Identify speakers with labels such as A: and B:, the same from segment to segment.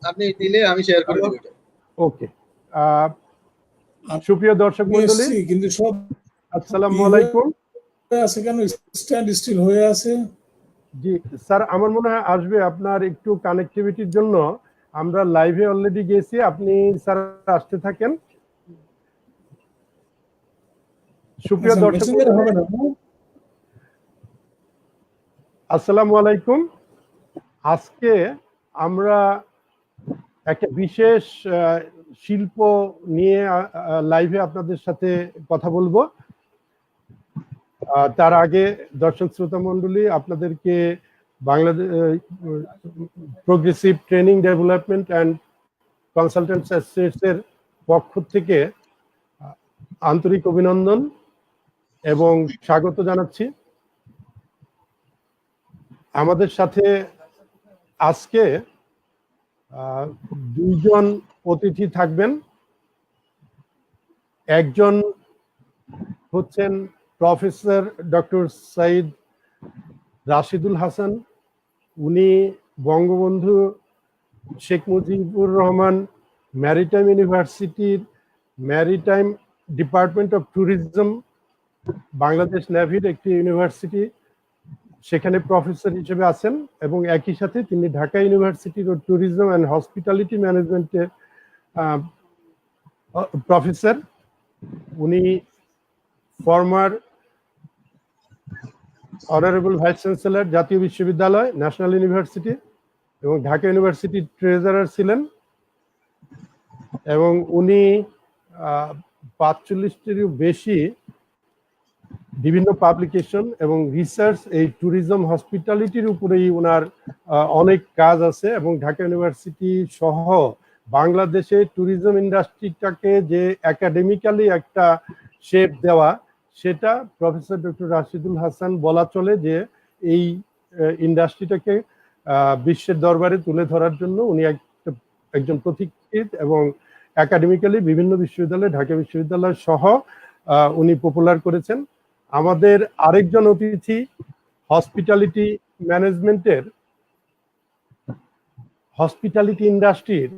A: আপনি দিলে আমি শেয়ার করে দেব এটা।
B: ওকে। সুপ্রিয় দর্শক মণ্ডলী,
C: কিন্তু সব
B: আসসালামু আলাইকুম।
C: আছে কেন স্ট্যান্ড স্টিল হয়ে আছে?
B: জি স্যার, আমার মনে হয় আসবে। আপনার একটু কানেক্টিভিটির জন্য আমরা লাইভে অলরেডি গেছি, আপনি স্যার আসতে থাকেন। সুপ্রিয় দর্শক
C: হবে না।
B: আসসালামু আলাইকুম। আজকে আমরা একটা বিশেষ শিল্প নিয়ে লাইভে আপনাদের সাথে কথা বলবো। তার আগে দর্শক শ্রোতা মণ্ডলী, আপনাদেরকে Bangladesh progressive training development and consultants অ্যাসোসিয়েশনের পক্ষ থেকে আন্তরিক অভিনন্দন এবং স্বাগত জানাচ্ছি। আমাদের সাথে আজকে দুইজন অতিথি থাকবেন। একজন হচ্ছেন প্রফেসর ডক্টর সৈয়দ রাশিদুল হাসান। উনি বঙ্গবন্ধু শেখ মুজিবুর রহমান ম্যারিটাইম ইউনিভার্সিটির maritime department of tourism, Bangladesh নেভির একটি ইউনিভার্সিটি, সেখানে প্রফেসর হিসেবে আছেন এবং একই সাথে তিনি ঢাকা ইউনিভার্সিটির ট্যুরিজম অ্যান্ড হসপিটালিটি ম্যানেজমেন্টের প্রফেসর। উনি ফর্মার অনারেবল ভাইস চ্যান্সেলর, জাতীয় বিশ্ববিদ্যালয়, ন্যাশনাল ইউনিভার্সিটি এবং ঢাকা ইউনিভার্সিটির ট্রেজারার ছিলেন এবং উনি 45টিরও বেশি বিভিন্ন পাবলিকেশন এবং রিসার্চ এই ট্যুরিজম হসপিটালিটির উপরেই ওনার অনেক কাজ আছে এবং ঢাকা ইউনিভার্সিটি সহ বাংলাদেশে ট্যুরিজম ইন্ডাস্ট্রিটাকে যে একাডেমিক্যালি একটা শেপ দেওয়া, সেটা প্রফেসর ডক্টর রাশিদুল হাসান বলা চলে যে এই ইন্ডাস্ট্রিটাকে বিশ্বের দরবারে তুলে ধরার জন্য উনি একজন প্রতীক্ষিত এবং একাডেমিক্যালি বিভিন্ন বিশ্ববিদ্যালয়, ঢাকা বিশ্ববিদ্যালয় সহ উনি পপুলার করেছেন। আমাদের আরেকজন অতিথি হসপিটালিটি ম্যানেজমেন্টের, হসপিটালিটি ইন্ডাস্ট্রির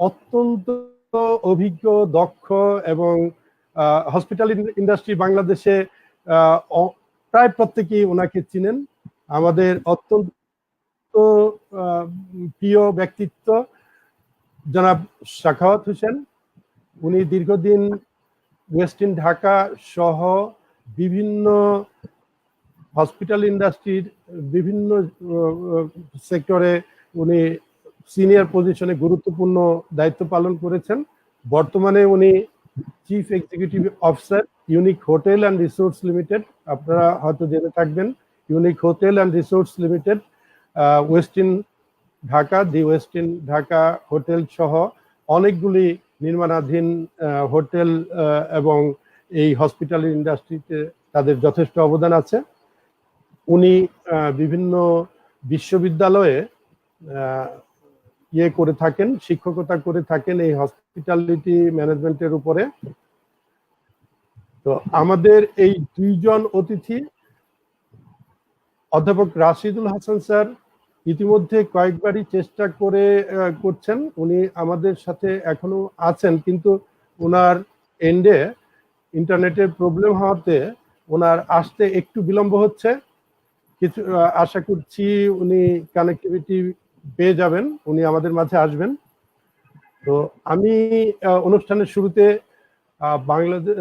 B: অত্যন্ত অভিজ্ঞ, দক্ষ এবং হসপিটালিটি ইন্ডাস্ট্রি বাংলাদেশে প্রায় প্রত্যেকেই ওনাকে চিনেন। আমাদের অত্যন্ত প্রিয় ব্যক্তিত্ব জনাব সাখাওয়াত হোসেন। উনি দীর্ঘদিন ওয়েস্টার্ন ঢাকা সহ বিভিন্ন হসপিটাল ইন্ডাস্ট্রির বিভিন্ন সেক্টরে উনি সিনিয়র পজিশনে গুরুত্বপূর্ণ দায়িত্ব পালন করেছেন। বর্তমানে উনি chief executive officer unique hotel and resource limited. আপনারা হয়তো জেনে থাকবেন unique hotel and resource limited western Dhaka, the western Dhaka hotel সহ অনেকগুলি নির্মাণাধীন হোটেল এবং এই হসপিটাল ইন্ডাস্ট্রিতে তাদের যথেষ্ট অবদান আছে। উনি বিভিন্ন বিশ্ববিদ্যালয়ে করে থাকেন, শিক্ষকতা করে থাকেন এই হসপিটালিটি ম্যানেজমেন্টের উপরে। তো আমাদের এই দুইজন অতিথি, অধ্যাপক রাশিদুল হাসান স্যার ইতিমধ্যে কয়েকবারই চেষ্টা করছেন, উনি আমাদের সাথে এখনো আছেন, কিন্তু ওনার এন্ডে ইন্টারনেটের প্রবলেম হওয়াতে ওনার আসতে একটু বিলম্ব হচ্ছে। কিছু আশা করছি উনি কানেক্টিভিটি পেয়ে যাবেন, উনি আমাদের মাঝে আসবেন। তো আমি অনুষ্ঠানের শুরুতে Bangladesh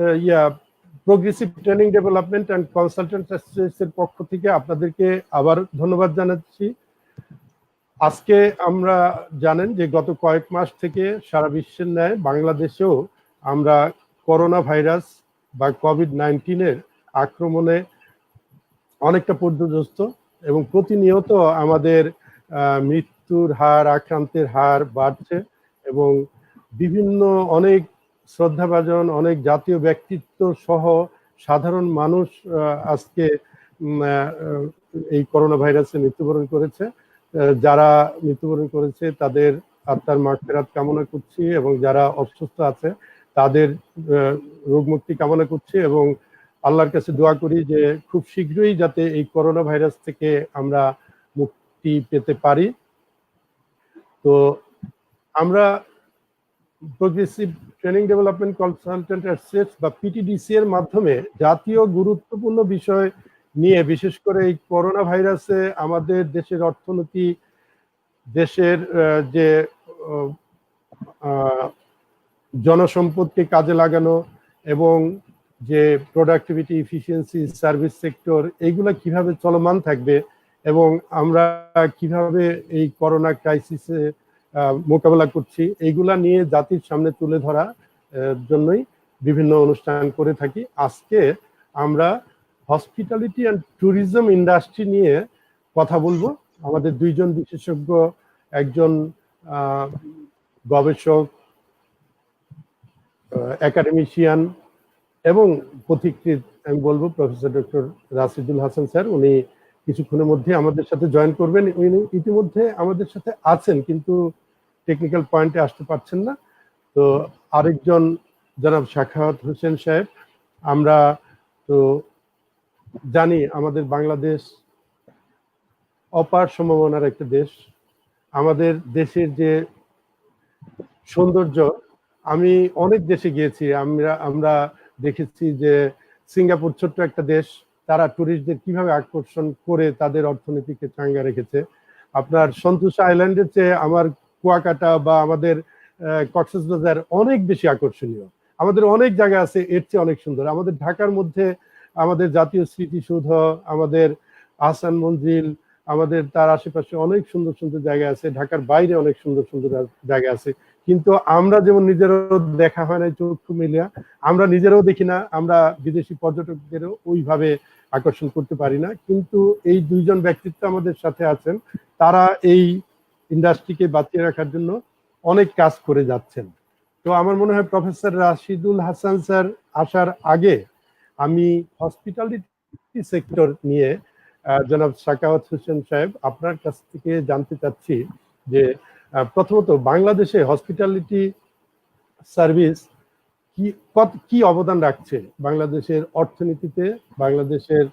B: progressive training development and consultants অ্যাসোসিয়েশনের পক্ষ থেকে আপনাদেরকে আবার ধন্যবাদ জানাচ্ছি। আজকে আমরা জানেন যে গত কয়েক মাস থেকে সারা বিশ্বের ন্যায় বাংলাদেশেও আমরা করোনা ভাইরাস বা কোভিড-19 আক্রমণে অনেকটা পর্যদস্ত এবং প্রতিনিয়ত আমাদের মৃত্যুর হার, আক্রান্তের হার বাড়ছে এবং বিভিন্ন অনেক শ্রদ্ধাভাজন অনেক জাতীয় ব্যক্তিত্ব সহ সাধারণ মানুষ আজকে এই করোনা ভাইরাসে মৃত্যুবরণ করেছে। যারা মৃত্যুবরণ করেছে তাদের আত্মার মাগফিরাত কামনা করছি এবং যারা অসুস্থ আছে তাদের রোগ মুক্তি কামনা করছি এবং আল্লাহর কাছে দোয়া করি যে খুব শীঘ্রই যাতে এই করোনা ভাইরাস থেকে আমরা মুক্তি পেতে পারি। তো আমরা progressive training development consultant association বা পিটিডিসি এর মাধ্যমে জাতীয় গুরুত্বপূর্ণ বিষয় নিয়ে, বিশেষ করে এই করোনা ভাইরাসে আমাদের দেশের অর্থনীতি, দেশের যে জনসম্পদকে কাজে লাগানো এবং যে প্রোডাক্টিভিটি, ইফিসিয়েন্সি, সার্ভিস সেক্টর, এইগুলা কিভাবে চলমান থাকবে এবং আমরা কিভাবে এই করোনা ক্রাইসিসে মোকাবেলা করছি, এইগুলা নিয়ে জাতির সামনে তুলে ধরা জন্যই বিভিন্ন অনুষ্ঠান করে থাকি। আজকে আমরা হসপিটালিটি অ্যান্ড ট্যুরিজম ইন্ডাস্ট্রি নিয়ে কথা বলবো। আমাদের দুইজন বিশেষজ্ঞ, একজন গবেষক, একাডেমিশিয়ান এবং পথিকৃৎ, আমি বলবো professor doctor Rashidul Hasan sir. উনি কিছুক্ষণের মধ্যে আমাদের সাথে জয়েন করবেন। উনি ইতিমধ্যে আমাদের সাথে আছেন কিন্তু টেকনিক্যাল পয়েন্টে আসতে পারছেন না। তো আরেকজন জনাব সাখাওয়াত হোসেন সাহেব। আমরা তো জানি আমাদের বাংলাদেশ অপার সম্ভাবনার একটা দেশ। আমাদের দেশের যে সৌন্দর্য, আমি অনেক দেশে গিয়েছি, আমরা দেখেছি যে সিঙ্গাপুর ছোট্ট একটা দেশ, তারা টুরিস্টদের কিভাবে আকর্ষণ করে তাদের অর্থনীতিকে চাঙ্গা রেখেছে। আপনার সন্তোষা আইল্যান্ডের চেয়ে আমার কুয়াকাটা বা আমাদের কক্সবাজার অনেক বেশি আকর্ষণীয়। আমাদের অনেক জায়গা আছে এর চেয়ে অনেক সুন্দর। আমাদের ঢাকার মধ্যে আমাদের জাতীয় স্মৃতিসৌধ, আমাদের আহসান মঞ্জিল, আমাদের তার আশেপাশে অনেক সুন্দর সুন্দর জায়গা আছে। ঢাকার বাইরে অনেক সুন্দর সুন্দর জায়গা আছে, কিন্তু আমরা যেমন নিজেরও দেখা হয় না চক্ষু মিলিয়া, আমরা নিজেরাও দেখি না, আমরা বিদেশি পর্যটকদেরও ওইভাবে আকর্ষণ করতে পারি না। কিন্তু এই দুইজন ব্যক্তিত্ব আমাদের সাথে আছেন, তারা এই ইন্ডাস্ট্রিকে বাঁচিয়ে রাখার জন্য অনেক কাজ করে যাচ্ছেন। তো আমার মনে হয় প্রফেসর রাশিদুল হাসান স্যার আসার আগে আমি হসপিটালিটি সেক্টর নিয়ে জনাব সাখাওয়াত হোসেন সাহেব আপনার কাছ থেকে জানতে চাচ্ছি যে প্রথমত বাংলাদেশে হসপিটালিটি সার্ভিস কি অবদান রাখছে বাংলাদেশের অর্থনীতিতে, বাংলাদেশের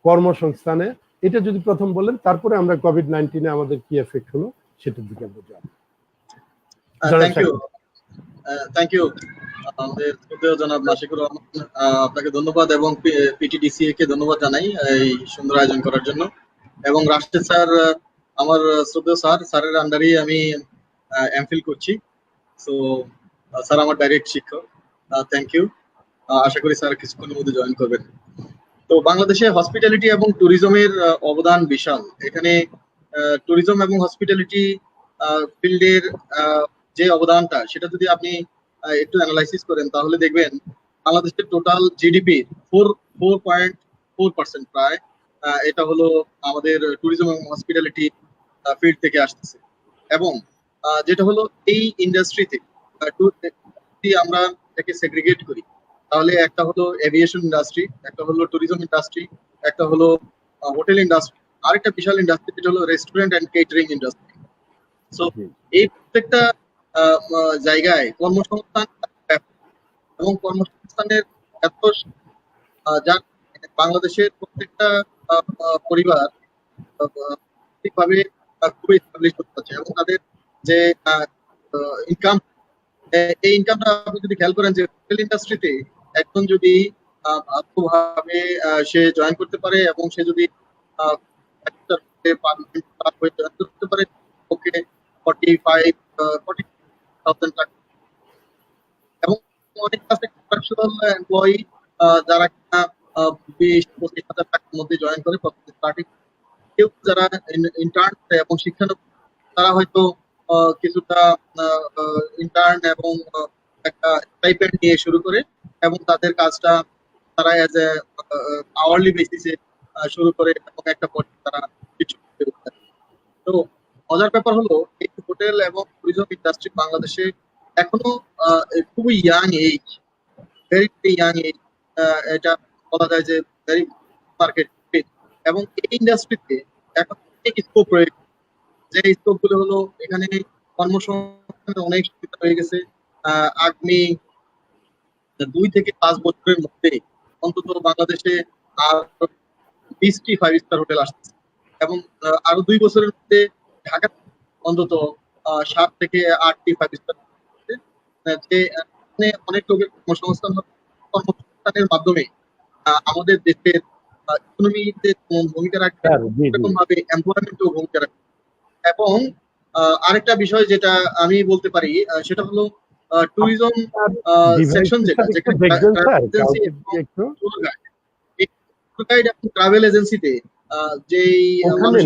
B: কর্মসংস্থানে, এটা যদি প্রথম বলেন, তারপরে আমরা কোভিড-19 আমাদের কি এফেক্ট হলো সেটার দিকে আমরা যাব।
A: থ্যাংক ইউ আমাদের জনাব নাশিকুর রহমান, আপনাকে ধন্যবাদ এবং পিটিডিসিএ কে ধন্যবাদ জানাই এই সুন্দর আয়োজন করার জন্য। এবং রাশেদ স্যার, আমার শ্রদ্ধেয় স্যারের আন্ডারেই আমি এমফিল করছি। সো স্যার আমার ডাইরেক্ট শিক্ষক। Thank you. আশা করি স্যার কিছুক্ষণের মধ্যে জয়েন করবেন। তো বাংলাদেশে হসপিটালিটি এবং ট্যুরিজমের অবদান বিশাল। এখানে ট্যুরিজম এবং হসপিটালিটি ফিল্ডের যে অবদানটা, সেটা যদি আপনি একটু অ্যানালাইসিস করেন তাহলে দেখবেন বাংলাদেশের টোটাল জিডিপি 4.4% প্রায় এটা হলো আমাদের ট্যুরিজম এবং হসপিটালিটি ফিল্ড থেকে আসতেছে। এবং যেটা হলো এই ইন্ডাস্ট্রিতে আমরা এটাকে সেগ্রিগেট করি তাহলে একটা হলো এভিয়েশন ইন্ডাস্ট্রি, একটা হলো ট্যুরিজম ইন্ডাস্ট্রি, একটা হলো হোটেল ইন্ডাস্ট্রি, আরেকটা বিশাল ইন্ডাস্ট্রি যেটা হলো restaurant and catering industry. So এই প্রত্যেকটা জায়গায় কর্মসংস্থান এবং কর্মসংস্থানের এত যা বাংলাদেশের প্রত্যেকটা পরিবার ঠিকভাবে খুবই এস্টাবলিশ করতে পারছে এবং তাদের যে ইনকাম, এই ইনকামটা আপনি যদি খেয়াল করেন যে হোটেল ইন্ডাস্ট্রিতে একজন যদি ভাবে সে জয়েন করতে পারে এবং সে যদি জয়েন করতে পারে ওকে 40,000 টাকা। এবং অনেক কাছে কন্ট্রাকচুয়াল এমপ্লয়ি যারা কিনা 20-25,000 টাকার মধ্যে জয়েন করে স্টার্টিং। কেউ যারা ইন্টার্ন এবং শিক্ষানবিশ তারা হয়তো কিছুটা ইন্টার্ন এবং একটা স্টাইপেন্ড নিয়ে শুরু করে এবং তাদের কাজটা তারা এজ এ আওয়ারলি বেসিসে শুরু করে এবং একটা পর্যায়ে তারা কিছু। তো মজার ব্যাপার হলো এই হোটেল এবং ট্যুরিজম ইন্ডাস্ট্রি বাংলাদেশে এখনো খুবই young age, very young age, এটা বলা যায় যে ভেরি মার্কেট। এবং এই ইন্ডাস্ট্রিতে এখন অনেক স্কোপ রয়েছে, যে স্কোপ গুলো হলো এখানে কর্মসংস্থানের অনেক সুবিধা হয়ে গেছে। আগামী 2 থেকে 5 বছরের মধ্যে অন্তত বাংলাদেশে আর 20টি 5 স্টার হোটেল আসছে এবং আরো 2 বছরের মধ্যে ঢাকা অন্তত 7 থেকে 8টি 5 স্টার, যে অনেক লোকের কর্মসংস্থানের মাধ্যমে আমাদের দেশের ইকোনমিতে ভূমিকা রাখবে, এরকম ভাবে এমপ্লয়মেন্টেও ভূমিকা রাখবে। এবং আরেকটা বিষয় যেটা আমি বলতে পারি সেটা হলো ট্যুরিজম সেকশন, যেটা ট্রাভেল এজেন্সিতে যেই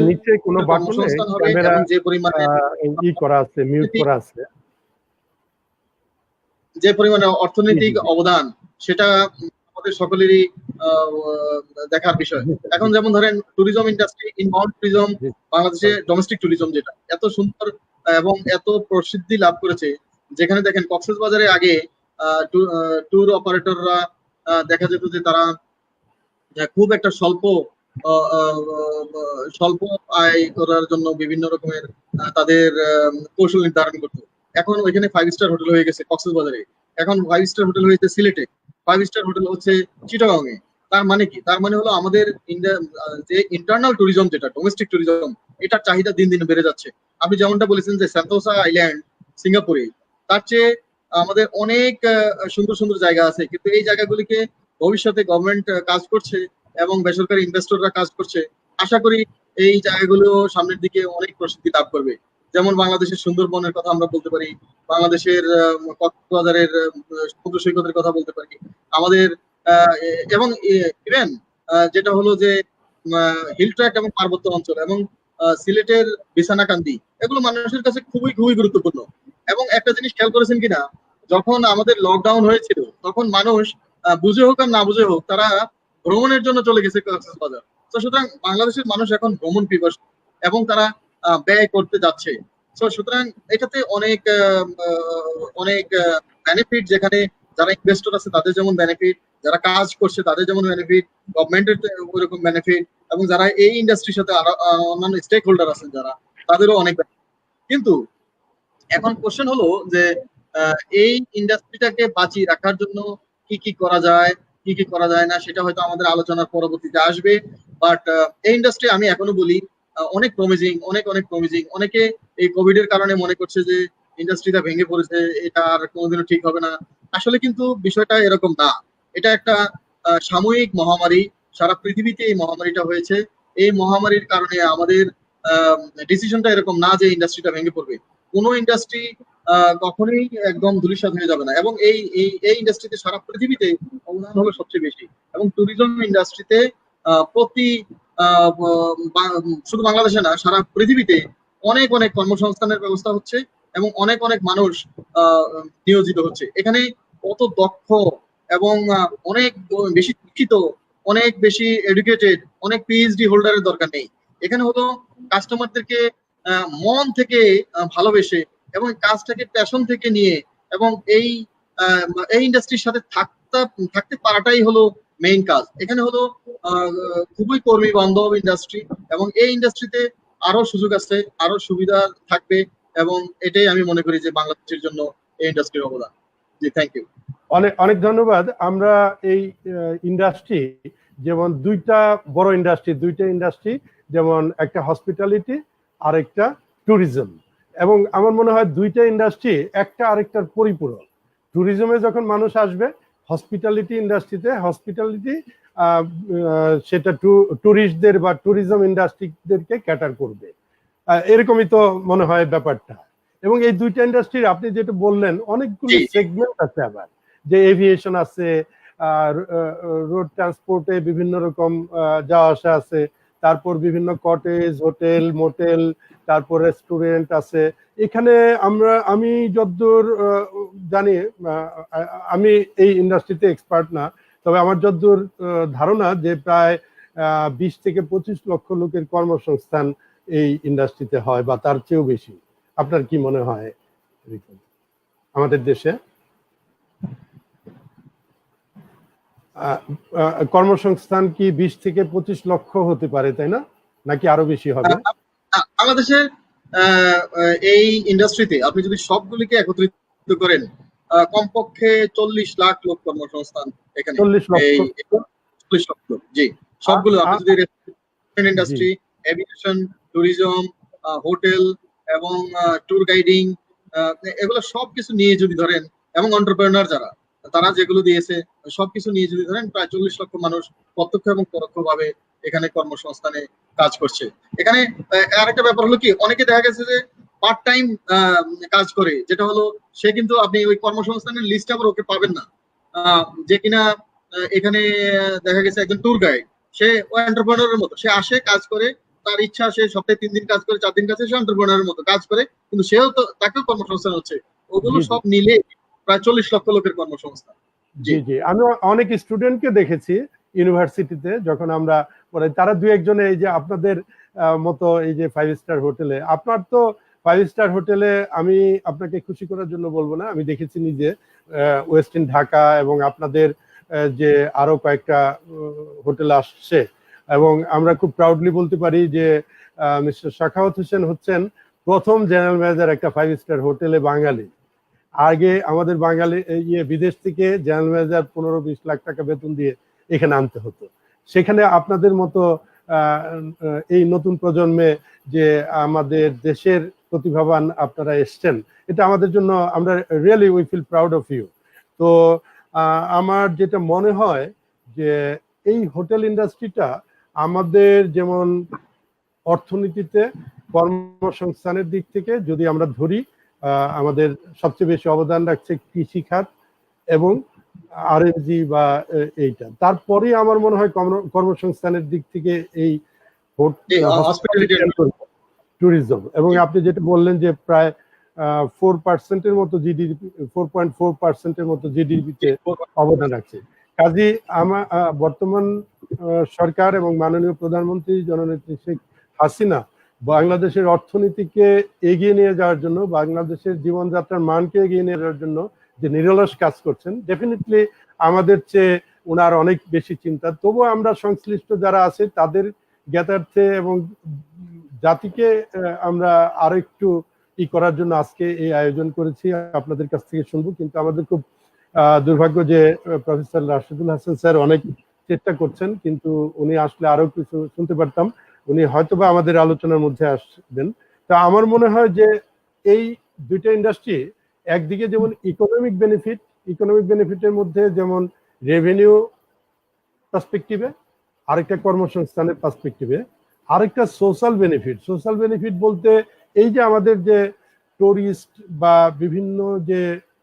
B: নিচে কোনো বাটনে ক্যামেরা
A: যে পরিমাণে
B: করা আছে, মিউট করা আছে,
A: যে পরিমাণে অর্থনৈতিক অবদান, সেটা আমাদের সকলেরই দেখার বিষয়। এখন যেমন ধরেন ট্যুরিজম ইন্ডাস্ট্রি, ইনবাউন্ড ট্যুরিজম, বাংলাদেশে ডোমেস্টিক ট্যুরিজম যেটা এত সুন্দর এবং এত প্রসিদ্ধি লাভ করেছে, যেখানে দেখেন কক্সবাজারে আগে ট্যুর অপারেটররা দেখা যেত যে তারা খুব একটা স্বল্প আয় করার জন্য বিভিন্ন রকমের তাদের কৌশল নির্ধারণ করতো। এখন ওইখানে 5 স্টার হোটেল হয়ে গেছে কক্সবাজারে, এখন 5 স্টার হোটেল হয়েছে সিলেটে, 5 স্টার হোটেল হচ্ছে চিটাগং এ। তার মানে কি? তার মানে হলো আমাদের যে ইন্টারনাল ট্যুরিজম, যেটা ডোমেস্টিক ট্যুরিজম, এটার চাহিদা দিন দিন বেড়ে যাচ্ছে। আপনি যেমনটা বলেছেন যে সেন্টোসা আইল্যান্ড সিঙ্গাপুরে, তার চেয়ে আমাদের অনেক সুন্দর সুন্দর জায়গা আছে, কিন্তু এই জায়গাগুলিকে ভবিষ্যতে গভর্নমেন্ট কাজ করছে এবং বেসরকারি ইনভেস্টররা কাজ করছে। আশা করি এই জায়গাগুলো সামনের দিকে অনেক প্রসিদ্ধি লাভ করবে। যেমন বাংলাদেশের সুন্দরবনের কথা আমরা বলতে পারি, বাংলাদেশের কক্সবাজারের সমুদ্র সৈকতের কথা বলতে পারি, আমাদের এবং ইভেন যেটা হলো যে হিল ট্র্যাক এবং পার্বত্য অঞ্চল এবং সিলেটের বিছানাকান্দি, এগুলো মানুষের কাছে খুবই খুবই গুরুত্বপূর্ণ। এবং একটা জিনিস খেয়াল করেছেন কিনা, যখন আমাদের লকডাউন হয়েছিল তখন মানুষ বুঝে হোক আর না বুঝে হোক তারা ভ্রমণের জন্য চলে গেছে কক্সবাজার। তো সুতরাং বাংলাদেশের মানুষ এখন ভ্রমণ পিপাসু এবং তারা ব্যয় করতে যাচ্ছে। সুতরাং এটাতে অনেক অনেক বেনিফিট, যেখানে যারা ইনভেস্টর আছে তাদের যেমন বেনিফিট, যারা কাজ করছে তাদের যেমন বেনিফিট, গভর্নমেন্টের ওইরকম বেনিফিট, এবং যারা এই ইন্ডাস্ট্রির সাথে আরো অন্যান্য স্টেক হোল্ডার আছেন যারা, তাদেরও অনেক benefit। কিন্তু এখন কোশ্চেন হলো যে এই ইন্ডাস্ট্রিটাকে বাঁচিয়ে রাখার জন্য কি কি করা যায়, কি কি করা যায় না, সেটা হয়তো আমাদের আলোচনার পরবর্তীতে আসবে। বাট এই ইন্ডাস্ট্রি আমি এখনো বলি অনেক প্রমিজিং, অনেক অনেক প্রমিজিং। অনেকে এই কোভিড এর কারণে মনে করছে যে ইন্ডাস্ট্রিটা ভেঙে পড়েছে, এটা আর কোনোদিনও ঠিক হবে না। আসলে কিন্তু বিষয়টা এরকম না। এটা একটা সাময়িক মহামারী, সারা পৃথিবীতে এই মহামারীটা হয়েছে। এই মহামারীর কারণে আমাদের ডিসিশনটা এরকম না যে ইন্ডাস্ট্রিটা ভেঙে পড়বে। কোনো ইন্ডাস্ট্রি কখনোই একদম ধূলিসাৎ হয়ে যাবে না, এবং এই ইন্ডাস্ট্রিতে সারা পৃথিবীতে অবদান হবে সবচেয়ে বেশি। এবং ট্যুরিজম ইন্ডাস্ট্রিতে প্রতি শুধু বাংলাদেশে না, সারা পৃথিবীতে অনেক অনেক কর্মসংস্থানের ব্যবস্থা হচ্ছে এবং অনেক অনেক মানুষ নিয়োজিত হচ্ছে। এখানে কত দক্ষ এবং অনেক বেশি শিক্ষিত, অনেক বেশি এডুকেটেড, অনেক পিএইচডি হোল্ডারের দরকার নেই। এখানে হলো কাস্টমারদেরকে মন থেকে ভালোবেসে এবং কাজটাকে প্যাশন থেকে নিয়ে এবং এই ইন্ডাস্ট্রির সাথে থাকতে পারাটাই হলো মেইন কাজ। এখানে হলো খুবই কর্মী বান্ধব ইন্ডাস্ট্রি, এবং এই ইন্ডাস্ট্রিতে আরো সুযোগ আছে, আরো সুবিধা থাকবে, এবং এটাই আমি মনে করি যে বাংলাদেশের জন্য এই ইন্ডাস্ট্রির অবদান। জি, থ্যাংক ইউ।
B: অনেক অনেক ধন্যবাদ। আমরা এই ইন্ডাস্ট্রি, যেমন দুইটা বড় ইন্ডাস্ট্রি, যেমন একটা হসপিটালিটি আর একটা ট্যুরিজম, এবং আমার মনে হয় দুইটা ইন্ডাস্ট্রি একটা আরেকটার পরিপূরক। ট্যুরিজমে যখন মানুষ আসবে, হসপিটালিটি ইন্ডাস্ট্রিতে সেটা ট্যুরিস্টদের বা ট্যুরিজম ইন্ডাস্ট্রিদেরকে ক্যাটার করবে, এরকমই তো মনে হয় ব্যাপারটা। এবং এই দুইটা ইন্ডাস্ট্রির আপনি যেটা বললেন অনেকগুলো সেগমেন্ট আছে, আবার যে এভিয়েশন আছে, রোড ট্রান্সপোর্টে বিভিন্ন রকম যাওয়া আসা আছে, তারপর বিভিন্ন কটেজ, হোটেল, মোটেল, তারপর রেস্টুরেন্ট আছে। এখানে আমি যতদূর জানি, আমি এই ইন্ডাস্ট্রিতে এক্সপার্ট না, তবে আমার যতদূর ধারণা যে প্রায় 20 থেকে 25 লক্ষ লোকের কর্মসংস্থান এই ইন্ডাস্ট্রিতে হয়, বা তার চেয়েও বেশি। আপনার কি মনে হয় আমাদের দেশে কর্মসংস্থান কি 20 থেকে 25 লক্ষ হতে পারে, তাই না? নাকি আরো বেশি হবে?
A: বাংলাদেশের এই ইন্ডাস্ট্রিতে আপনি যদি সবগুলিকে একত্রিত করেন, কমপক্ষে 40 লাখ লোক কর্মসংস্থান এখানে।
B: 40
A: লক্ষ, জি, সবগুলো। আপনি যদি restaurant industry, aviation, tourism, hotel, এবং ট্যুর গাইডিং, এগুলো সবকিছু নিয়ে যদি ধরেন, এবং এন্টারপ্রেনার যারা তারা যেগুলো দিয়েছে সবকিছু নিয়ে যদি ধরেন, প্রায় 40 লক্ষ মানুষ প্রত্যক্ষ এবং পরোক্ষভাবে এখানে কর্মসংস্থানে কাজ করছে। এখানে আরেকটা ব্যাপার হলো কি, অনেকে দেখা গেছে যে পার্ট টাইম কাজ করে, যেটা হলো সে কিন্তু আপনি ওই কর্মসংস্থানের লিস্ট আবার ওকে পাবেন না, যে কিনা এখানে দেখা গেছে একজন ট্যুর গাইড, সে ও এন্টারপ্রেনারের মতো, সে আসে কাজ করে, তার ইচ্ছা সে সপ্তাহে 3 দিন কাজ করে, 4 দিন কাজ করে, সে এন্টারপ্রেনারের মতো কাজ করে, কিন্তু সেও তো, তাকেও কর্মসংস্থান হচ্ছে। ওগুলো
B: জি জি
A: সব মিলে প্রায় 40 লক্ষ লোকের কর্মসংস্থান। জি
B: জি জি আমি অনেক স্টুডেন্টকে দেখেছি ইউনিভার্সিটিতে, যখন আমরা পড়াই তারা দুই একজনে এই যে আপনাদের মতো এই যে 5 স্টার হোটেলে, আপনার তো 5 স্টার হোটেলে, আমি আপনাকে খুশি করার জন্য বলবো না, আমি দেখেছি নিজে ওয়েস্টিন ঢাকা এবং আপনাদের যে আরো কয়েকটা হোটেল আসছে, এবং আমরা খুব প্রাউডলি বলতে পারি যে মিস্টার সাখাওয়াত হোসেন হচ্ছেন প্রথম জেনারেল ম্যানেজার একটা 5 স্টার হোটেলে বাঙালি। আগে আমাদের বাঙালি বিদেশ থেকে জেনারেল ম্যানেজার 15-20 লাখ টাকা বেতন দিয়ে এখানে আনতে হতো। সেখানে আপনাদের মতো এই নতুন প্রজন্মে যে আমাদের দেশের প্রতিভাবান আপনারা এসছেন, এটা আমাদের জন্য, আমরা really we feel proud of you. তো আমার যেটা মনে হয় যে এই হোটেল ইন্ডাস্ট্রিটা আমাদের যেমন অর্থনীতিতে, কর্মসংস্থানের দিক থেকে যদি আমরা ধরি, আমাদের সবচেয়ে বেশি অবদান রাখছে কৃষি খাত এবং আরএনজি বা এইটা। তারপরে আমার মনে হয় কর্মসংস্থানের দিক থেকে এই
A: হসপিটালিটি,
B: ট্যুরিজম, এবং আপনি যেটা বললেন যে প্রায় 4%-এর মতো জিডিপি, 4.4%-এর মতো জিডিপিতে অবদান রাখছে। কাজী বর্তমান সরকার এবং মাননীয় প্রধানমন্ত্রী জননেত্রী শেখ হাসিনা বাংলাদেশের অর্থনীতিকে এগিয়ে নিয়ে যাওয়ার জন্য, বাংলাদেশের জীবনযাত্রার মানকে এগিয়ে নিয়ে যাওয়ার জন্য যে নিরলস কাজ করছেন, ডেফিনেটলি আমাদের চেয়ে ওনার অনেক বেশি চিন্তা। তবুও আমরা সংশ্লিষ্ট যারা আছে তাদের জ্ঞাতার্থে এবং জাতিকে আমরা আরো একটু করার জন্য আজকে এই আয়োজন করেছি, আপনাদের কাছ থেকে শুনবো। কিন্তু আমাদের খুব দুর্ভাগ্য যে প্রফেসর রাশেদুল হাসান স্যার অনেক চেষ্টা করছেন, কিন্তু উনি আসলে আরো কিছু শুনতে পারতাম, উনি হয়তোবা আমাদের আলোচনার মধ্যে আসবেন। তা আমার মনে হয় যে এই দুইটা ইন্ডাস্ট্রি একদিকে যেমন ইকোনমিক বেনিফিটের মধ্যে যেমন রেভিনিউ পার্সপেক্টিভে, আরেকটা কর্মসংস্থানের পার্সপেক্টিভে, আরেকটা সোশ্যাল বেনিফিট বলতে এই যে আমাদের যে টুরিস্ট বা বিভিন্ন যে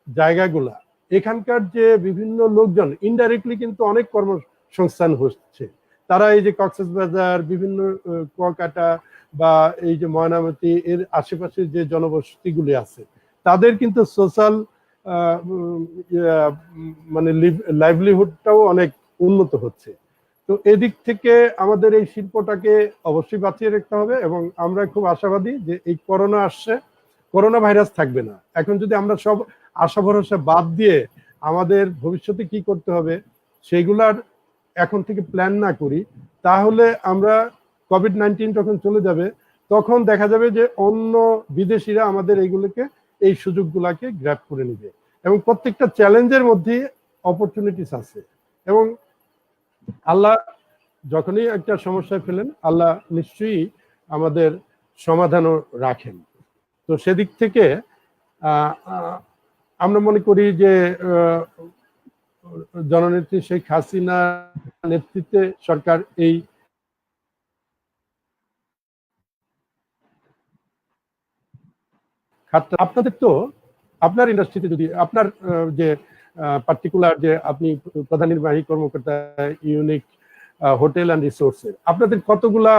B: জায়গাগুলা, এখানকার যে বিভিন্ন লোকজন ইনডাইরেক্টলি কিন্তু অনেক কর্মসংস্থান হচ্ছে। তারা এই যে কক্সবাজার, বিভিন্ন কুয়াকাটা বা এই যে ময়নামতি, এর আশেপাশে যে জনবসতিগুলি আছে, তাদের কিন্তু সোশ্যাল মানে লাইভলিহুডটাও অনেক উন্নত হচ্ছে। তো এদিক থেকে আমাদের এই শিল্পটাকে অবশ্যই বাঁচিয়ে রাখতে হবে, এবং আমরা খুব আশাবাদী যে এই করোনা আসছে, করোনা ভাইরাস থাকবে না। এখন যদি আমরা সব আশা ভরসা বাদ দিয়ে আমাদের ভবিষ্যতে কি করতে হবে সেগুলার এখন থেকে প্ল্যান না করি, তাহলে আমরা কোভিড-19 যখন চলে যাবে তখন দেখা যাবে যে অন্য বিদেশিরা আমাদের এইগুলোকে, এই সুযোগগুলাকে গ্র্যাব করে নিবে, এবং প্রত্যেকটা চ্যালেঞ্জের মধ্যে অপরচুনিটিস আছে। এবং আল্লাহ যখনই একটা সমস্যায় ফেলেন, আল্লাহ নিশ্চয়ই আমাদের সমাধানও রাখেন। তো সেদিক থেকে আমরা মনে করি যে জননেত্রী শেখ হাসিনা নেতৃত্বে সরকার এই খাতটা, আপনাদের তো আপনার ইন্ডাস্ট্রিতে যদি আপনার যে পার্টিকুলার যে আপনি প্রধান নির্বাহী কর্মকর্তা ইউনিক হোটেল অ্যান্ড রিসোর্সের, আপনাদের কতগুলা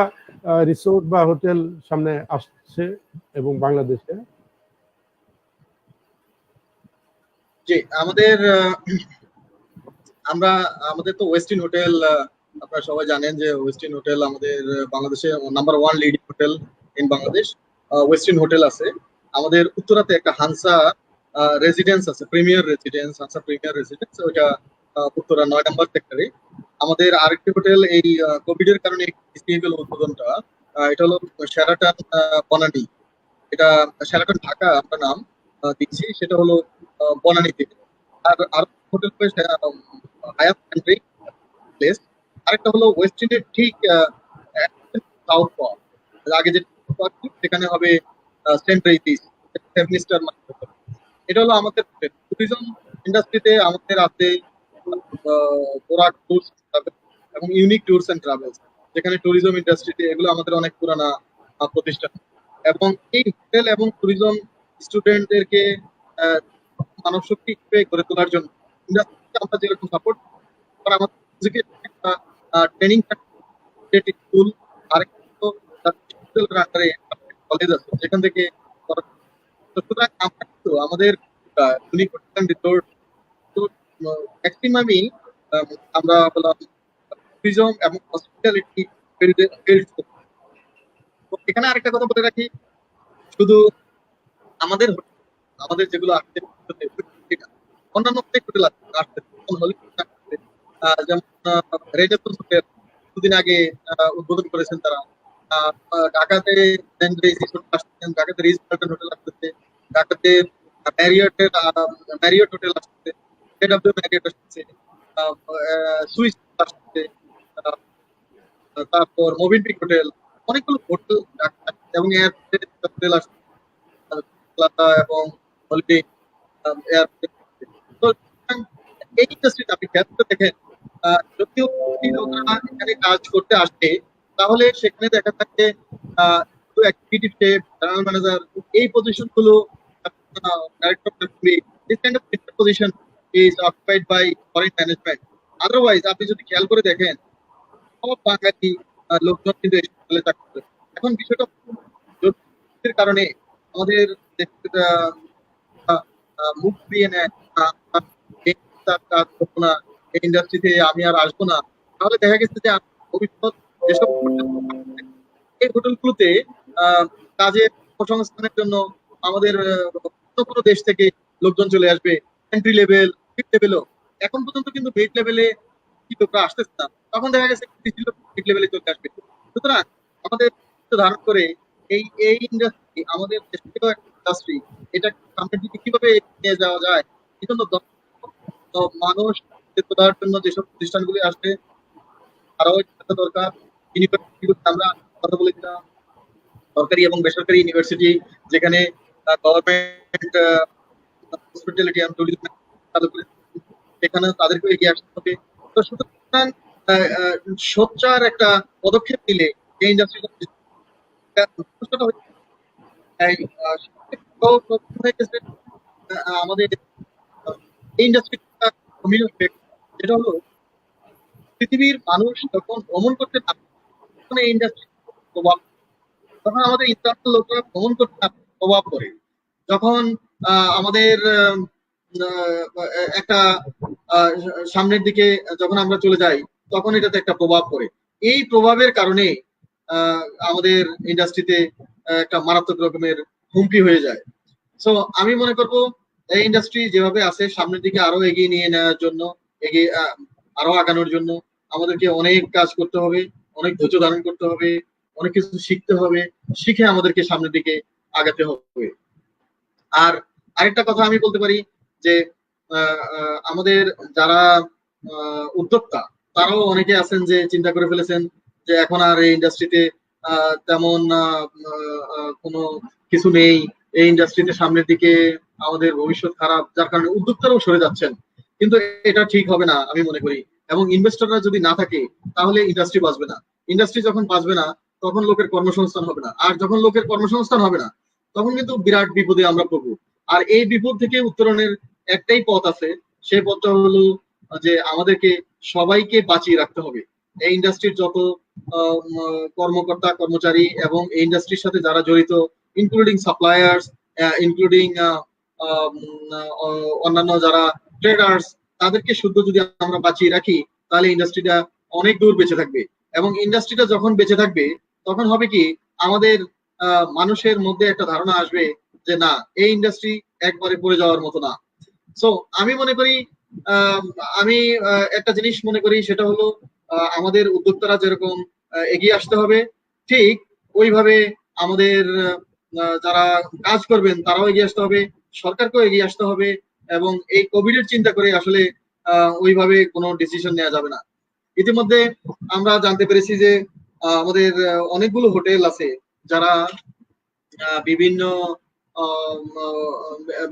B: রিসোর্ট বা হোটেল সামনে আসছে এবং বাংলাদেশে?
A: জি আমাদের তো ওয়েস্টিন হোটেল, আপনারা সবাই জানেন যে ওয়েস্টিন হোটেল আমাদের বাংলাদেশে number 1 leading hotel in Bangladesh. ওয়েস্টিন hotel আছে আমাদের উত্তরাতে, একটা হানসা রেসিডেন্স আছে, হানসা প্রিমিয়ার রেসিডেন্স, ওইটা উত্তরা 9 নম্বর সেক্টরে। আমাদের আরেকটি হোটেল এই কোভিড এর কারণে পিছিয়ে গেল উদ্বোধনটা, এটা হলো শেরাটন বনানী, এটা শেরাটন ঢাকা আমরা নাম দিচ্ছি, সেটা হলো বনানীতে। আর হোটেল হায়াত কান্ট্রি প্লেস, আরেকটা হলো ওয়েস্টিনের ঠিক সাউথ পাওয়া, আগে যে সেখানে হবে সেন্ট রেইতিস, মিস্টার। এটা হলো আমাদের ট্যুরিজম ইন্ডাস্ট্রিতে আমাদের আছে বোরাক ট্যুরস এবং ইউনিক ট্যুরস এন্ড ট্রাভেলস, যেখানে ট্যুরিজম ইন্ডাস্ট্রিতে এগুলো আমাদের অনেক পুরানা প্রতিষ্ঠান। এবং এই হোটেল এবং ট্যুরিজম স্টুডেন্টদেরকে মানব শক্তি হিসেবে গড়ে তোলার জন্য ইন্ডাস্ট্রিতে আমরা যেরকম সাপোর্ট করা, আমাদের একটা ট্রেনিং স্কুল আর কলেজ আছে যেখান থেকে সুতরাং আমরা কিন্তু আমাদের ইউনিক হোটেল রিসোর্ট ম্যাক্সিমামই আমরা বললাম ট্যুরিজম এবং হসপিটালিটি ফিল্ডে এখানে আরেকটা কথা বলে রাখি, শুধু আমাদের আমাদের যেগুলো আসছে অন্যান্য অনেক হোটেল আসছে, যেমন রেনেসান্স হোটেল দুদিন আগে উদ্বোধন করেছেন তারা। ঢাকাতে ঢাকাতে রিজ কার্লটন হোটেল আসতেছে, ঢাকাতে ম্যারিয়ট হোটেল আসতেছে, জেডব্লিউ ম্যারিয়ট আসতেছে, সুইস আসতেছে, তারপর মোবিনপিক হোটেল, অনেকগুলো হোটেল এবং এয়ারপোর্ট হোটেল আসছে এবং হলিডে এয়ারপোর্ট। তো এই ইন্ডাস্ট্রিতে আপনি খেয়াল করে দেখেন, যদিও লোকরা এখানে কাজ করতে আসে, তাহলে সেখানে দেখা যাচ্ছে এক্সিকিউটিভ শেফ, জেনারেল ম্যানেজার, এই পজিশন গুলো director this kind of position is occupied by foreign management. Otherwise আপনি যদি খেয়াল করে দেখেন সব বাঙালি লোকজন কিন্তু এই হোটেলে চাকরি করে। এখন বিষয়টা দুর্নীতির কারণে আমাদের মুখ ফিরিয়ে নেয়, কাজ করবো না, এই ইন্ডাস্ট্রিতে আমি আর আসবো না, তাহলে দেখা গেছে যে ভবিষ্যৎ যেসব এই হোটেলগুলোতে কাজের কর্মসংস্থানের জন্য আমাদের অন্য কোনো দেশ থেকে লোকজন চলে আসবে, এন্ট্রি লেভেল, মিড লেভেলও। এখন পর্যন্ত কিন্তু মিড লেভেলে কি লোকরা আসতেছে না, তখন দেখা গেছে মিড লেভেলে চলে আসবে। সুতরাং আমাদের ধারণ করে এই এই ইন্ডাস্ট্রি আমাদের দেশীয় একটা ইন্ডাস্ট্রি, এটা সামনের দিকে কিভাবে নিয়ে যাওয়া যায়, এই জন্য মানুষ তোলার জন্য যেসব প্রতিষ্ঠানগুলি আসবে আরো দরকার। ইউনিভার্সিটিগুলোতে আমরা কথা বলেছিলাম, সরকারি এবং বেসরকারি ইউনিভার্সিটি যেখানে গভর্নমেন্ট হসপিটালিটি এন্ড ট্যুরিজম সেখানে তাদেরকে এগিয়ে আসতে হবে। তো সুতরাং সোচ্চার একটা পদক্ষেপ নিলে এই ইন্ডাস্ট্রি আমাদের এই ইন্ডাস্ট্রিটা যেটা হলো পৃথিবীর মানুষ যখন ভ্রমণ করতে থাকে তখন এই ইন্ডাস্ট্রি প্রভাব, তখন আমাদের ইন্টারন্যাশনাল লোকরা ভ্রমণ করতে প্রভাব পড়ে। যখন আমাদের একটা সামনের দিকে যখন আমরা চলে যাই তখন এটাতে একটা প্রভাব পড়ে। এই প্রভাবের কারণে আমাদের ইন্ডাস্ট্রিতে একটা মারাত্মক রকমের হুমকি হয়ে যায়। সো আমি মনে করব এই ইন্ডাস্ট্রি যেভাবে আছে সামনের দিকে আরো এগিয়ে নিয়ে নেওয়ার জন্য, এগিয়ে আরো আগানোর জন্য আমাদেরকে অনেক কাজ করতে হবে, অনেক ধৈর্য ধারণ করতে হবে, অনেক কিছু শিখতে হবে, শিখে আমাদেরকে সামনের দিকে আগাতে হবে। আর আরেকটা কথা আমি বলতে পারি যে আমাদের যারা উদ্যোক্তা তারাও অনেকে আছেন যে চিন্তা করে ফেলেছেন যে এখন আর এই ইন্ডাস্ট্রিতে তেমন কোনো কিছু নেই, এই ইন্ডাস্ট্রিতে সামনের দিকে আমাদের ভবিষ্যৎ খারাপ, যার কারণে উদ্যোক্তারাও সরে যাচ্ছেন। কিন্তু এটা ঠিক হবে না আমি মনে করি, এবং ইনভেস্টররা যদি না থাকে তাহলে ইন্ডাস্ট্রি বাঁচবে না। ইন্ডাস্ট্রি যখন বাঁচবে না তখন লোকের কর্মসংস্থান হবে না, আর যখন লোকের কর্মসংস্থান হবে না তখন কিন্তু বিরাট বিপদে আমরা পড়বো। আর এই বিপদ থেকে উত্তরণের একটাই পথ আছে, সেই পথটা হলো যে আমাদেরকে সবাইকে বাঁচিয়ে রাখতে হবে। এই ইন্ডাস্ট্রির যত কর্মকর্তা কর্মচারী এবং এই ইন্ডাস্ট্রির সাথে যারা জড়িত, ইনক্লুডিং সাপ্লায়ার্স, ইনক্লুডিং অন্যান্য যারা ট্রেডার্স, তাদেরকে শুদ্ধ যদি আমরা বাঁচিয়ে রাখি তাহলে ইন্ডাস্ট্রিটা অনেক দূর বেঁচে থাকবে। এবং ইন্ডাস্ট্রিটা যখন বেঁচে থাকবে তখন হবে কি আমাদের মানুষের মধ্যে একটা ধারণা আসবে যে না, এই ইন্ডাস্ট্রি একবারে পড়ে যাওয়ার মতো না। সো আমি মনে করি আমি একটা জিনিস মনে করি সেটা হলো আমাদের উদ্যোক্তারা যেরকম এগিয়ে আসতে হবে, ঠিক ওইভাবে আমাদের যারা কাজ করবেন তারাও এগিয়ে আসতে হবে, সরকারকেও এগিয়ে আসতে হবে। এবং এই কোভিড এর চিন্তা করে আসলে ওইভাবে কোনো ডিসিশন নেওয়া যাবে না। ইতিমধ্যে আমরা জানতে পেরেছি যে আমাদের অনেকগুলো হোটেল আছে যারা বিভিন্ন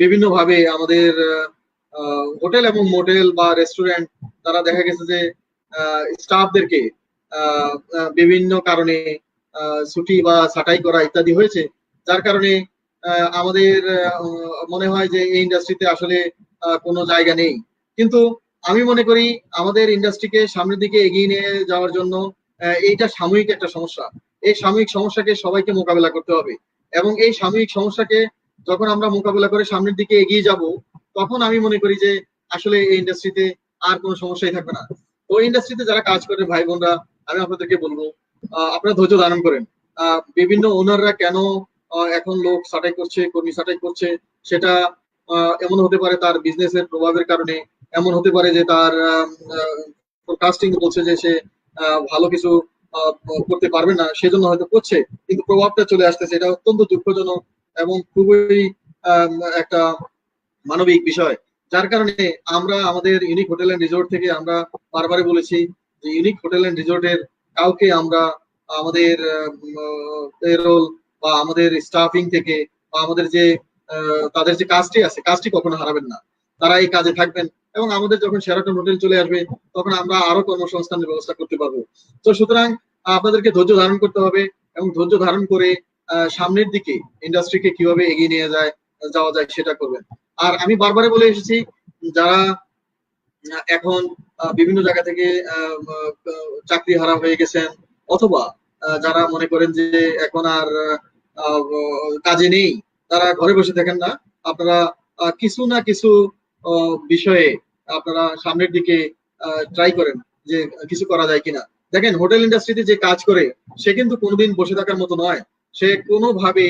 A: বিভিন্নভাবে আমাদের হোটেল এবং মোটেল বা রেস্টুরেন্ট তারা দেখা গেছে যে স্টাফদেরকে বিভিন্ন কারণে ছুটি বা ছাঁটাই করা ইত্যাদি হয়েছে, যার কারণে আমাদের মনে হয় যে এই ইন্ডাস্ট্রিতে আসলে কোনো জায়গা নেই। কিন্তু আমি মনে করি আমাদের ইন্ডাস্ট্রিকে সামনের দিকে এগিয়ে নিয়ে যাওয়ার জন্য এইটা সাময়িক একটা সমস্যা। এই সাময়িক সমস্যাকে সবাইকে মোকাবেলা করতে হবে, এবং এই সাময়িক সমস্যাকে যখন আমরা মোকাবেলা করে সামনের দিকে এগিয়ে যাব, তখন আমি মনে করি যে আসলে এই ইন্ডাস্ট্রিতে আর কোনো সমস্যাই থাকবে না। তো ইন্ডাস্ট্রিতে যারা কাজ করে ভাই বোনরা, আমি আপনাদেরকে বলবো আপনারা ধৈর্য ধারণ করেন। বিভিন্ন ওনাররা কেন এখন লোক ছাঁটাই করছে, কর্মী ছাঁটাই করছে, সেটা এমন হতে পারে তার বিজনেসের প্রভাবের কারণে, এমন হতে পারে যে তার ফোরকাস্টিং বলছে যে সে ভালো কিছু করতে পারবে না, সেজন্য হয়তো করছে, কিন্তু প্রভাবটা চলে আসতেছে। এটা অত্যন্ত দুঃখজনক এবং খুবই একটা মানবিক বিষয়, যার কারণে আমরা আমাদের ইউনিক হোটেল এন্ড রিসোর্ট থেকে আমরা বারবারই বলেছি যে ইউনিক হোটেল এন্ড রিসোর্টের কাউকে আমরা আমাদের পেরোল বা আমাদের স্টাফিং থেকে বা আমাদের যে তাদের যে কাজটি আছে, কাজটি কখনো হারাবেন না। তারা এই কাজে থাকবেন, এবং আমাদের যখন শেরাটন হোটেল চলে আসবে তখন আমরা আরো কর্মসংস্থানের ব্যবস্থা করতে পারবো। তো সুতরাং আপনাদেরকে ধৈর্য ধারণ করতে হবে, এবং ধৈর্য ধারণ করে সামনের দিকে ইন্ডাস্ট্রিকে কিভাবে এগিয়ে নিয়ে যাওয়া যায় সেটা করবেন। আর আমি বারবারই বলে এসেছি, যারা এখন বিভিন্ন জায়গা থেকে চাকরি হারা হয়ে গেছেন, অথবা যারা মনে করেন যে এখন আর কাজে নেই, তারা ঘরে বসে থাকেন না। আপনারা কিছু না কিছু বিষয়ে আপনারা সামনের দিকে ট্রাই করেন যে কিছু করা যায় কিনা। দেখেন, হোটেল ইন্ডাস্ট্রিতে যে কাজ করে সে কিন্তু কোনোদিন বসে থাকার মতো নয়। সে কোনোভাবে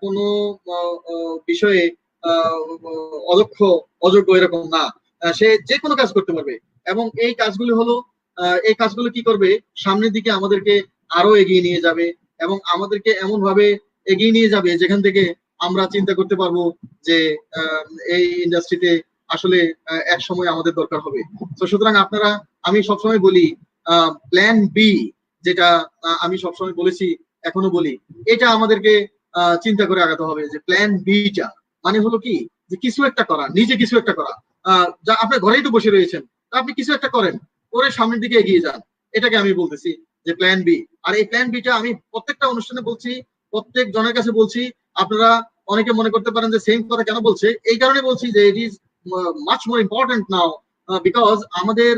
A: কোনো বিষয়ে অদক্ষ অযোগ্য এরকম না। সে যে কোনো কাজ করতে পারবে, এবং এই কাজগুলো হলো এই কাজগুলো কি করবে, সামনের দিকে আমাদেরকে আরো এগিয়ে নিয়ে যাবে, এবং আমাদেরকে এমন ভাবে এগিয়ে নিয়ে যাবে যেখান থেকে আমরা চিন্তা করতে পারবো যে এই ইন্ডাস্ট্রিতে আসলে এক সময় আমাদের দরকার হবে। তো সুতরাং আপনারা, আমি সবসময় বলি প্ল্যান বি, যেটা আমি সবসময় বলেছি এখনো বলি, এটা আমাদেরকে চিন্তা করে আগাতে হবে। যে প্ল্যান বিটা মানে হলো কি, যে কিছু একটা করা, নিজে কিছু একটা করা। যা আপনার ঘরেই তো বসে রয়েছেন, আপনি কিছু একটা করেন, করে সামনের দিকে এগিয়ে যান। এটাকে আমি বলতেছি যে প্ল্যান বি। আর এই প্ল্যান বিটা আমি প্রত্যেকটা অনুষ্ঠানে বলছি, প্রত্যেক জনের কাছে বলছি। আপনারা অনেকে মনে করতে পারেন যে সেম কথা কেন বলছে, এই কারণে বলছি যে it is much more important now, because আমাদের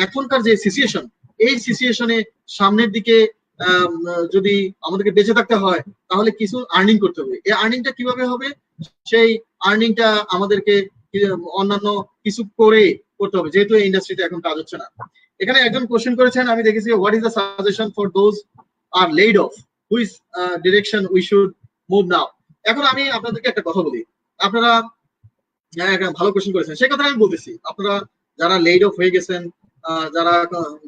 A: এখনকার যে সিচুয়েশন, এই সিচুয়েশনে সামনের দিকে যদি আমাদেরকে বেঁচে থাকতে হয়, তাহলে কিছু আর্নিং করতে হবে। এই আর্নিংটা কিভাবে হবে, সেই আর্নিংটা আমাদেরকে অন্যান্য কিছু করে করতে হবে, যেহেতু এই ইন্ডাস্ট্রিতে এখন কাজ হচ্ছে না। এখানে একজন কোশ্চেন করেছেন, আমি দেখেছি, what is the suggestion for those are laid off, which direction we should move now. এখন আমি আপনাদেরকে একটা কথা বলি, আপনারা একটা ভালো কোশ্চেন করেছেন, সেই কথা আমি বলতেছি। আপনারা যারা লেড অফ হয়ে গেছেন, যারা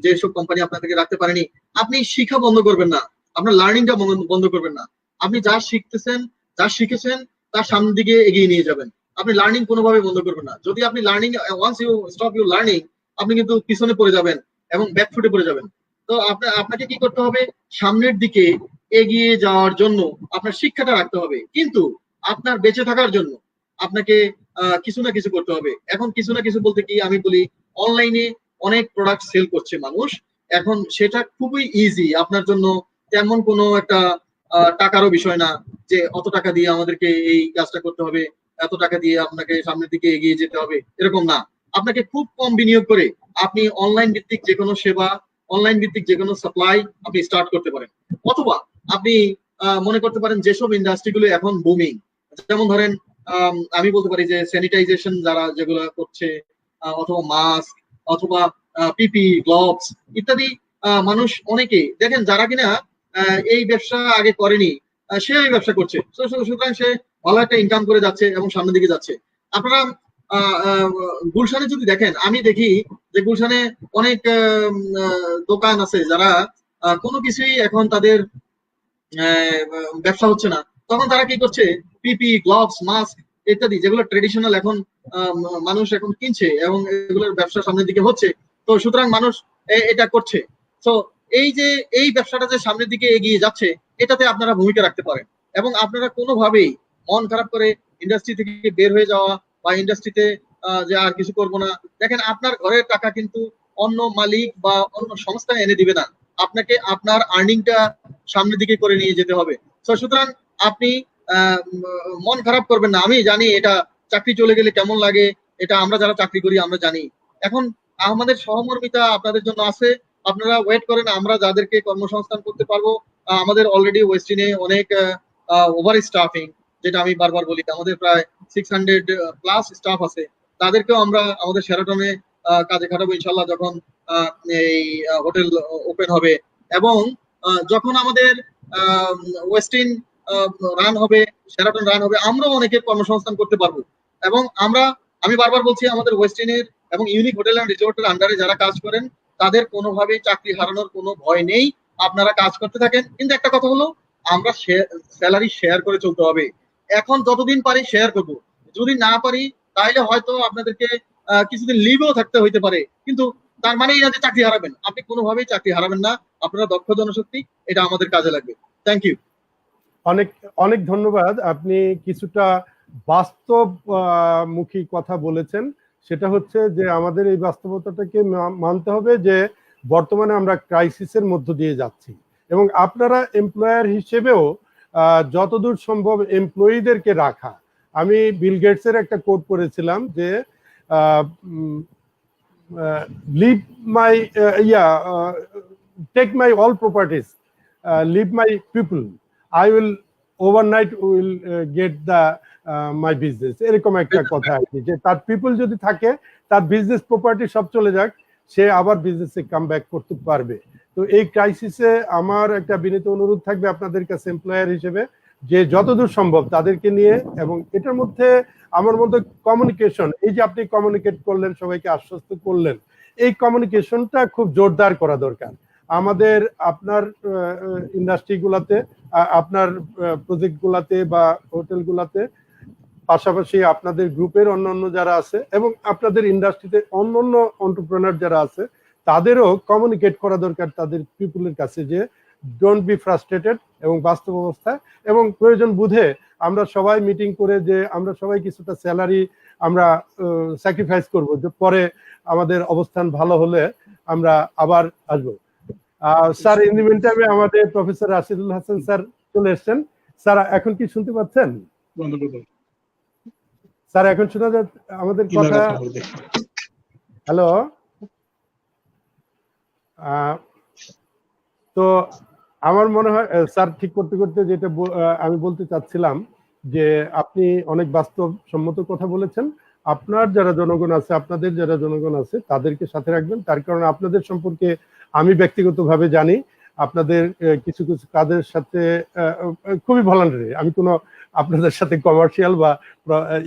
A: যেসব কোম্পানি আপনাদেরকে রাখতে পারেনি, আপনি শিক্ষা বন্ধ করবেন না, আপনার লার্নিংটা বন্ধ করবেন না। আপনি যা শিখতেছেন, যা শিখেছেন, তার সামনের দিকে এগিয়ে নিয়ে যাবেন। আপনি লার্নিং কোনোভাবে বন্ধ করবেন না। যদি আপনি learning, once you stop your learning, আপনি কিন্তু পিছনে পড়ে যাবেন এবং ব্যাকফুটে পড়ে যাবেন। তো আপনাকে কি করতে হবে, সামনের দিকে এগিয়ে যাওয়ার জন্য আপনার শিক্ষাটা রাখতে হবে, কিন্তু আপনার বেঁচে থাকার জন্য আপনাকে কিছু না কিছু করতে হবে। এখন কিছু না কিছু বলতে কি, আমি বলি অনলাইনে অনেক প্রোডাক্ট সেল করছে মানুষ, এখন সেটা খুবই ইজি আপনার জন্য। তেমন কোনো একটা টাকারও বিষয় না যে অত টাকা দিয়ে আমাদেরকে এই কাজটা করতে হবে, এত টাকা দিয়ে আপনাকে সামনের দিকে এগিয়ে যেতে হবে, এরকম না। আপনাকে খুব কম বিনিয়োগ করে আপনি অনলাইন ভিত্তিক যে কোনো সেবা, অনলাইন ভিত্তিক যে কোনো সাপ্লাই আপনি স্টার্ট করতে পারেন। অথবা আপনি মনে করতে পারেন যেসব ইন্ডাস্ট্রিগুলো এখন বুমিং, যেমন ধরেন আমি বলতে পারি যে স্যানিটাইজেশন যারা যেগুলো করছে, অথবা মাস্ক, অথবা পিপি, গ্লোভস ইত্যাদি, মানুষ অনেকে দেখেন যারা কিনা এই ব্যবসা আগে করেনি, সে এই ব্যবসা করছে। সুতরাং সে ভালো একটা ইনকাম করে যাচ্ছে এবং সামনের দিকে যাচ্ছে। আপনারা গুলশানে যদি দেখেন, আমি দেখি যে গুলশানে অনেক দোকান আছে যারা কোনো কিছুই এখন তাদের ব্যবসা হচ্ছে না, তখন তারা কি করছে, পিপি, গ্লোভস, মাস্ক ইত্যাদি যেগুলো ট্রেডিশনাল এখন মানুষ এখন কিনছে এবং এগুলোর ব্যবসা সামনের দিকে হচ্ছে। তো সুতরাং মানুষ এটা করছে। তো এই যে এই ব্যবসাটা যে সামনের দিকে এগিয়ে যাচ্ছে, এটাতে আপনারা ভূমিকা রাখতে পারেন। এবং আপনারা কোনোভাবেই মন খারাপ করে ইন্ডাস্ট্রি থেকে বের হয়ে যাওয়া বা ইন্ডাস্ট্রিতে যে আর কিছু করব না, দেখেন আপনার ঘরের টাকা কিন্তু অন্য মালিক বা অন্য সংস্থা এনে দিবে না, আপনাকে আপনার আর্নিংটা সামনের দিকে করে নিয়ে যেতে হবে। সুতরাং আপনি মন খারাপ করবেন না। আমি জানি এটা চাকরি চলে গেলে কেমন লাগে, এটা আমরা যারা চাকরি করি আমরা জানি। এখন আমাদের সহমর্মিতা আপনাদের জন্য আছে, আপনারা ওয়েট করেন, আমরা যাদেরকে কর্মসংস্থান করতে পারবো। আমাদের অলরেডি ওয়েস্টিনে অনেক ওভার স্টাফিং, যেটা আমি বারবার বলি, আমাদের প্রায় 600 প্লাস স্টাফ আছে, তাদেরকেও আমরা আমাদের শেরাটনে কাজে খাটাবো ইনশাল্লাহ, যখন এই হোটেল ওপেন হবে। এবং যখন আমাদের ওয়েস্টিন রান হবে, শেরাটন রান হবে, আমরাও অনেকের কর্মসংস্থান করতে পারবো। এবং আমি বারবার বলছি, আমাদের ওয়েস্টিনের এবং ইউনিক হোটেল অ্যান্ড রিসোর্টের আন্ডারে যারা কাজ করেন তাদের কোনোভাবেই চাকরি হারানোর কোনো ভয় নেই, আপনারা কাজ করতে থাকেন। কিন্তু একটা কথা হলো, আমরা স্যালারি শেয়ার করে চলতে হবে। এখন যতদিন পারি শেয়ার করব, যদি না পারি তাহলে হয়তো আপনাদেরকে কিছুদিন লিভেও থাকতে হইতে পারে, কিন্তু তার মানে এই না যে চাকরি হারাবেন। আপনি কোনোভাবেই চাকরি হারাবেন না, আপনারা দক্ষ জনশক্তি, এটা আমাদের কাজে লাগবে। Thank you.
B: অনেক অনেক ধন্যবাদ। আপনি কিছুটা বাস্তব মুখী কথা বলেছেন, সেটা হচ্ছে যে আমাদের এই বাস্তবতাটাকে মানতে হবে যে বর্তমানে আমরা ক্রাইসিসের মধ্য দিয়ে যাচ্ছি, এবং আপনারা এমপ্লয়ার হিসেবেও যতদূর সম্ভব এমপ্লয়ীদেরকে রাখা। আমি বিল গেটসের একটা কোট পড়েছিলাম যে leave my take my all properties, leave my people, I will overnight will get the my business, এরকম একটা কথা আর কি, যে তার পিপল যদি থাকে, তার বিজনেস প্রপার্টি সব চলে যাক, সে আবার বিজনেসে কাম ব্যাক করতে পারবে। তো এই ক্রাইসিসে আমার একটা বিনীত অনুরোধ থাকবে আপনাদের কাছে এমপ্লয়ার হিসেবে, যে যতদূর সম্ভব তাদেরকে নিয়ে, এবং এটার মধ্যে আমার মধ্যে কমিউনিকেশন, এই যে আপনি কমিউনিকেট করলেন, সবাইকে আশ্বস্ত করলেন, এই কমিউনিকেশনটা খুব জোরদার করা দরকার আমাদের। আপনার ইন্ডাস্ট্রিগুলোতে, আপনার প্রজেক্টগুলোতে বা হোটেলগুলোতে, পাশাপাশি আপনাদের গ্রুপের অন্যান্য যারা আছে এবং আপনাদের ইন্ডাস্ট্রিতে অন্যান্য এন্টারপ্রেনার যারা আছে, তাদেরও কমিউনিকেট করা দরকার তাদের পিপলের কাছে, যে ডোন্ট বি ফ্রাস্ট্রেটেড, এবং বাস্তব অবস্থায় এবং প্রয়োজন বুঝে আমরা সবাই মিটিং করে যে আমরা সবাই কিছুটা স্যালারি আমরা স্যাক্রিফাইস করবো, যে পরে আমাদের অবস্থান ভালো হলে আমরা আবার আসবো। স্যার, ইন দি মিনটাইমে আমাদের প্রফেসর রাশিদুল হাসান স্যার চলে এসেছেন। স্যার, এখন কি শুনতে পাচ্ছেন? স্যার, এখন শোনা যাচ্ছে আমাদের কথা? হ্যালো। তো আমার মনে হয় স্যার ঠিক করতে করতে যেটা আমি বলতে চাচ্ছিলাম, যে আপনি অনেক বাস্তবসম্মত কথা বলেছেন। আপনার যারা জনগণ আছে, আপনাদের যারা জনগণ আছে, তাদেরকে সাথে রাখবেন। তার কারণে আপনাদের সম্পর্কে আমি ব্যক্তিগতভাবে জানি, আপনাদের কিছু কিছু কাজের সাথে খুবই ভলান্টারি। আমি কোনো আপনাদের সাথে কমার্শিয়াল বা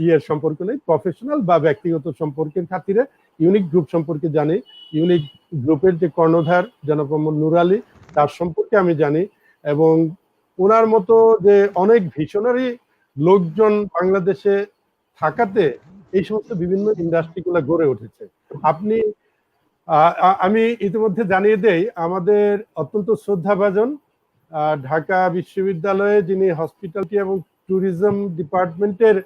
B: ইয়ের সম্পর্ক নেই, প্রফেশনাল বা ব্যক্তিগত সম্পর্কের খাতিরে ইউনিক গ্রুপ সম্পর্কে জানি। ইউনিক গ্রুপের যে কর্ণধার জনাব মোহাম্মদ নূর আলী, তার সম্পর্কে আমি জানি, এবং ওনার মতো যে অনেক ভিশনারি লোকজন বাংলাদেশে থাকাতে এই সমস্ত বিভিন্ন ইন্ডাস্ট্রিগুলো গড়ে উঠেছে। আমি ইতিমধ্যে জানিয়ে দেই, আমাদের অত্যন্ত শ্রদ্ধাভাজন ঢাকা বিশ্ববিদ্যালয়ে যিনি হসপিটালিটি এবং ট্যুরিজম ডিপার্টমেন্টের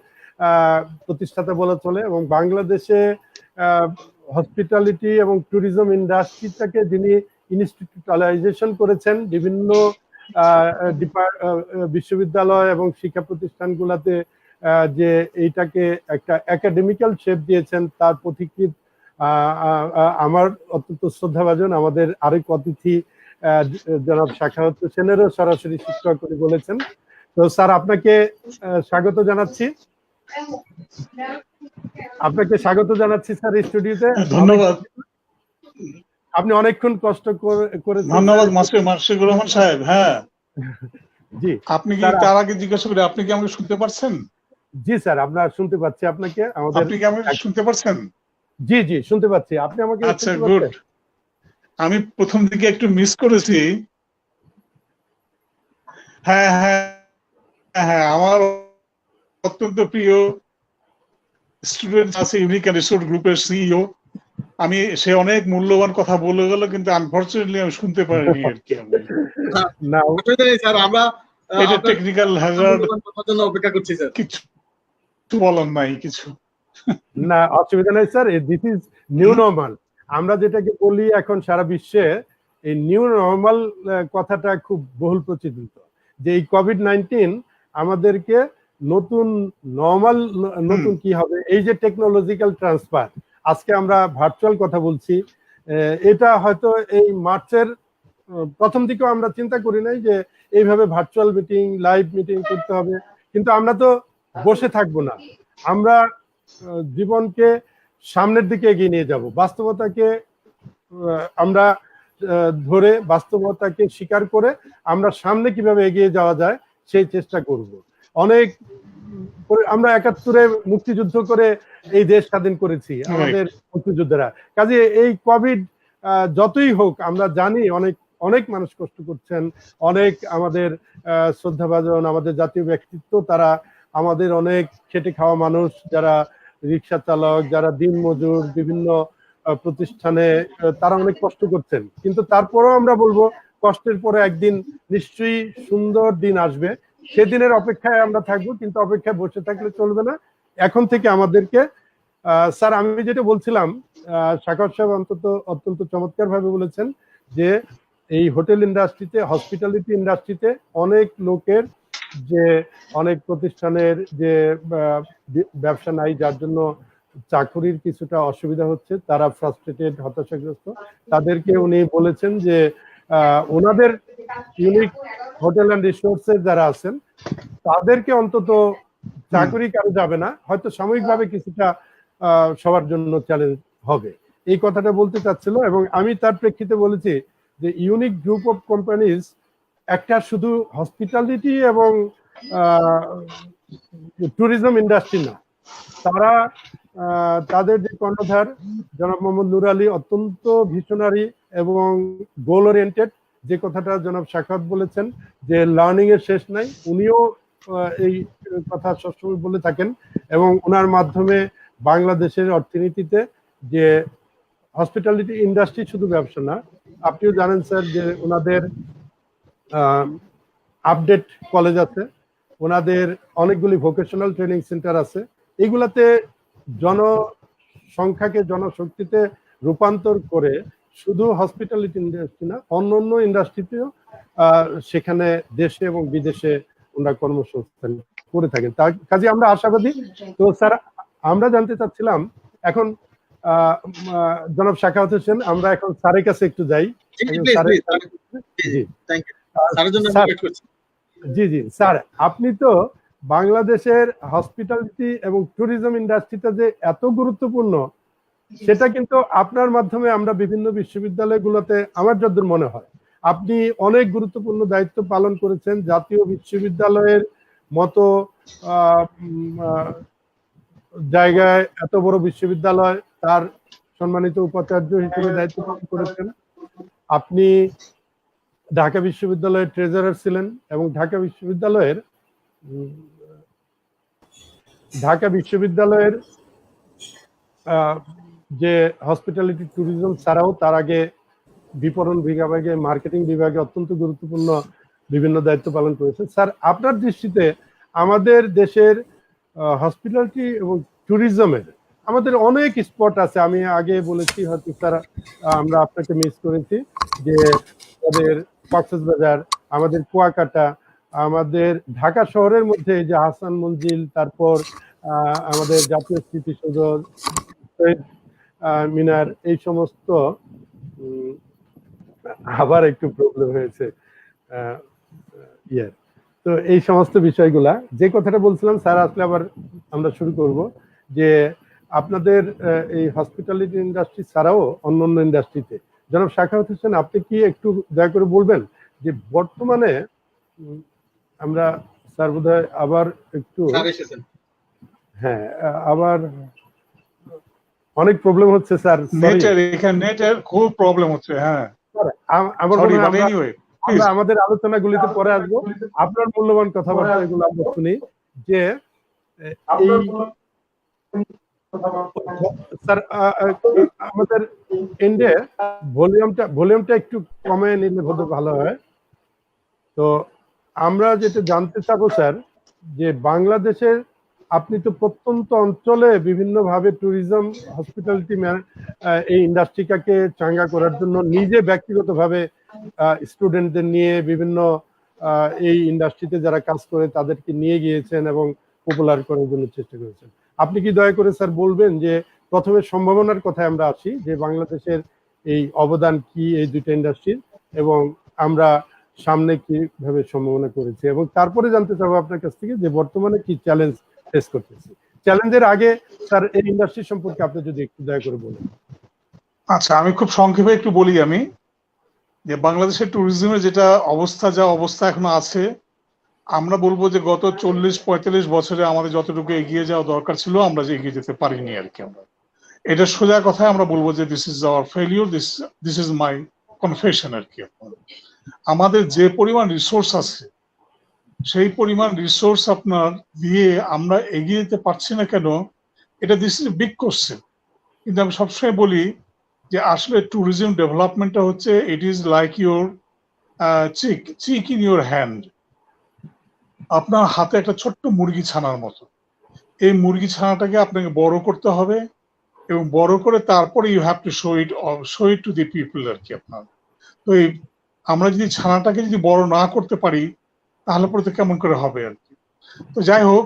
B: প্রতিষ্ঠাতা বলা চলে, এবং বাংলাদেশে হসপিটালিটি এবং ট্যুরিজম ইন্ডাস্ট্রিটাকে যিনি ইনস্টিটিউশনালাইজেশন করেছেন, বিভিন্ন বিশ্ববিদ্যালয় এবং শিক্ষা প্রতিষ্ঠানগুলোতে যে এইটাকে একটা একাডেমিক্যাল শেপ দিয়েছেন, তার পথিকৃৎ আমার অত্যন্ত শ্রদ্ধাভাজন আমাদের আরেক অতিথি জনাব শাখাওয়াত হোসেনেরও সরাসরি শিক্ষক করে বলেছেন। তো স্যার, আপনাকে স্বাগত জানাচ্ছি। স্যার স্টুডিওতে।
D: ধন্যবাদ।
B: আপনি অনেকক্ষণ কষ্ট করেছেন।
D: ধন্যবাদ মাশরুকুর রহমান সাহেব। হ্যাঁ
B: জি,
D: আপনি কি তার আগে জিজ্ঞাসা করি, আপনি কি আমাকে শুনতে পাচ্ছেন?
B: জি স্যার, আমরা শুনতে পাচ্ছি আপনাকে।
D: আপনি কি আমাকে শুনতে পাচ্ছেন?
B: জি জি, শুনতে পাচ্ছি। আপনি আমাকে?
D: আচ্ছা, গুড। আমি প্রথম দিকে একটু মিস করেছি। হ্যাঁ হ্যাঁ হ্যাঁ, আমার অত্যন্ত প্রিয় স্টুডেন্ট আছে ইউনিক অ্যান্ড রিসোর্ট গ্রুপের সিইও। সে অনেক মূল্যবান কথা বলে গেল, কিন্তু আনফরচুনেটলি আমি শুনতে পারিনি আর কি।
A: না, স্যার, আমরা
D: এটা
A: আপনার
D: টেকনিক্যাল হ্যাজার্ড,
A: মূল্যবান কথার জন্য অপেক্ষা করছি স্যার।
D: কিছু বলার নাই কিছু।
B: না, অসুবিধা নেই sir, this is new normal. আমরা যেটাকে বলি এখন সারা বিশ্বে এই নিউ নর্মাল কথাটা খুব বহুল প্রচলিত, যে এই কোভিড-19 আমাদেরকে নতুন নর্মাল, নতুন কি হবে, এই যে টেকনোলজিক্যাল ট্রান্সফার, আজকে আমরা ভার্চুয়াল কথা বলছি, এটা হয়তো এই মার্চের প্রথম দিকেও আমরা চিন্তা করি নাই যে এইভাবে ভার্চুয়াল মিটিং, লাইভ মিটিং করতে হবে, কিন্তু আমরা তো বসে থাকবো না, আমরা জীবনকে সামনের দিকে এগিয়ে নিয়ে যাব, বাস্তবতাকে আমরা ধরে, বাস্তবতাকে স্বীকার করে আমরা সামনে কিভাবে এগিয়ে যাওয়া যায় সেই চেষ্টা করব। অনেক আমরা ৭১-এ মুক্তিযুদ্ধ করে এই দেশ স্বাধীন করেছি আমাদের মুক্তিযোদ্ধারা, কাজে এই কোভিড যতই হোক আমরা জানি অনেক অনেক মানুষ কষ্ট করছেন, অনেক আমাদের শ্রদ্ধাভাজন আমাদের জাতীয় ব্যক্তিত্ব, তারা আমাদের অনেক খেটে খাওয়া মানুষ, যারা রিক্সা চালক, যারা দিনমজুর, বিভিন্ন প্রতিষ্ঠানে, তারা অনেক কষ্ট করছেন, কিন্তু তারপরেও আমরা বলবো কষ্টের পরে একদিন নিশ্চয়ই সুন্দর দিন আসবে, সেদিনের অপেক্ষায় আমরা থাকবো, কিন্তু অপেক্ষায় বসে থাকলে চলবে না। এখন থেকে আমাদেরকে স্যার, আমি যেটা বলছিলাম, সাগর সাহেব অত্যন্ত চমৎকার ভাবে বলেছেন যে এই হোটেল ইন্ডাস্ট্রিতে, হসপিটালিটি ইন্ডাস্ট্রিতে অনেক লোকের, যে অনেক প্রতিষ্ঠানের যে ব্যবসা নাই, যার জন্য চাকরির কিছুটা অসুবিধা হচ্ছে, তারা ফ্রাস্ট্রেটেড, হতাশাগ্রস্ত, তাদেরকে উনি বলেছেন যে ওনাদের ইউনিক হোটেল অ্যান্ড রিসোর্টসের যারা আছেন তাদেরকে অন্তত চাকরি কারো যাবে না, হয়তো সাময়িকভাবে কিছুটা সবার জন্য চ্যালেঞ্জ হবে, এই কথাটা বলতে চাচ্ছিল। এবং আমি তার প্রেক্ষিতে বলেছি যে ইউনিক গ্রুপ অফ কোম্পানিজ একটা শুধু হসপিটালিটি এবং ট্যুরিজম ইন্ডাস্ট্রি না, তারা তাদের যে কর্ণধার জনাব মোহাম্মদ নূর আলী অত্যন্ত ভিশনারি এবং গোল ওরিয়েন্টেড, যে কথাটা জনাব সাখাওয়াত বলেছেন যে লার্নিং এর শেষ নাই, উনিও এই কথা সবসময় বলে থাকেন, এবং ওনার মাধ্যমে বাংলাদেশের অর্থনীতিতে যে হসপিটালিটি ইন্ডাস্ট্রি শুধু ব্যবসা না, আপনিও জানেন স্যার যে ওনাদের আপডেট কলেজ আছে, ওনাদের অনেকগুলি ভোকেশনাল ট্রেনিং সেন্টার আছে, এগুলাতে জনসংখ্যাকে জনশক্তিতে রূপান্তর করে শুধু হসপিটালিটি ইন্ডাস্ট্রি না, অন্য ইন্ডাস্ট্রিতেও সেখানে দেশে এবং বিদেশে ওনারা কর্মসংস্থান করে থাকেন, তার কাজে আমরা আশাবাদী। তো স্যার, আমরা জানতে চাচ্ছিলাম এখন জনাব সাখাওয়াত হোসেন, আমরা এখন স্যারের কাছে একটু যাই। জি জি স্যার, আপনি তো বাংলাদেশের হসপিটালিটি এবং ট্যুরিজম ইন্ডাস্ট্রিটা যে এত গুরুত্বপূর্ণ, সেটা কিন্তু আপনার মাধ্যমে আমরা বিভিন্ন বিশ্ববিদ্যালয়গুলোতে, আমার যতদূর মনে হয় আপনি অনেক গুরুত্বপূর্ণ দায়িত্ব পালন করেছেন, জাতীয় বিশ্ববিদ্যালয়ের মতো জায়গায়, এত বড় বিশ্ববিদ্যালয়, তার সম্মানিত উপাচার্য হিসেবে দায়িত্ব পালন করেছেন। আপনি ঢাকা বিশ্ববিদ্যালয়ের ট্রেজারার ছিলেন এবং ঢাকা বিশ্ববিদ্যালয়ের যে হসপিটালিটি ট্যুরিজম ছাড়াও তার আগে বিপণন বিভাগে, মার্কেটিং বিভাগে অত্যন্ত গুরুত্বপূর্ণ বিভিন্ন দায়িত্ব পালন করেছেন। স্যার, আপনার দৃষ্টিতে আমাদের দেশের হসপিটালিটি এবং ট্যুরিজমের আমাদের অনেক স্পট আছে, আমি আগে বলেছি, হয়তো স্যার আমরা আপনাকে মিস করেছি, যে আমাদের কক্সবাজার, আমাদের কুয়াকাটা, আমাদের ঢাকা শহরের মধ্যে যে হাসান মঞ্জিল, তারপর আমাদের জাতীয় স্মৃতিসৌধ, মিনার, এই সমস্ত, আবার একটু প্রবলেম হয়েছে তো এই সমস্ত বিষয়গুলা, যে কথাটা বলছিলাম স্যার, আসলে আবার আমরা শুরু করব যে আপনাদের এই হসপিটালিটি ইন্ডাস্ট্রি ছাড়াও অন্যান্য ইন্ডাস্ট্রিতে, জনাব সাখাওয়াত হোসেন, আপনি কি একটু দয়া করে বলবেন যে বর্তমানে আমরা, স্যার বোধহয় আবার একটু, হ্যাঁ আবার অনেক প্রবলেম হচ্ছে স্যার,
D: নেটের খুব প্রবলেম হচ্ছে। হ্যাঁ,
B: আমরা আমাদের আলোচনাগুলিতে পরে আসবো, আপনার মূল্যবান কথাবার্তা এগুলো আমরা শুনি। যে এই স্যার, আমাদের এন্ডে ভলিউমটা একটু কমে নিলে বোধ ভালো হয়। তো আমরা যেটা জানতে চাবো স্যার, যে বাংলাদেশের আপনি তো প্রত্যন্ত অঞ্চলে বিভিন্নভাবে ট্যুরিজম হসপিটালিটি এই ইন্ডাস্ট্রিটাকে চাঙ্গা করার জন্য নিজে ব্যক্তিগতভাবে স্টুডেন্টদের নিয়ে বিভিন্ন এই ইন্ডাস্ট্রিতে যারা কাজ করে তাদেরকে নিয়ে গিয়েছেন এবং পপুলার করার জন্য চেষ্টা করেছেন। আপনি কি দয়া করে স্যার বলবেন যে প্রথমে সম্ভাবনার কথায় আমরা আসি, যে বাংলাদেশের এই অবদান কি এই দুইটা ইন্ডাস্ট্রির, এবং আমরা সামনে কিভাবে সম্ভাবনা করেছি, এবং তারপরে জানতে চাবো আপনার কাছ থেকে যে বর্তমানে কি চ্যালেঞ্জ ফেস করতেছি। চ্যালেঞ্জের আগে স্যার এই ইন্ডাস্ট্রি সম্পর্কে আপনি যদি একটু দয়া করে বলেন।
D: আচ্ছা, আমি খুব সংক্ষেপে একটু বলি। আমি যে বাংলাদেশের ট্যুরিজমের যেটা অবস্থা, যা অবস্থা এখনো আছে, আমরা বলবো যে গত 40-45 বছরে আমাদের যতটুকু এগিয়ে যাওয়া দরকার ছিল আমরা যে এগিয়ে যেতে পারিনি আর কি। আমরা এটা সোজা কথায় আমরা বলবো যে this is our failure, this is my confession আর কি। আমাদের যে পরিমাণ রিসোর্স আছে সেই পরিমাণ রিসোর্স আপনার দিয়ে আমরা এগিয়ে যেতে পারছি না কেন, এটা দিস ইজ বিগ কোশ্চেন। কিন্তু আমি সবসময় বলি যে আসলে ট্যুরিজম ডেভেলপমেন্টটা হচ্ছে, it is like your chick in your hand. আপনার হাতে একটা ছোট্ট মুরগি ছানার মতো। এই মুরগি ছানাটাকে আপনাকে বড় করতে হবে, এবং বড় করে তারপরে you have to show it to the people আর কি আপনার। তো এই আমরা যদি ছানাটাকে যদি বড় না করতে পারি তাহলে পরে তো কেমন করে হবে আর কি। তো যাই হোক,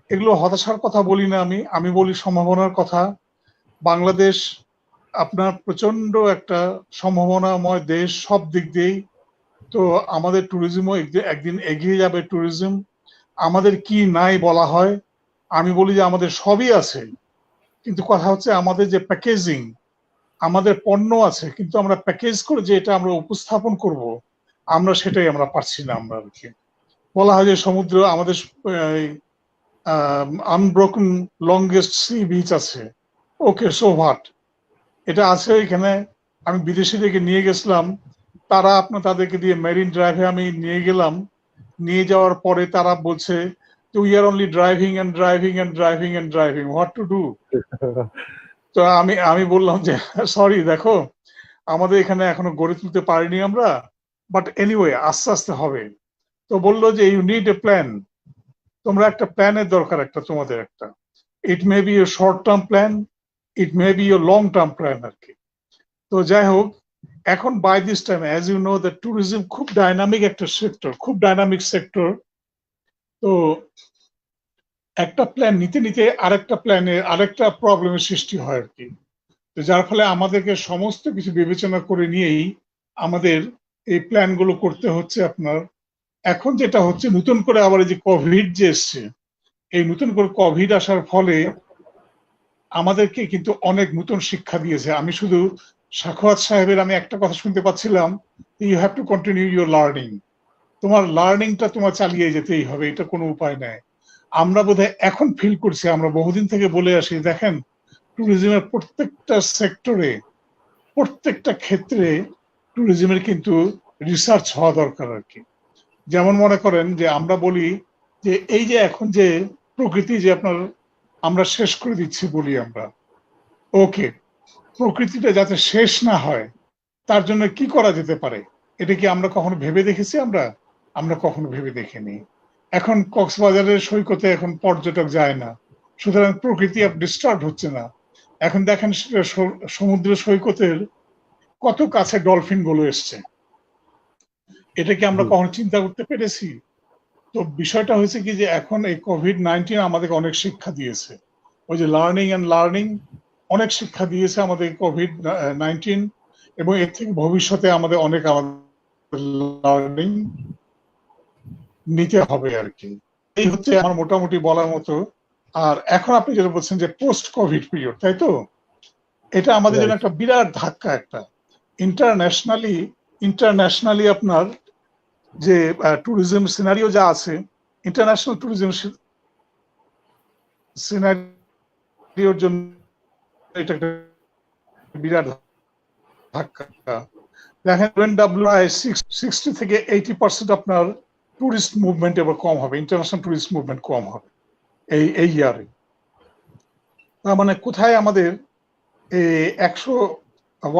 D: এগুলো হতাশার কথা বলি না, আমি বলি সম্ভাবনার কথা। বাংলাদেশ আপনার প্রচন্ড একটা সম্ভাবনাময় দেশ সব দিক দিয়েই। তো আমাদের ট্যুরিজমও একদিন এগিয়ে যাবে। ট্যুরিজম আমাদের কি নাই বলা হয়, আমি বলি যে আমাদের সবই আছে, কিন্তু কথা হচ্ছে আমাদের যে প্যাকেজিং, আমাদের পণ্য আছে কিন্তু আমরা প্যাকেজ করে যে এটা আমরা উপস্থাপন করব, আমরা সেটাই আমরা পারছি না। আমরা আর কি বলা হয় যে সমুদ্র আমাদের আনব্রোকেন লংগেস্ট সি বিচ আছে, ওকে সো হোয়াট, এটা আছে এখানে। আমি বিদেশিদেরকে নিয়ে গেছিলাম, তারা তাদেরকে দিয়ে মেরিন ড্রাইভে আমি নিয়ে গেলাম। নিয়ে যাওয়ার পরে তারা বলছে we are only driving and driving and driving and driving, what to do. তো আমি বললাম যে সরি, দেখো আমাদের এখানে এখনো গড়ে তুলতে পারিনি আমরা, বাট এনিওয়ে আস্তে আস্তে হবে। তো বললো যে ইউ নিড এ প্ল্যান, তোমরা একটা প্ল্যানের দরকার, তোমাদের একটা, it may be a short term plan, it may be a long term plan আর কি। তো যাই হোক, এখন by this time as you know the tourism খুব ডাইনামিক একটা সেক্টর, খুব ডাইনামিক সেক্টর। তো একটা প্ল্যান নিতে নিতে আরেকটা প্ল্যানে আরেকটা প্রবলেমের সৃষ্টি হয় আর কি। তো যার ফলে আমাদেরকে সমস্ত কিছু বিবেচনা করে নিয়েই আমাদের এই প্ল্যানগুলো করতে হচ্ছে আপনার। এখন যেটা হচ্ছে, নতুন করে আবার এই যে কোভিড যে এসছে, এই নতুন করে কোভিড আসার ফলে আমাদেরকে কিন্তু অনেক নতুন শিক্ষা দিয়েছে। আমি শুধু সাখাওয়াত সাহেবের আমি একটা কথা শুনতে পাচ্ছিলাম, you have to continue your learning. তোমার লার্নিংটা তোমার চালিয়ে যেতেই হবে, এটা কোনো উপায় নাই। আমরা বোধহয় এখন ফিল করছি, আমরা বহুদিন থেকে বলে আসি, দেখেন ট্যুরিজমের প্রত্যেকটা সেক্টরে, প্রত্যেকটা ক্ষেত্রে ট্যুরিজমের কিন্তু রিসার্চ হওয়া দরকার আর কি। যেমন মনে করেন যে আমরা বলি যে এই যে এখন যে প্রকৃতি যে আমরা শেষ করে দিচ্ছি বলি আমরা, ওকে, প্রকৃতিটা যাতে শেষ না হয় তার জন্য কি করা যেতে পারে, এটা কি আমরা কখনো ভেবে দেখেছি? আমরা কখনো ভেবে দেখিনি। এখন কক্সবাজারের সৈকতে এখন পর্যটক যায় না, সুতরাং প্রকৃতি ডিস্টার্ব হচ্ছে না। এখন দেখেন সমুদ্র সৈকতের কত কাছে ডলফিন গুলো এসছে, এটা কি আমরা কখনো চিন্তা করতে পেরেছি? তো বিষয়টা হয়েছে কি যে এখন এই কোভিড-19 আমাদেরকে অনেক শিক্ষা দিয়েছে। ওই যে লার্নিং অনেক শিক্ষা দিয়েছে আমাদের কোভিড-19, এবং এর থেকে ভবিষ্যতে আমাদের লার্নিং নিতে হবে আর কি। এই হচ্ছে আমার মোটামুটি বলার মতো। আর এখন আপনি যেটা বলছেন যে পোস্ট কোভিড পিরিয়ড, তাই তো, এটা আমাদের জন্য একটা বিরাট ধাক্কা। একটা ইন্টারন্যাশনালি আপনার যে ট্যুরিজম সিনারিও যা আছে, ইন্টারন্যাশনাল ট্যুরিজম সিনারিওর জন্য এটা একটা বিরাট ধাক্কা। দেখেন WI 60 থেকে 80% আপনার টুরিস্ট মুভমেন্ট এবার কম হবে, ইন্টারন্যাশনাল টুরিস্ট মুভমেন্ট কম হবে এই ইয়ারে। তার মানে কোথায় আমাদের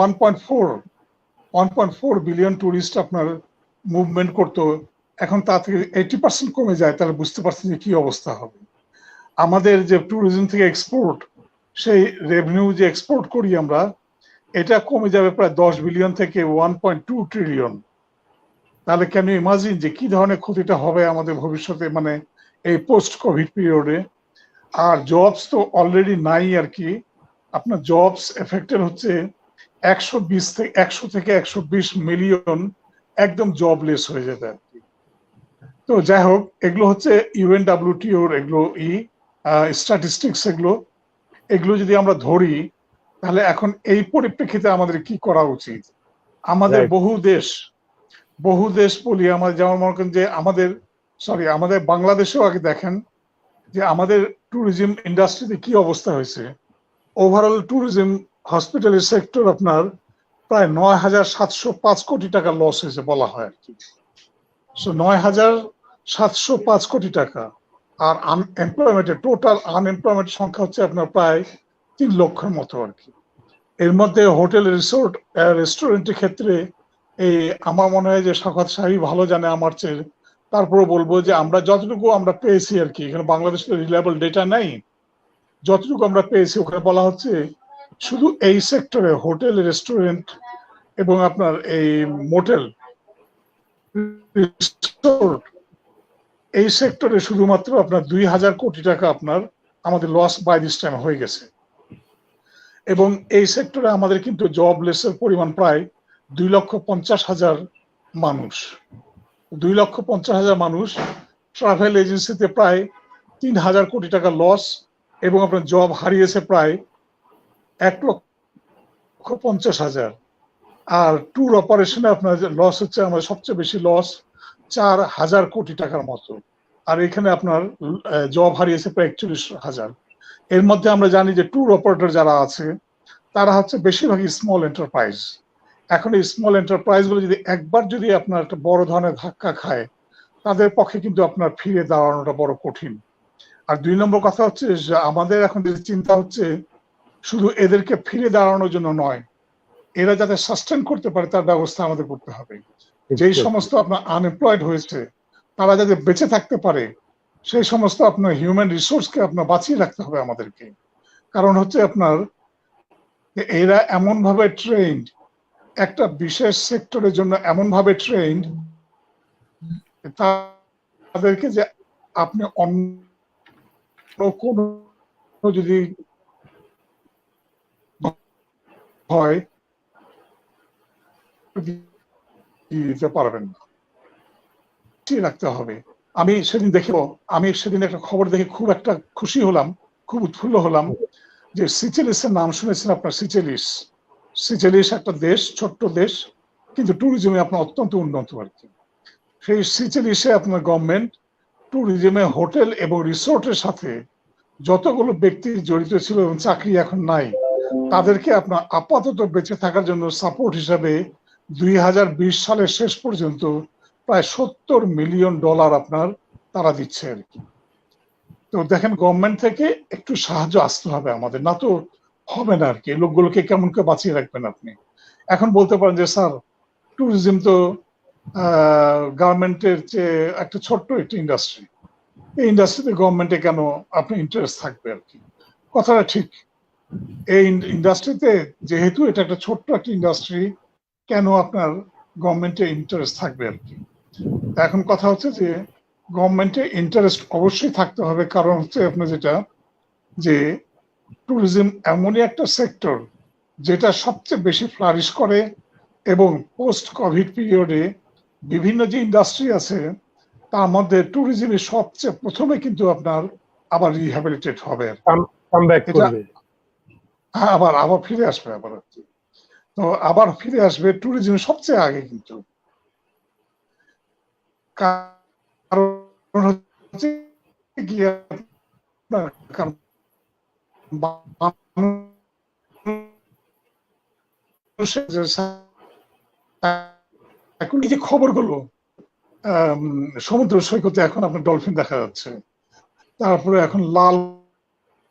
D: 1.4 বিলিয়ন টুরিস্ট আপনার মুভমেন্ট করতো এখন তা থেকে 80% কমে যায়, তাহলে বুঝতে পারছেন যে কি অবস্থা হবে। আমাদের যে ট্যুরিজম থেকে এক্সপোর্ট, সেই রেভিনিউ যে এক্সপোর্ট করি আমরা, এটা কমে যাবে প্রায় 10 বিলিয়ন থেকে 1.2 ট্রিলিয়ন। তাহলে ক্যান ইউ ইমাজিন যে কি ধরনের ক্ষতিটা হবে আমাদের ভবিষ্যতে, মানে এই পোস্ট কোভিড পিরিয়ডে। আর জবস তো অলরেডি নাই আর কি। আপনার জবস এফেক্টেড হচ্ছে 100 থেকে 120 মিলিয়ন একদম জবলেস হয়ে যাবে আর কি। তো যাই হোক, এগুলো হচ্ছে UNWTOর এগুলো স্ট্যাটিস্টিক্স, এগুলো যদি আমরা ধরি, তাহলে এখন এই পরিপ্রেক্ষিতে আমাদের কি করা উচিত। আমাদের বহু দেশ বলি, আমাদের যেমন মনে করেন যে আমাদের বাংলাদেশেও আগে দেখেন যে আমাদের ট্যুরিজম ইন্ডাস্ট্রিতে কি অবস্থা হয়েছে। ওভারঅল ট্যুরিজম হসপিটালের সেক্টর আপনার প্রায় 9,705 কোটি টাকা লস হয়েছে বলা হয় আর কি। 9,705 কোটি টাকা। আর আনএমপ্লয়মেন্টের টোটাল আনএমপ্লয়মেন্ট সংখ্যা হচ্ছে আপনার প্রায় 3 লক্ষের মতো আর কি। এর মধ্যে হোটেল, রিসোর্ট, রেস্টুরেন্টের ক্ষেত্রে আমার মনে হয় যে সাখাওয়াত সাহেব ভালো জানে আমার চেয়ে, তারপরে বলবো যে আমরা যতটুকু আমরা পেয়েছি আর কি, এখানে বাংলাদেশে রিলায়েবল ডেটা নাই, যতটুকু আমরা পেয়েছি ওখানে বলা হচ্ছে শুধু এই সেক্টরে হোটেল, রেস্টুরেন্ট এবং আপনার এই মোটেল, রিসোর্ট, এই সেক্টরে শুধুমাত্র আপনার 2,000 কোটি টাকা আপনার আমাদের লস বাই দিস টাইম হয়ে গেছে। এবং এই সেক্টরে আমাদের কিন্তু জবলেসের পরিমাণ প্রায় 2,50,000 মানুষ। 2,50,000 মানুষ, ট্রাভেল এজেন্সিতে প্রায় 3,000 কোটি টাকা লস, এবং আপনার জব হারিয়েছে প্রায় 1,50,000। আর ট্যুর অপারেশনে আপনার লস হচ্ছে আমাদের সবচেয়ে বেশি লস 4,000 কোটি টাকার মতো। আর এখানে আপনার জব হারিয়েছে প্রায় 41,000। এর মধ্যে আমরা জানি যে ট্যুর অপারেটর যারা আছে তারা হচ্ছে বেশিরভাগই স্মল এন্টারপ্রাইজ। এখন এই স্মল এন্টারপ্রাইজ গুলো যদি একবার যদি আপনার একটা বড় ধরনের ধাক্কা খায়, তাদের পক্ষে কিন্তু আপনার ফিরে দাঁড়ানোটা বড় কঠিন। আর 2 নম্বর কথা হচ্ছে যে আমাদের এখন যে চিন্তা হচ্ছে শুধু এদেরকে ফিরে দাঁড়ানোর জন্য নয়, এরা যাতে সাস্টেন করতে পারে তার ব্যবস্থা আমাদের করতে হবে। যেই সমস্ত আপনার আনএমপ্লয়েড হয়েছে তারা যাতে বেঁচে থাকতে পারে, সেই সমস্ত আপনার হিউম্যান রিসোর্সকে আপনার বাঁচিয়ে রাখতে হবে আমাদেরকে। কারণ হচ্ছে আপনার এরা এমন ভাবে ট্রেন্ড, একটা বিশেষ সেক্টরের জন্য এমন ভাবে ট্রেন্ড, তাদেরকে যে আপনি অন্য কোনো যদি হয় দিতে পারবেন না, রাখতে হবে। আমি সেদিন একটা খবর দেখে খুব একটা খুশি হলাম, খুব উৎফুল্ল হলাম যে সিচেলিসের নাম শুনেছেন আপনার। সিচেলিস একটা দেশ, ছোট্ট দেশ, কিন্তু ট্যুরিজমে আপনার অত্যন্ত উন্নত আর কি। সেই সিচেলিসে আপনার গভর্নমেন্ট ট্যুরিজমে হোটেল এবং রিসোর্টের সাথে যতগুলো ব্যক্তি জড়িত ছিল এবং চাকরি এখন নাই, তাদেরকে আপনার আপাতত বেঁচে থাকার জন্য সাপোর্ট হিসাবে 2020 সালের শেষ পর্যন্ত প্রায় $70 মিলিয়ন আপনার তারা দিচ্ছে আর কি। তো দেখেন, গভর্নমেন্ট থেকে একটু সাহায্য আসতে হবে আমাদের, না তো হবে না আর কি। লোকগুলোকে কেমন করে বাঁচিয়ে রাখবেন আপনি? এখন বলতে পারেন যে স্যার ট্যুরিজম তো গভর্নমেন্টের চেয়ে একটা ছোট্ট একটা ইন্ডাস্ট্রি, এই ইন্ডাস্ট্রিতে গভর্নমেন্টে কেন আপনি ইন্টারেস্ট থাকবে আর কি। কথাটা ঠিক, এই ইন্ডাস্ট্রিতে যেহেতু এটা একটা ছোট্ট একটা ইন্ডাস্ট্রি, কেন আপনার গভর্নমেন্টে ইন্টারেস্ট থাকবে আর কি। এখন কথা হচ্ছে যে গভর্নমেন্টে ইন্টারেস্ট অবশ্যই থাকতে হবে, কারণ হচ্ছে আপনার যেটা যে ট্যুরিজম এমনই একটা সেক্টর যেটা সবচেয়ে বেশি ফ্লারিশ করে, এবং পোস্ট কোভিড পিরিয়ডে বিভিন্ন যে ইন্ডাস্ট্রি আছে তার মধ্যে ট্যুরিজমে সবচেয়ে প্রথমে কিন্তু আপনার আবার রিহ্যাবিলিটেট হবে, আবার ফিরে আসবে আবার। তো আবার ফিরে আসবে ট্যুরিজম সবচেয়ে আগে, কিন্তু কারণ হচ্ছে গিয়ে এখন এই যে খবরগুলো, সমুদ্র সৈকতে এখন আপনার ডলফিন দেখা যাচ্ছে, তারপরে এখন লাল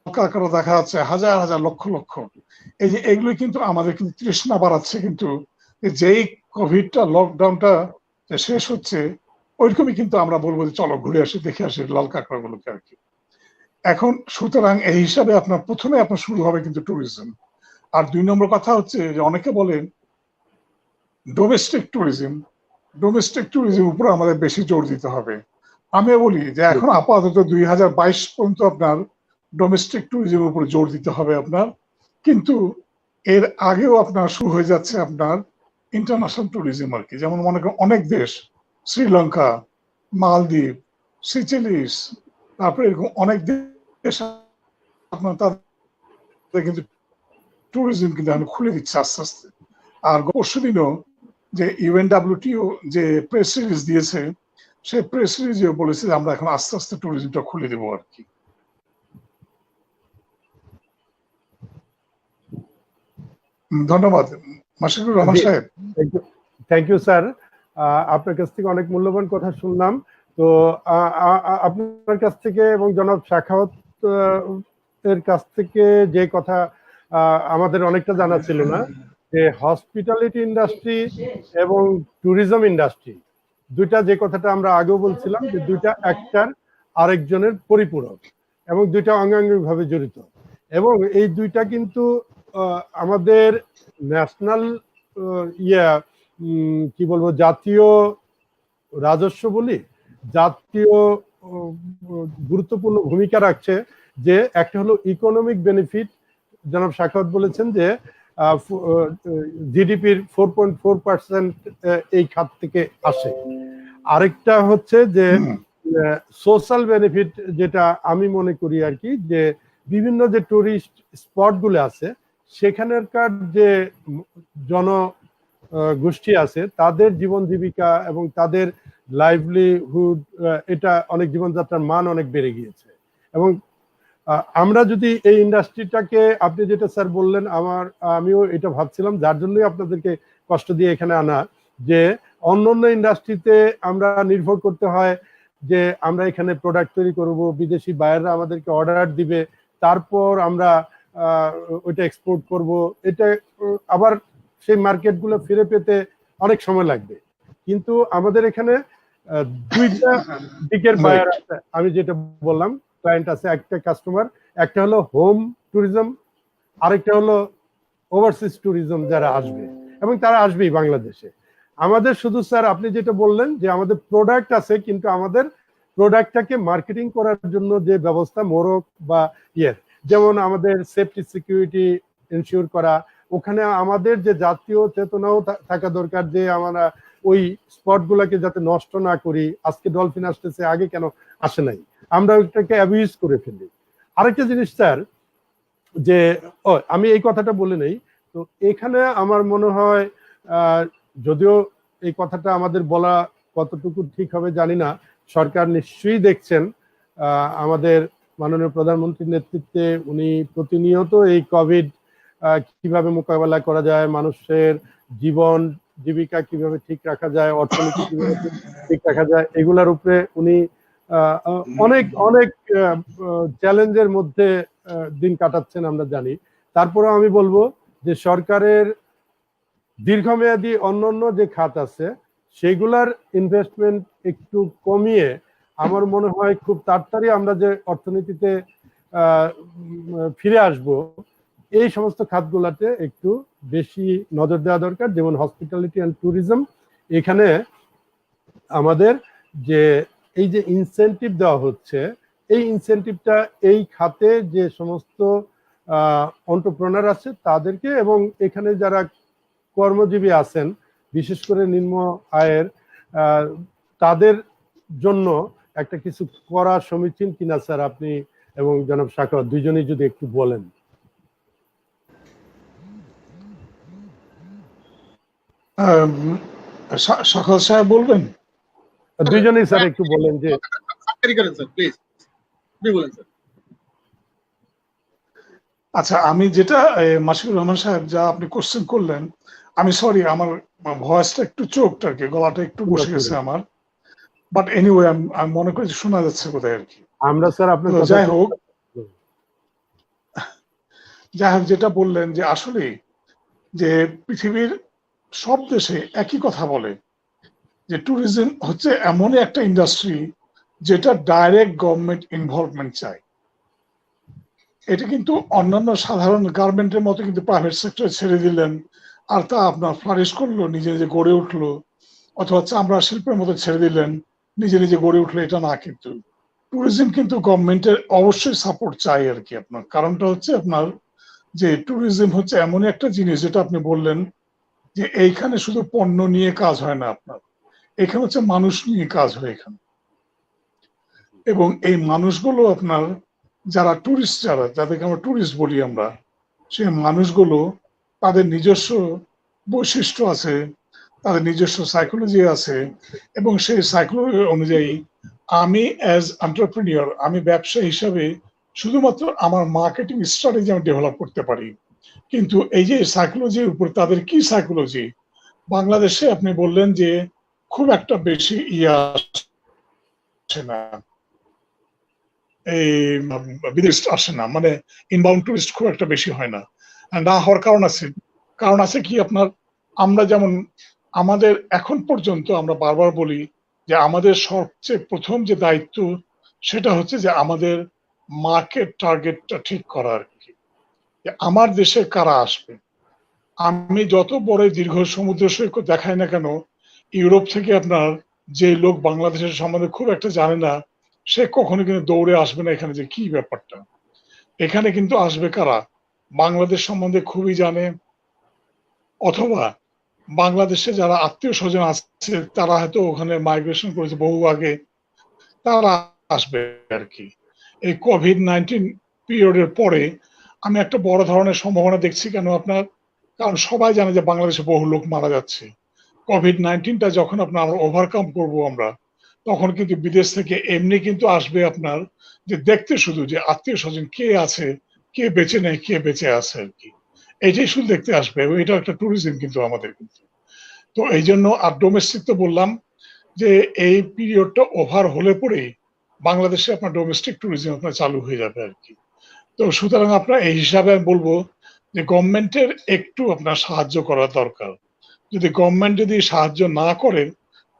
D: কাঁকড়া দেখা যাচ্ছে হাজার হাজার লক্ষ লক্ষ। এই যে এগুলো কিন্তু আমাদের কিন্তু তৃষ্ণা বাড়াচ্ছে, কিন্তু যেই কোভিডটা লকডাউনটা শেষ হচ্ছে ওইরকমই কিন্তু আমরা বলবো যে চলো ঘুরে আসি, দেখে আসি লাল কাঁকড়াগুলোকে আর কি। এখন সুতরাং এই হিসাবে আপনার প্রথমে আপনার শুরু হবে কিন্তু ট্যুরিজম। আর 2 নম্বর কথা হচ্ছে যে অনেকে বলেন ডোমেস্টিক ট্যুরিজম উপরে আমাদের বেশি জোর দিতে হবে। আমি বলি যে এখন আপাতত 2022 পর্যন্ত আপনার ডোমেস্টিক ট্যুরিজম উপরে জোর দিতে হবে আপনার, কিন্তু এর আগেও আপনার শুরু হয়ে যাচ্ছে আপনার ইন্টারন্যাশনাল ট্যুরিজম আর কি। যেমন মনে করেন অনেক দেশ, শ্রীলঙ্কা, মালদ্বীপ, সিচেলিস, তারপরে এরকম অনেক দেশ আপনার তাদের কিন্তু ট্যুরিজম কিন্তু এখন খুলে দিচ্ছে আস্তে আস্তে। আর পরশুদিনও যে ইউএনডব্লিউটিও যে প্রেস রিলিজ দিয়েছে, সেই প্রেস রিলিজেও বলেছে যে আমরা এখন আস্তে আস্তে ট্যুরিজমটা খুলে দেবো আর কি। ধন্যবাদ মাশিকুর রহমান সাহেব।
B: থ্যাংক ইউ স্যার, আপনার কাছ থেকে অনেক মূল্যবান কথা শুনলাম। তো আপনার কাছ থেকে এবং জনাব শাখাওয়াত এর কাছ থেকে যে কথা আমাদের অনেকটা জানা ছিল না, যে হসপিটালিটি ইন্ডাস্ট্রি এবং ট্যুরিজম ইন্ডাস্ট্রি দুইটা, যে কথাটা আমরা আগেও বলছিলাম যে দুইটা একটার আরেকজনের পরিপূরক এবং দুইটা অঙ্গাঙ্গিভাবে জড়িত, এবং এই দুইটা কিন্তু আমাদের ন্যাশনাল কি বলবো, জাতীয় রাজস্ব বলি, জাতীয় গুরুত্বপূর্ণ ভূমিকা রাখছে। যে একটা হলো ইকোনমিক বেনিফিট, জনাব শাখাওয়াত বলেছেন যে জিডিপির 4.4% এই খাত থেকে আসে। আরেকটা হচ্ছে যে সোশ্যাল বেনিফিট, যেটা আমি মনে করি আর কি, যে বিভিন্ন যে টুরিস্ট স্পট গুলো আছে সেখানকার যে জনগোষ্ঠী আছে তাদের জীবন জীবিকা এবং তাদের লাইভলিহুড, এটা অনেক জীবনযাত্রার মান অনেক বেড়ে গিয়েছে। এবং আমরা যদি এই ইন্ডাস্ট্রিটাকে, আপনি যেটা স্যার বললেন, আমিও এটা ভাবছিলাম, যার জন্যই আপনাদেরকে কষ্ট দিয়ে এখানে আনা, যে অন্যান্য ইন্ডাস্ট্রিতে আমরা নির্ভর করতে হয় যে আমরা এখানে প্রোডাক্ট তৈরি করব, বিদেশি বায়াররা আমাদেরকে অর্ডার দিবে, তারপর আমরা ওইটা এক্সপোর্ট করব। এটা আবার সেই মার্কেটগুলো ফিরে পেতে অনেক সময় লাগবে। কিন্তু আমাদের এখানে দুইটা দিকের বায়ার আছে, আমি যেটা বললাম, ক্লায়েন্ট আছে, একটা কাস্টমার, একটা হলো হোম ট্যুরিজম, আরেকটা হলো ওভারসিজ ট্যুরিজম যারা আসবে, এবং তারা আসবেই বাংলাদেশে। আমাদের শুধু স্যার আপনি যেটা বললেন যে আমাদের প্রোডাক্ট আছে, কিন্তু আমাদের প্রোডাক্টটাকে মার্কেটিং করার জন্য যে ব্যবস্থা, মোড়ক বা যেমন আমাদের সেফটি সিকিউরিটি এনশিওর করা, ওখানে আমাদের যে জাতীয় চেতনাও থাকা দরকার, যে আমরা ওই স্পট গুলাকে যাতে নষ্ট না করি। আজকে ডলফিন আসতেছে, আগে কেন আসে নাই, আমরা ওইটাকে অ্যাবিউজ করে ফেলি। আরেকটা জিনিস স্যার, যে আমি এই কথাটা বলে নেই, তো এখানে আমার মনে হয় যদিও এই কথাটা আমাদের বলা কতটুকু ঠিক হবে জানি না, সরকার নিশ্চয়ই দেখছেন, আমাদের মাননীয় প্রধানমন্ত্রীর নেতৃত্বে উনি প্রতিনিয়ত এই কোভিড কিভাবে মোকাবেলা করা যায়, মানুষের জীবন জীবিকা কিভাবে ঠিক রাখা যায়, অর্থনীতি কিভাবে ঠিক রাখা যায়, এগুলার উপরে উনি অনেক অনেক চ্যালেঞ্জের মধ্যে দিন কাটাচ্ছেন আমরা জানি। তারপরেও আমি বলবো যে সরকারের দীর্ঘমেয়াদী অন্যান্য যে খাত আছে সেগুলার ইনভেস্টমেন্ট একটু কমিয়ে আমার মনে হয় খুব তাড়াতাড়ি আমরা যে অর্থনীতিতে ফিরে আসব, এই সমস্ত খাতগুলাতে একটু বেশি নজর দেওয়া দরকার। যেমন হসপিটালিটি অ্যান্ড ট্যুরিজম, এখানে আমাদের যে এই যে ইনসেনটিভ দেওয়া হচ্ছে, এই ইনসেনটিভটা এই খাতে যে সমস্ত এন্টারপ্রেনার আছে তাদেরকে, এবং এখানে যারা কর্মজীবী আছেন বিশেষ করে নিম্ন আয়ের, তাদের জন্য একটা কিছু করা সমীচীন কিনা স্যার, আপনি এবং জনাব শাখাওয়াত দুইজনেই যদি একটু বলেন।
D: শাখাওয়াত সাহেব বলবেন?
B: দুইজনেই স্যার একটু বলেন যে
D: আচ্ছা, আমি যেটা মাশিকুর রহমান সাহেব যা আপনি কোশ্চেন করলেন, আমি সরি, আমার ভয়েসটা একটু চোকড আর কি, গলাটা একটু বসে গেছে আমার, বাট এনিওয়ে আমি মনে করি শোনা যাচ্ছে কোথায় আর কি।
B: আমরা স্যার আপনার
D: যাই হোক, যেটা বললেন যে আসলে যে পৃথিবীর সব দেশে একই কথা বলে যে ট্যুরিজম হচ্ছে এমনই একটা ইন্ডাস্ট্রি যেটা ডাইরেক্ট গভর্নমেন্ট ইনভলভমেন্ট চায়। এটা কিন্তু অন্যান্য সাধারণ গার্মেন্টের মতো কিন্তু প্রাইভেট সেক্টরে ছেড়ে দিলেন আর তা আপনার ফ্লারিশ করলো, নিজে নিজে গড়ে উঠলো, অথবা চামড়া শিল্পের মতো ছেড়ে দিলেন, নিজে নিজে গড়ে উঠলো, এটা না। কিন্তু ট্যুরিজম কিন্তু গভর্নমেন্টের অবশ্যই সাপোর্ট চাই আর কি। আপনার কারণটা হচ্ছে আপনার যে ট্যুরিজম হচ্ছে এমনই একটা জিনিস যেটা আপনি বললেন যে এইখানে শুধু পণ্য নিয়ে কাজ হয় না, আপনার এখানে হচ্ছে মানুষ নিয়ে কাজ হয় এখানে। এবং এই মানুষগুলো আপনার যারা ট্যুরিস্ট, যাদেরকে আমরা ট্যুরিস্ট বলি আমরা, সেই মানুষগুলো তাদের নিজস্ব বৈশিষ্ট্য আছে, তাদের নিজস্ব সাইকোলজি আছে, এবং সেই সাইকোলজি অনুযায়ী আমি অ্যাজ এন্টারপ্রেনিয়র, আমি ব্যবসা হিসাবে শুধুমাত্র আমার মার্কেটিং স্ট্র্যাটেজি আমি ডেভেলপ করতে পারি। কিন্তু এই যে সাইকোলজির উপর তাদের কি সাইকোলজি, বাংলাদেশে আপনি বললেন যে খুব একটা বেশি আসে না, এই বিদেশ আসে না, মানে ইনবাউন্ড টুরিস্ট খুব একটা বেশি হয় না। না হওয়ার কারণ আছে কি আপনার, আমরা যেমন আমাদের এখন পর্যন্ত আমরা বারবার বলি যে আমাদের সবচেয়ে প্রথম যে দায়িত্ব সেটা হচ্ছে যে আমাদের মার্কেট টার্গেটটা ঠিক করা আর কি, যে আমার দেশে কারা আসবে। আমি যত বড় দীর্ঘ সমুদ্র সৈকত দেখাই না কেন, ইউরোপ থেকে আপনার যে লোক বাংলাদেশের সম্বন্ধে খুব একটা জানে না, সে কখনো কিন্তু দৌড়ে আসবে না এখানে যে কি ব্যাপারটা। এখানে কিন্তু আসবে কারা বাংলাদেশ সম্বন্ধে খুবই জানে, অথবা বাংলাদেশে যারা আত্মীয় স্বজন আছে তারা হয়তো ওখানে মাইগ্রেশন করেছে বহু আগে, তারা আসবে আর কি। এই কোভিড-19 পিরিয়ডের পরে আমি একটা বড় ধরনের সম্ভাবনা দেখছি। কেন আপনার, কারণ সবাই জানে যে বাংলাদেশে বহু লোক মারা যাচ্ছে। কোভিড-19টা যখন আমরা ওভারকাম করব আমরা, তখন কিন্তু বিদেশ থেকে এমনি কিন্তু আসবে আপনার, যে দেখতে শুধু যে আত্মীয় স্বজন কে আছে, কে বেঁচে নেই, কে বেঁচে আছে আর কি, এটাই শুধু দেখতে আসবে। এবং এটা একটা ট্যুরিজম কিন্তু আমাদের কিন্তু। তো এই জন্য আর ডোমেস্টিক তো বললাম যে এই পিরিয়ডটা ওভার হলে পরেই বাংলাদেশে আপনার ডোমেস্টিক ট্যুরিজম আপনার চালু হয়ে যাবে আর কি। তো সুতরাং আপনার এই হিসাবে আমি বলবো যে গভর্নমেন্টের একটু আপনার সাহায্য করা দরকার। যদি গভর্নমেন্ট যদি সাহায্য না করে,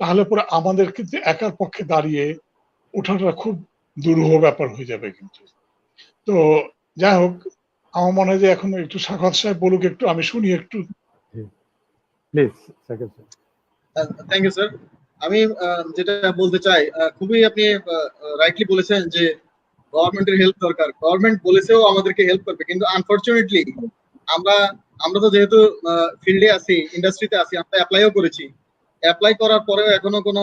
D: তাহলে পরে আমাদের কিন্তু একার পক্ষে দাঁড়িয়ে ওঠাটা খুব দুরূহ ব্যাপার হয়ে যাবে কিন্তু। তো যাই হোক, আমার মনে হয় যে এখন একটু সাখাওয়াত সাহেব বলুক, একটু আমি শুনি একটু।
B: Please Shakib sir.
A: Thank you sir. আমি যেটা বলতে চাই, খুবই আপনি রাইটলি বলেছেন যে গভর্নমেন্টের হেল্প দরকার। গভর্নমেন্ট বলেছেও আমাদেরকে হেল্প করবে, কিন্তু আনফরচুনেটলি আমরা আমরা তো যেহেতু ফিল্ডে আছি, ইন্ডাস্ট্রিতে আছি, আমরা অ্যাপ্লাইও করেছি। অ্যাপ্লাই করার পরেও এখনো কোনো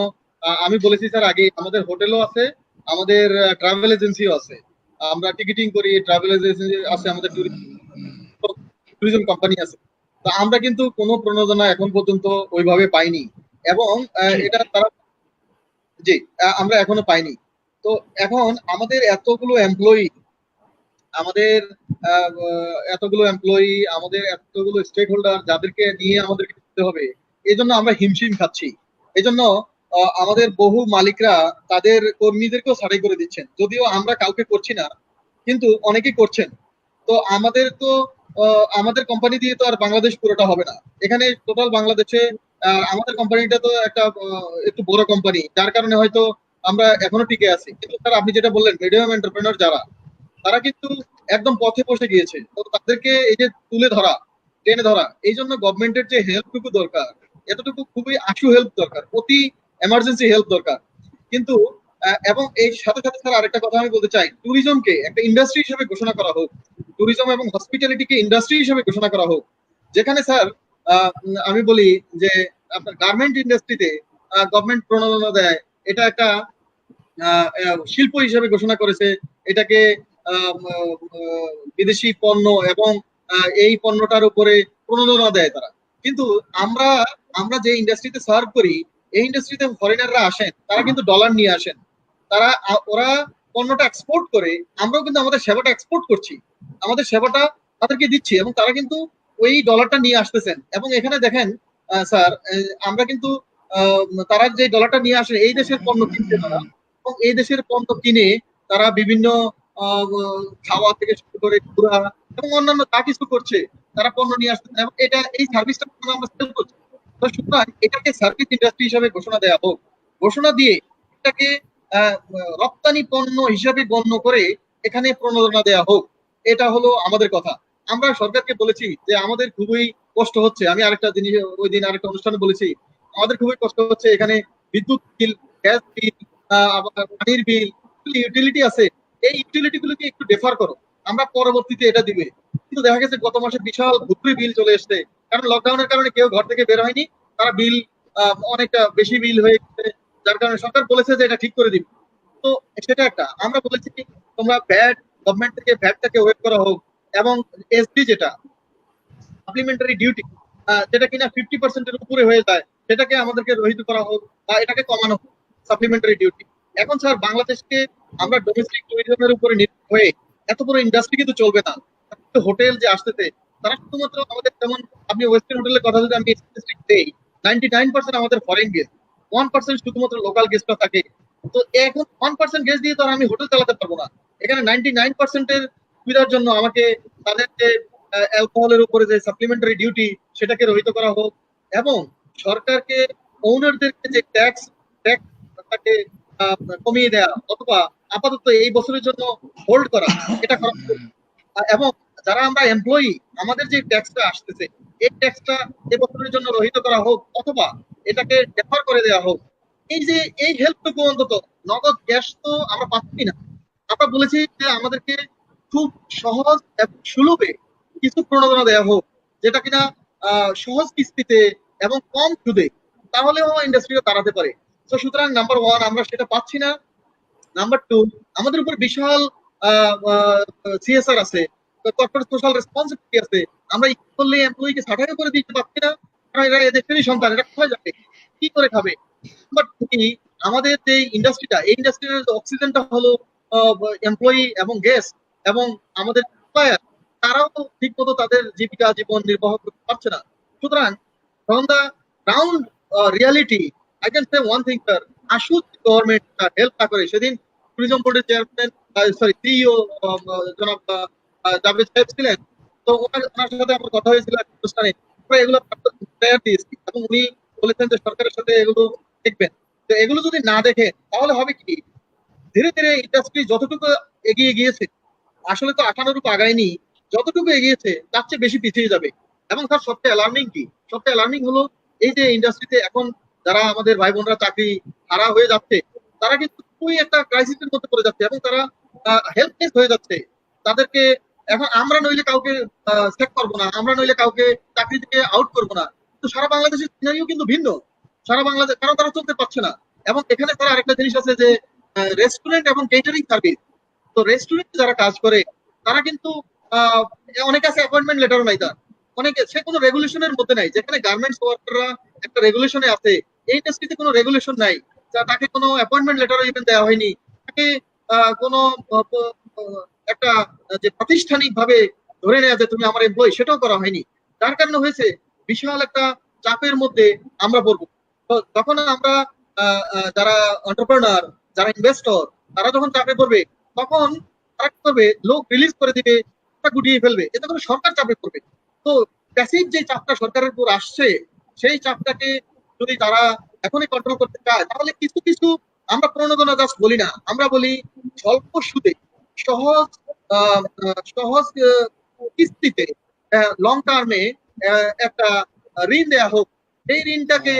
A: আমি বলেছি স্যার আগে, আমাদের হোটেলও আছে, আমাদের ট্রাভেল এজেন্সিও আছে, আমরা টিকিটিং করি, ট্রাভেল এজেন্সি আছে, আমাদের ট্যুরিজম কোম্পানি আছে। তো আমরা কিন্তু কোনো প্রণোদনা এখন পর্যন্ত ওইভাবে পাইনি, এবং এটা তারা জি আমরা এখনো পাইনি। তো এখন আমাদের এতগুলো এমপ্লয়ি, আমাদের এতগুলো স্টেক হোল্ডার যাদেরকে নিয়ে আমাদেরকে করতে হবে, এই জন্য আমরা হিমশিম খাচ্ছি। এই জন্য আমাদের বহু মালিকরা তাদের কর্মীদেরকেও ছাঁটাই করে দিচ্ছেন, যদিও আমরা কাউকে করছি না, কিন্তু অনেকেই করছেন। তো আমাদের কোম্পানি দিয়ে তো আর বাংলাদেশ পুরোটা হবে না। এখানে টোটাল বাংলাদেশে আমাদের কোম্পানিটা তো একটা একটু বড় কোম্পানি, যার কারণে হয়তো আমরা এখনো টিকে আছি। কিন্তু স্যার আপনি যেটা বললেন, মিডিয়াম এন্টারপ্রেনার যারা, তারা কিন্তু একদম পথে বসে গিয়েছে। তো তাদেরকে এই যে তুলে ধরা, টেনে ধরা, এই জন্য গভর্নমেন্টের যে হেল্পটুকু দরকার, এতটুকু খুবই আশু হেল্প দরকার, অতি এমার্জেন্সি হেল্প দরকার। কিন্তু এবং এই সাথে সাথে স্যার আরেকটা কথা আমি বলতে চাই, ট্যুরিজমকে একটা ইন্ডাস্ট্রি হিসেবে ঘোষণা করা হোক, ট্যুরিজম এবং হসপিটালিটিকে ইন্ডাস্ট্রি হিসেবে ঘোষণা করা হোক, যেখানে স্যার আমি বলি যে আপনার গার্মেন্ট ইন্ডাস্ট্রিতে গভর্নমেন্ট প্রণোদনা দেয়, এটা একটা শিল্প হিসেবে ঘোষণা করেছে, এটাকে বিদেশি পণ্য এবং এই পণ্যটার উপরে প্রণোদনা দেয় তারা। কিন্তু আমরা আমরা যে ইন্ডাস্ট্রিতে সার্ভ করি, এই ইন্ডাস্ট্রিতে ফরেনাররা আসেন, তারা কিন্তু ডলার নিয়ে আসেন, ওরা পণ্যটা এক্সপোর্ট করে, আমরাও কিন্তু আমাদের সেবাটা এক্সপোর্ট করছি, আমাদের সেবাটা তাদেরকে দিচ্ছি, এবং তারা কিন্তু ওই ডলারটা নিয়ে আসতেছেন। এবং এখানে দেখেন স্যার, আমরা কিন্তু তারা যে ডলারটা নিয়ে আসে এই দেশের পণ্য কিনতে, তারা এবং এই দেশের পণ্য কিনে তারা বিভিন্ন খাওয়া থেকে শুরু করে ঘোরা এবং অন্যান্য যা কিছু করছে, তারা পণ্য নিয়ে আসছে এবং এই সার্ভিসটা আমরা সেল করছি। তো তো সুতরাং এটাকে সার্ভিস ইন্ডাস্ট্রি হিসাবে ঘোষণা দেওয়া হোক, ঘোষণা দিয়ে এটাকে রপ্তানি পণ্য হিসাবে গণ্য করে এখানে প্রণোদনা দেওয়া হোক। এটা হলো আমাদের কথা। আমরা সরকারকে বলেছি যে আমাদের খুবই কষ্ট হচ্ছে, আমি আরেকটা জিনিস ওই দিন আরেকটা অনুষ্ঠানে বলেছি, আমাদের খুবই কষ্ট হচ্ছে এখানে বিদ্যুৎ বিল, গ্যাস বিল, পানির বিল, ইউটিলিটি আছে, এই ইউটিলিটি গুলোকে একটু ডেফার করো, আমরা পরবর্তীতে এটা দিবে। কিন্তু দেখা গেছে গত মাসে বিশাল ভুতুরে বিল চলে এসছে, কারণ লকডাউনের কারণে কেউ ঘর থেকে বের হয়নি, তারা বিল অনেকটা বেশি বিল হয়ে গেছে, যার কারণে সরকার বলেছে যে এটা ঠিক করে দিবে। তো সেটা একটা আমরা বলেছি কি তোমরা ভ্যাট, গভর্নমেন্ট থেকে ভ্যাটটাকে ওয়েভ করা হোক, এবং এসডি যেটা সাপ্লিমেন্টারি ডিউটি, যেটা কিনা 50% উপরে হয়ে যায়, সেটাকে আমাদেরকে রহিত করা হোক বা এটাকে কমানো হোক সাপ্লিমেন্টারি ডিউটি। এখন স্যার বাংলাদেশকে আমরা ডোমেস্টিক ট্যুরিজমের উপরে নির্ভর হয়ে এত বড় ইন্ডাস্ট্রি কিন্তু চলবে না। হোটেল যে আসতেছে তারা শুধুমাত্র আমাদের, যেমন আপনি ওয়েস্টার্ন হোটেলের কথা যদি আমি স্ট্যাটিস্টিক দেই, 99% আমাদের ফরেন গেস্ট, 1% শুধুমাত্র লোকাল গেস্টরা থাকে। তো এখন 1% গেস্ট দিয়ে তো আর আমি হোটেল চালাতে পারবো না। এখানে 99%-এর সুবিধার জন্য আমাকে তাদের যে অ্যালকোহলের উপরে যে সাপ্লিমেন্টারি ডিউটি সেটাকে রহিত করা হোক, এবং সরকারকে ওনারদেরকে যে ট্যাক্স তাকে কমিয়ে দেওয়া অথবা আপাতত এই বছরের জন্য হোল্ড করা, এটা করা হোক। এবং যারা আমরা এমপ্লয়ি, আমাদের যে ট্যাক্সটা আসতেছে এই ট্যাক্সটা এ বছরের জন্য রহিত করা হোক অথবা এটাকে ডেফার করে দেওয়া হোক। এই যে এই হেল্পটুকু অন্তত, নগদ ক্যাশ তো আমরা পাচ্ছি না। আমরা বলেছি যে আমাদেরকে খুব সহজ এবং সুলভে কিছু প্রণোদনা দেওয়া হোক, যেটা কিনা সহজ কিস্তিতে এবং কম সুদে, তাহলেও ইন্ডাস্ট্রিও দাঁড়াতে পারে। তো সুতরাং নাম্বার 1 আমরা সেটা পাচ্ছি না। নাম্বার 2, আমাদের উপর বিশাল সিএসআর আছে, কর্পোরেট সোশ্যাল রেসপন্সিবিলিটি আছে, আমরা করলে এমপ্লয়িকে 60 করে দিতে পারছি না, কারণ এরা এদেশেরই সন্তান, এটা কোথায় যাবে, কি করে খাবে। বাট আমাদের যে ইন্ডাস্ট্রিটা, এই ইন্ডাস্ট্রির অক্সিজেনটা হলো এমপ্লয়ি এবং গেস্ট এবং আমাদের এমপ্লয়ার, তারাও তো ঠিক মতো তাদের জীবিকা জীবন নির্বাহ করতে পারছে না। সুতরাং from the ground reality I can say one thing sir, আসুক গভর্নমেন্ট হেল্প না করে। সেদিন ট্যুরিজম বোর্ডের চেয়ারম্যান সিইও জনাব জাভেদ সাহেব ছিলেন, তো ওনার সাথে আমার কথা হয়েছিল এক অনুষ্ঠানে, এগুলো প্রেয়ার দিয়েছি এবং উনি বলেছেন যে সরকারের সাথে এগুলো দেখবেন। তো এগুলো যদি না দেখে তাহলে হবে কি, ধীরে ধীরে ইন্ডাস্ট্রি যতটুকু এগিয়ে গিয়েছে, আসলে তো আশানুরূপ আগায়নি, যতটুকু এগিয়েছে তার চেয়ে বেশি পিছিয়ে যাবে। এবং তার সবচেয়ে অ্যালার্মিং কি, সবচেয়ে অ্যালার্মিং হলো এই যে ইন্ডাস্ট্রিতে এখন যারা আমাদের ভাই বোনরা চাকরি হারা হয়ে যাচ্ছে, তারা কিন্তু খুবই একটা ক্রাইসিসের মধ্যে পড়ে যাচ্ছে এবং তারা হেল্পলেস হয়ে যাচ্ছে। তাদেরকে এখন আমরা নইলে কাউকে সেট করবো না, আমরা নইলে কাউকে চাকরি থেকে আউট করবো না, কিন্তু সারা বাংলাদেশের সিনারিও কিন্তু ভিন্ন। সারা বাংলাদেশ, কারণ তারা চলতে পারছে না। এবং এখানে তারা আরেকটা জিনিস আছে যে রেস্টুরেন্ট এবং কেটারিং সার্ভিস। তো রেস্টুরেন্টে যারা কাজ করে তারা কিন্তু অনেকে আছে অ্যাপয়েন্টমেন্ট লেটারও নাই তার, অনেকে সে কোনো রেগুলেশনের মধ্যে নাই। যেখানে গার্মেন্টস ওয়ার্কাররা একটা রেগুলেশনে আছে, এই ইন্ডাস্ট্রিতে কোনো রেগুলেশন নাই, তাকে কোনো অ্যাপয়েন্টমেন্ট লেটারও ইভেন দেওয়া হয়নি, তাকে কোনো একটা যে প্রাতিষ্ঠানিক ভাবে ধরে নেওয়া যে তুমি আমার এমপ্লয়ি, সেটাও করা হয়নি। যার কারণে হয়েছে বিশাল একটা চাপের মধ্যে আমরা পড়বো। তো যখন আমরা যারা এন্টারপ্রেনার, যারা ইনভেস্টর, তারা যখন চাপে পড়বে তখন তারা কি করবে, লোক রিলিজ করে দিবে, গুটিয়ে ফেলবে, এতে করে সরকার চাপে পড়বে। তো প্যাসিভ যে চাপটা সরকারের উপর আসছে, সেই চাপটাকে যদি তারা এখনই কন্ট্রোল করতে চায়, তাহলে কিছু কিছু আমরা প্রণোদনা জাস্ট বলি না, আমরা বলি স্বল্প সুদে সহজ সহজ কিস্তিতে লং টার্মে একটা ঋণ দেয়া হোক। এই ঋণটাকে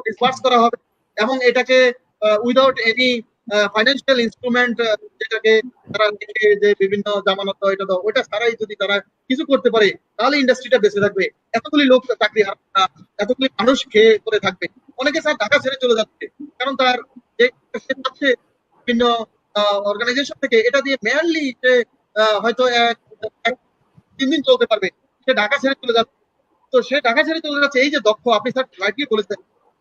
A: ডিসবার্স করা হবে এবং এটাকে উইদাউট এনি ফাইন্যান্সিয়াল ইনস্ট্রুমেন্ট, যেটাকে তারা লিখে যে বিভিন্ন জামানত এটা দাও, ওইটা ছাড়াই যদি তারা কিছু করতে পারে, তাহলে ইন্ডাস্ট্রিটা বেঁচে থাকবে। এতগুলি লোক চাকরি হারাবে না, এতগুলি মানুষ খেয়ে করে থাকবে। অনেকে স্যার ঢাকা ছেড়ে চলে যাচ্ছে, কারণ তার যে বিভিন্ন অর্গানাইজেশন থেকে এটা দিয়ে মেয়ারলি সে হয়তো 3 দিন চলতে পারবে, সে ঢাকা ছেড়ে চলে যাচ্ছে। তো সে ঢাকা ছেড়ে চলে যাচ্ছে, এই যে দক্ষ, আপনি স্যার রাইটলি বলেছেন,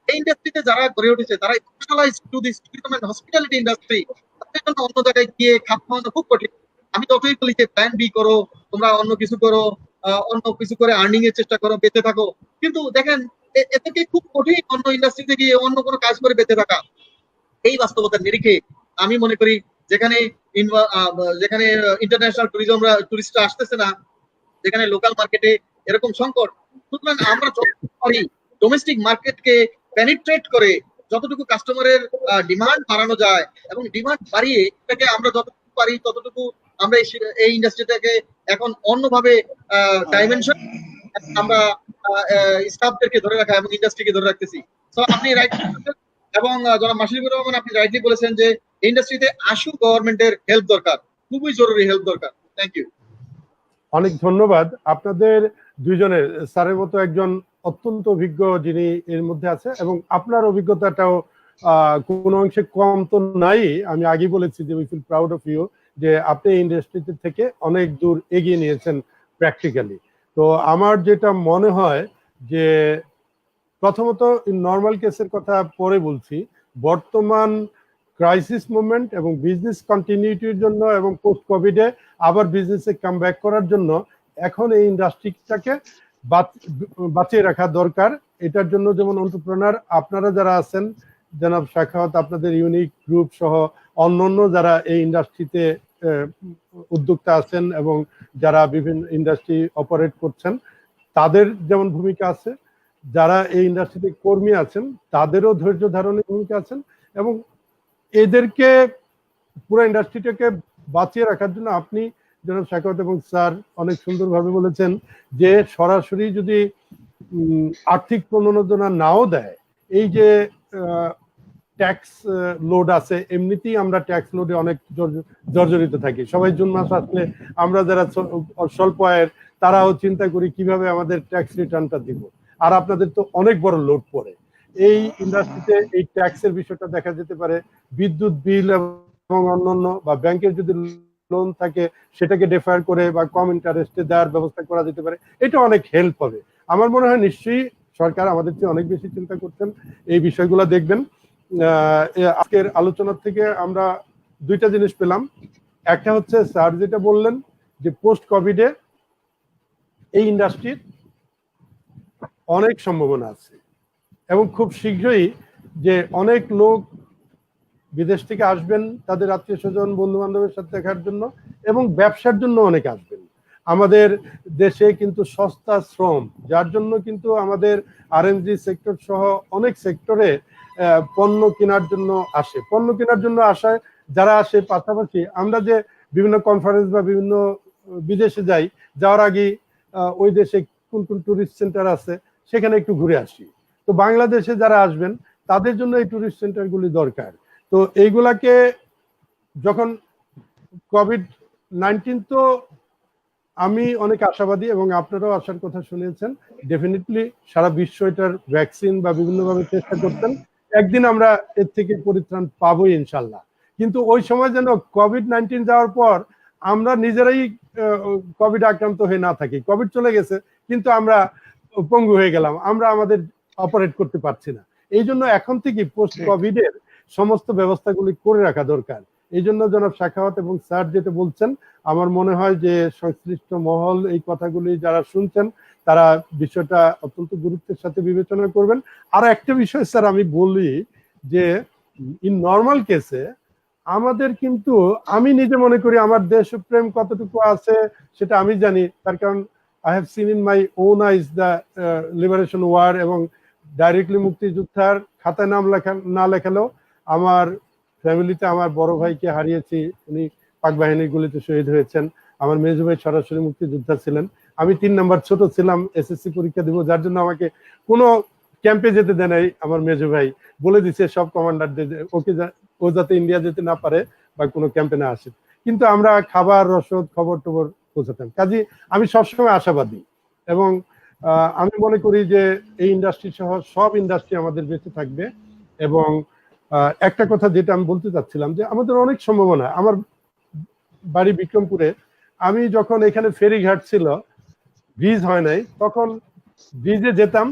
A: এই ইন্ডাস্ট্রিতে যারা গড়ে উঠেছে, তারা specialized to this tourism and hospitality industry, তাদের জন্য অন্য জায়গায় গিয়ে খাপ খাওয়ানো খুব কঠিন। আমি ততই বলি যে প্ল্যান বি করো, তোমরা অন্য কিছু করো, অন্য কিছু করে আর্নিং এর চেষ্টা করো, বেঁচে থাকো। কিন্তু দেখেন এতে কি খুব কঠিন অন্য ইন্ডাস্ট্রিতে গিয়ে অন্য কোনো কাজ করে বেঁচে থাকা। এই বাস্তবতার নিরিখে আমি মনে করি যেখানে যেখানে ইন্টারন্যাশনাল টুরিস্টরা আসতেছে না, যেখানে লোকাল মার্কেটে এরকম সংকট, সুতরাং আমরা যত পারি ডোমেস্টিক মার্কেটকে পেনিট্রেট করে যতটুকু কাস্টমারের ডিমান্ড বাড়ানো যায় এবং ডিমান্ড বাড়িয়ে এটাকে আমরা যতটুকু পারি ততটুকু আমরা এই ইন্ডাস্ট্রিটাকে এখন অন্যভাবে ডাইমেনশন আমরা স্টাফদেরকে ধরে রাখা এবং ইন্ডাস্ট্রিকে ধরে রাখতেছি। তো আপনি রাইট এবং জনাব মাশিদুর রহমান আপনি রাইটলি বলেছেন যে ইন্ডাস্ট্রিতে আশু গভর্নমেন্টের হেল্প দরকার, খুবই জরুরি হেল্প দরকার। Thank you.
B: অনেক ধন্যবাদ আপনাদের দুইজনের। স্যারের মতো একজন অত্যন্ত অভিজ্ঞ যিনি এর মধ্যে আছে এবং আপনার অভিজ্ঞতাটাও কোনো অংশে কম তো নাই। আমি আগে বলেছি যে we feel proud of you যে আপনি ইন্ডাস্ট্রিতে থেকে অনেক দূর এগিয়ে নিয়েছেন প্র্যাকটিক্যালি। তো আমার যেটা মনে হয় যে প্রথমত নর্মাল কেসের কথা পরে বলছি, বর্তমান ক্রাইসিস মুভমেন্ট এবং বিজনেস কন্টিনিউটির জন্য এবং পোস্ট কোভিডে আবার বিজনেসে কাম ব্যাক করার জন্য এখন এই ইন্ডাস্ট্রিটাকে বাঁচিয়ে রাখা দরকার। এটার জন্য যেমন এন্টারপ্রেনার আপনারা যারা আছেন, জনাব শাখাওয়াত, আপনাদের ইউনিক গ্রুপ সহ অন্যান্য যারা এই ইন্ডাস্ট্রিতে উদ্যোক্তা আছেন এবং যারা বিভিন্ন ইন্ডাস্ট্রি অপারেট করছেন, তাদের যেমন ভূমিকা আছে, যারা এই ইন্ডাস্ট্রিতে কর্মী আছেন তাদেরও ধৈর্য ধারণের ভূমিকা আছেন এবং এদেরকে পুরো ইন্ডাস্ট্রিটাকে বাঁচিয়ে রাখার জন্য আপনি জনাব শাখাওয়াত এবং স্যার অনেক সুন্দরভাবে বলেছেন যে সরাসরি যদি আর্থিক প্রণোদনা নাও দেয়, এই যে ট্যাক্স লোড আছে, এমনিতেই আমরা ট্যাক্স লোডে অনেক জর্জরিত থাকি। সবাই জুন মাস আসলে আমরা যারা স্বল্প আয়ের তারাও চিন্তা করি কিভাবে আমাদের ট্যাক্স রিটার্নটা দিব, আর আপনাদের তো অনেক বড় লোড পড়ে এই ইন্ডাস্ট্রিতে। এই ট্যাক্সের বিষয়টা দেখা যেতে পারে, বিদ্যুৎ বিল এবং অন্যান্য বা ব্যাংকের যদি লোন থাকে সেটাকে ডেফার করে বা কম ইন্টারেস্টে দেওয়ার ব্যবস্থা করা যেতে পারে। এটা অনেক হেল্প হবে। আমার মনে হয় নিশ্চয়ই সরকার আমাদের চেয়ে অনেক বেশি চিন্তা করছেন, এই বিষয়গুলো দেখবেন। আজকের আলোচনা থেকে আমরা দুইটা জিনিস পেলাম। একটা হচ্ছে স্যার যেটা বললেন যে পোস্ট কোভিডে এই ইন্ডাস্ট্রির অনেক সম্ভাবনা আছে এবং খুব শীঘ্রই যে অনেক লোক বিদেশ থেকে আসবেন তাদের আত্মীয় স্বজন বন্ধু বান্ধবের সাথে দেখার জন্য এবং ব্যবসার জন্য অনেক আসবেন। আমাদের দেশে কিন্তু সস্তা শ্রম, যার জন্য কিন্তু আমাদের আরএনজি সেক্টর সহ অনেক সেক্টরে পণ্য কেনার জন্য আসে। পণ্য কেনার জন্য আসায় যারা আসে, পাশাপাশি আমরা যে বিভিন্ন কনফারেন্স বা বিভিন্ন বিদেশে যাই, যাওয়ার আগে ওই দেশে কোন কোন টুরিস্ট সেন্টার আছে সেখানে একটু ঘুরে আসি। তো বাংলাদেশে যারা আসবেন তাদের জন্য এই টুরিস্ট সেন্টারগুলি দরকার। তো এইগুলাকে যখন কোভিড-19, তো আমি অনেক আশাবাদী এবং আপনারাও আসার কথা শুনেছেন, ডেফিনেটলি সারা বিশ্ব এটার ভ্যাকসিন বা বিভিন্নভাবে চেষ্টা করতেন, একদিন আমরা এর থেকে পরিত্রাণ পাবোই ইনশাল্লাহ। কিন্তু ওই সময় যেন কোভিড-19 যাওয়ার পর আমরা নিজেরাই কোভিড আক্রান্ত হয়ে না থাকি। কোভিড চলে গেছে কিন্তু আমরা পঙ্গু হয়ে গেলাম, আমরা আমাদের অপারেট করতে পারছি না। এই জন্য এখন থেকে পোস্ট কোভিডের সমস্ত ব্যবস্থাগুলি করে রাখা দরকার। এই জন্য জনাব শাখাওয়াত এবং স্যার যেটা বলছেন, আমার মনে হয় যে সংশ্লিষ্ট মহল এই কথাগুলি যারা শুনছেন তারা বিষয়টা অত্যন্ত গুরুত্বের সাথে বিবেচনা করবেন। আর একটা বিষয় স্যার আমি বলি যে ইন নর্মাল কেসে আমাদের কিন্তু, আমি নিজে মনে করি আমার দেশপ্রেম কতটুকু আছে সেটা আমি জানি, তার কারণ I have seen in my own eyes the liberation war, এবং ডাইরেক্টলি মুক্তিযোদ্ধার খাতায় নাম না লেখালেও আমার ফ্যামিলিতে আমার বড় ভাইকে হারিয়েছি, উনি পাক বাহিনীর গুলিতে শহীদ হয়েছেন। আমার মেজো ভাই সরাসরি মুক্তিযোদ্ধা ছিলেন। আমি 3 নাম্বার ছোট ছিলাম, এসএসসি পরীক্ষা দিব, যার জন্য আমাকে কোনো ক্যাম্পে যেতে দেয় নাই। আমার মেজো ভাই বলে দিছে সব কমান্ডারদের ওকে ও যাতে ইন্ডিয়া যেতে না পারে বা কোনো ক্যাম্পে না আসে, কিন্তু আমরা খাবার রসদ খবর টবর পৌঁছাতাম। কাজে আমি সবসময় আশাবাদী এবং আমি মনে করি যে এই ইন্ডাস্ট্রি সহ সব ইন্ডাস্ট্রি আমাদের বেঁচে থাকবে। এবং একটা কথা যেটা আমি বলতে চাচ্ছিলাম যে আমাদের অনেক সম্ভাবনা। আমার বাড়ি বিক্রমপুরে, আমি যখন এখানে ফেরিঘাট ছিল, ব্রিজ হয় নাই, তখন ব্রিজে যেতাম,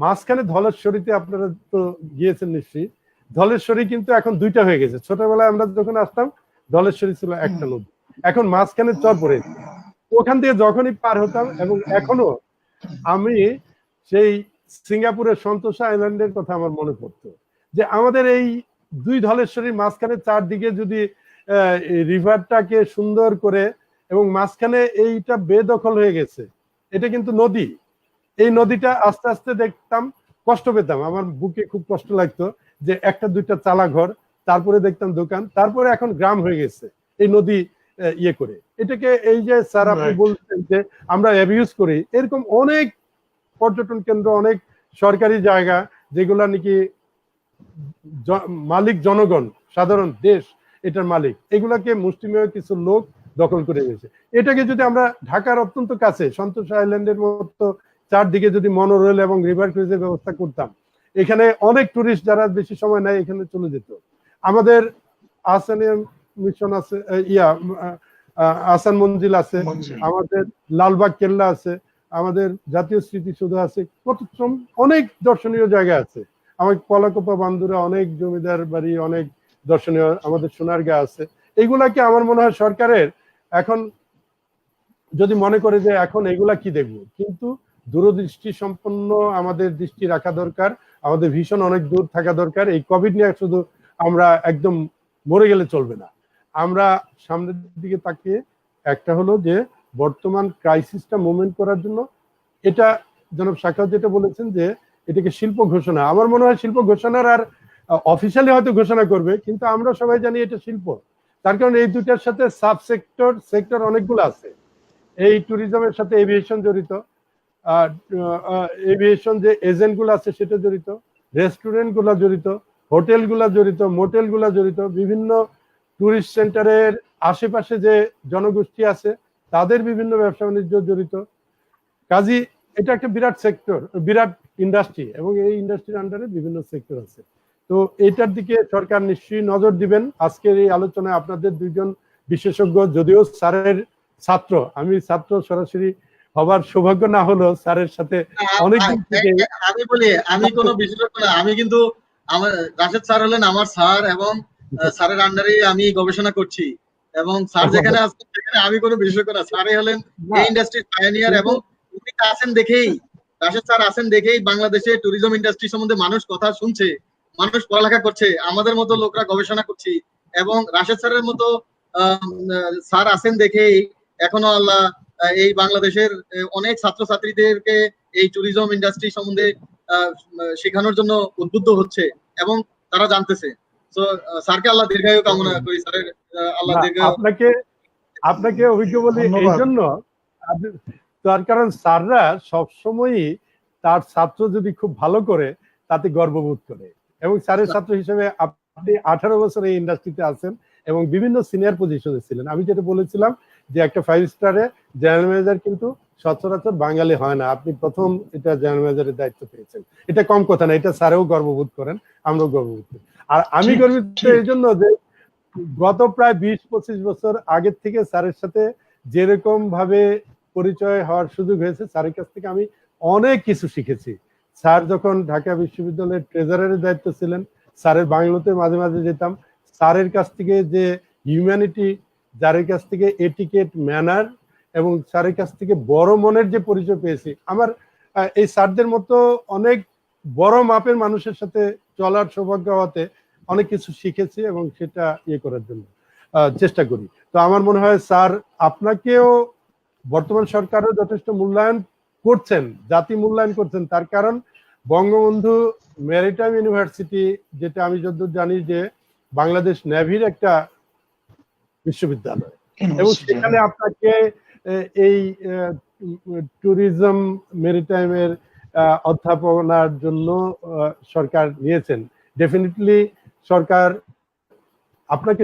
B: মাঝখানে ধলেশ্বরীতে, আপনারা তো গিয়েছেন নিশ্চয়ই, ধলেশ্বরী কিন্তু এখন 2টা হয়ে গেছে। ছোটবেলায় আমরা যখন আসতাম ধলেশ্বরী ছিল একটা নদী, এখন মাঝখানে চর পড়ে, ওখান থেকে যখনই পার হতাম। এবং এখনো আমি সেই সিঙ্গাপুরের সন্তোষা আইল্যান্ডের কথা আমার মনে পড়তো, যে আমাদের এই 2 ধলেশ্বরীর মাঝখানে চারদিকে যদি রিভারটাকে সুন্দর করে, এবং মাঝখানে এইটা বেদখল হয়ে গেছে, এটা কিন্তু নদী, এই নদীটা আস্তে আস্তে দেখতাম কষ্ট পেতাম, আমার বুকে খুব কষ্ট লাগতো যে একটা দুইটা চালা ঘর, তারপরে দেখতাম দোকান, তারপরে এখন গ্রাম হয়ে গেছে এই নদী ইয়ে করে। এটাকে এই যে স্যার আপনি
D: Right.
B: বলছেন যে আমরা অ্যাবিউজ করি, এরকম অনেক পর্যটন কেন্দ্র, অনেক সরকারি জায়গা যেগুলা নাকি মালিক জনগণ, সাধারণ দেশ এটার মালিক, এগুলাকে মুষ্টিমেয় কিছু লোক দখল করে নিয়েছে। এটাকে যদি আমরা ঢাকার অত্যন্ত কাছে সন্তোষ আইল্যান্ডের মতো চারদিকে যদি মনোরেল এবং রিভার ক্রুজের ব্যবস্থা করতাম, এখানে অনেক টুরিস্ট যারা বেশি সময় নেয় এখানে চলে যেত। আমাদের আহসানিয়া মিশন আছে, আহসান মঞ্জিল আছে,
D: মঞ্জিল।
B: আমাদের লালবাগ কেল্লা আছে, আমাদের জাতীয় স্মৃতিসৌধ আছে, কত অনেক দর্শনীয় জায়গা আছে। আমার কলাকোপা বান্দুরা অনেক জমিদার বাড়ি, অনেক দর্শনীয়, আমাদের সোনারগাঁ আছে। এগুলাকে আমার মনে হয় সরকারের এখন যদি মনে করে যে এখন এগুলা কি দেখবো, কিন্তু দূরদৃষ্টি সম্পন্ন আমাদের দৃষ্টি রাখা দরকার, আমাদের ভীষণ অনেক দূর থাকা দরকার। এই কোভিড নিয়ে শুধু আমরা একদম মরে গেলে চলবে না, আমরা সামনের দিকে তাকিয়ে একটা হলো যে বর্তমান ক্রাইসিসটা মুভমেন্ট করার জন্য, এটা জনাব সাখাওয়াত যেটা বলেছেন যে এটাকে শিল্প ঘোষণা, আমার মনে হয় শিল্প ঘোষণার আর অফিসিয়ালি হয়তো ঘোষণা করবে, কিন্তু আমরা সবাই জানি এটা শিল্প। তার কারণ এই দুটার সাথে সাব সেক্টর অনেকগুলো আছে। এই ট্যুরিজমের সাথে এভিয়েশন জড়িত, এভিয়েশন যে এজেন্ট গুলো আছে সেটা জড়িত, রেস্টুরেন্ট গুলা জড়িত, হোটেল গুলা জড়িত, মোটেল গুলা জড়িত, বিভিন্ন টুরিস্ট সেন্টারের আশেপাশে যে জনগোষ্ঠী আছে তাদের বিভিন্ন ব্যবসা বাণিজ্য জড়িত। কাজী এটা একটা বিরাট সেক্টর, বিরাট ইন্ডাস্ট্রি, এবং এই ইন্ডাস্ট্রির আন্ডারে বিভিন্ন সেক্টর আছে। তো এটার দিকে সরকার নিশ্চয়ই নজর দিবেন। আজকের এই আলোচনায় আপনাদের দুইজন বিশেষজ্ঞ, যদিও স্যারের ছাত্র, আমি ছাত্র সরাসরি হবার সৌভাগ্য না হলো স্যারের সাথে অনেকদিন থেকে।
A: আমি বলি, আমি কোনো বিশেষজ্ঞ না, আমি কিন্তু আমার রাশেদ স্যার হলেন আমার স্যার, এবং স্যারের আন্ডারে আমি গবেষণা করছি, এবং স্যার যেখানে আছেন সেখানে আমি কোনো বিশেষজ্ঞ না, স্যারই হলেন এই ইন্ডাস্ট্রির পায়োনিয়ার, এবং উনি আছেন দেখেই, রাশেদ স্যার আছেন দেখেই বাংলাদেশে ট্যুরিজম ইন্ডাস্ট্রি সম্বন্ধে মানুষ কথা শুনছে, মানুষ পড়ালেখা করছে, আমাদের মতো লোকরা গবেষণা করছি, এবং রাশেদ স্যারের মতো স্যার আছেন দেখেই এখনো আল্লাহ এই বাংলাদেশের অনেক ছাত্রছাত্রীদেরকে এই ট্যুরিজম ইন্ডাস্ট্রি সম্বন্ধে শেখানোর জন্য উদ্বুদ্ধ হচ্ছে, এবং তারা জানতেছে। তো স্যারকে আল্লাহ দীর্ঘায়ু কামনা করি, স্যারের আল্লাহ দীর্ঘায়ু।
B: আপনাকে অভিজ্ঞ বলি এই জন্য, তার কারণ স্যাররা সবসময়ই তার ছাত্র যদি খুব ভালো করে তাতে গর্ববোধ করে, এবং স্যারের ছাত্র হিসেবে আপনি 18 বছর এই ইন্ডাস্ট্রিতে আছেন এবং বিভিন্ন সিনিয়র পজিশনে ছিলেন। আমি যেটা বলেছিলাম যে একটা 5 স্টারে জেনারেল ম্যানেজার কিন্তু সচরাচর বাঙালি হয় না, আপনি প্রথম এটা জেনারেল ম্যানেজারের দায়িত্ব পেয়েছেন, এটা কম কথা না, এটা স্যারেও গর্ববোধ করেন, আমরাও গর্ববোধ করি। আর আমি গর্বিত এই জন্য যে গত প্রায় 20-25 বছর আগের থেকে স্যারের সাথে যেরকম ভাবে পরিচয় হওয়ার সুযোগ হয়েছে, স্যারের কাছ থেকে আমি অনেক কিছু শিখেছি। স্যার যখন ঢাকা বিশ্ববিদ্যালয়ের ট্রেজারারের দায়িত্ব ছিলেন, স্যারের বাংলোতে মাঝে মাঝে যেতাম, স্যারের কাছ থেকে যে হিউম্যানিটি, স্যারের কাছ থেকে এটিকেট, ম্যানার, এবং স্যারের কাছ থেকে বড় মনের যে পরিচয় পেয়েছি, আমার এই স্যারদের মতো অনেক বড় মাপের মানুষের সাথে চলার সৌভাগ্য হওয়াতে অনেক কিছু শিখেছি, এবং সেটা ইয়ে করার জন্য চেষ্টা করি। তো আমার মনে হয় স্যার আপনাকেও বর্তমান সরকারও যথেষ্ট মূল্যায়ন করছেন, জাতি মূল্যায়ন করছেন, তার কারণ বঙ্গবন্ধু ম্যারিটাইম ইউনিভার্সিটি, যেটা আমি যতদূর জানি যে বাংলাদেশ নেভির একটা বিশ্ববিদ্যালয়, এবং সেখানে আপনাকে এই ট্যুরিজম মেরিটাইমের অধ্যাপনার জন্য সরকার নিয়েছেন। ডেফিনেটলি সরকার আপনাকে